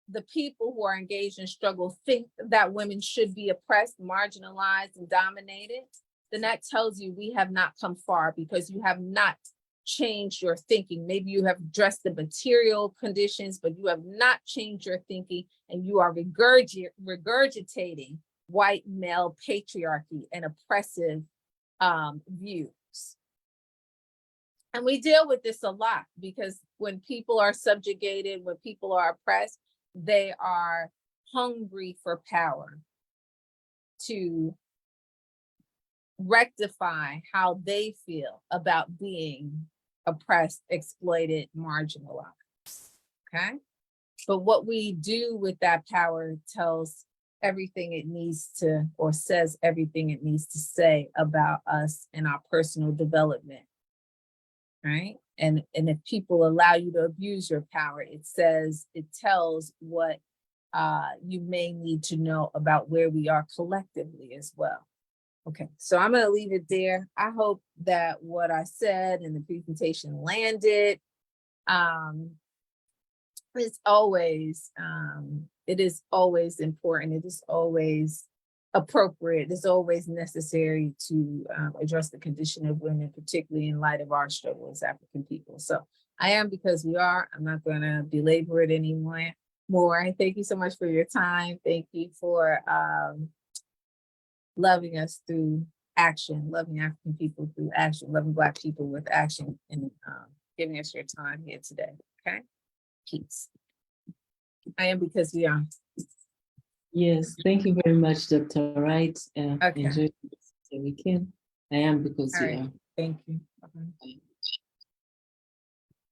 the people who are engaged in struggle think that women should be oppressed, marginalized, and dominated, then that tells you we have not come far, because you have not changed your thinking. Maybe you have addressed the material conditions, but you have not changed your thinking, and you are regurgitating white male patriarchy and oppressive views. And we deal with this a lot, because when people are subjugated, when people are oppressed, they are hungry for power to rectify how they feel about being oppressed, exploited, marginalized. Okay. But what we do with that power tells everything it needs to, or says everything it needs to say about us and our personal development. Right. And if people allow you to abuse your power, it tells what you may need to know about where we are collectively as well. Okay, so I'm going to leave it there. I hope that what I said in the presentation landed. It's always, it is always important. It is always appropriate. It's always necessary to address the condition of women, particularly in light of our struggle as African people. So I am because we are. I'm not going to belabor it anymore. Thank you so much for your time. Thank you for loving us through action, loving African people through action, loving Black people with action, and giving us your time here today. Okay, peace. I am because we are.
Yes, thank you very much, Dr. Wright.
Okay.
Enjoy the weekend. I am because
All
you
right.
are.
Thank you. Bye-bye.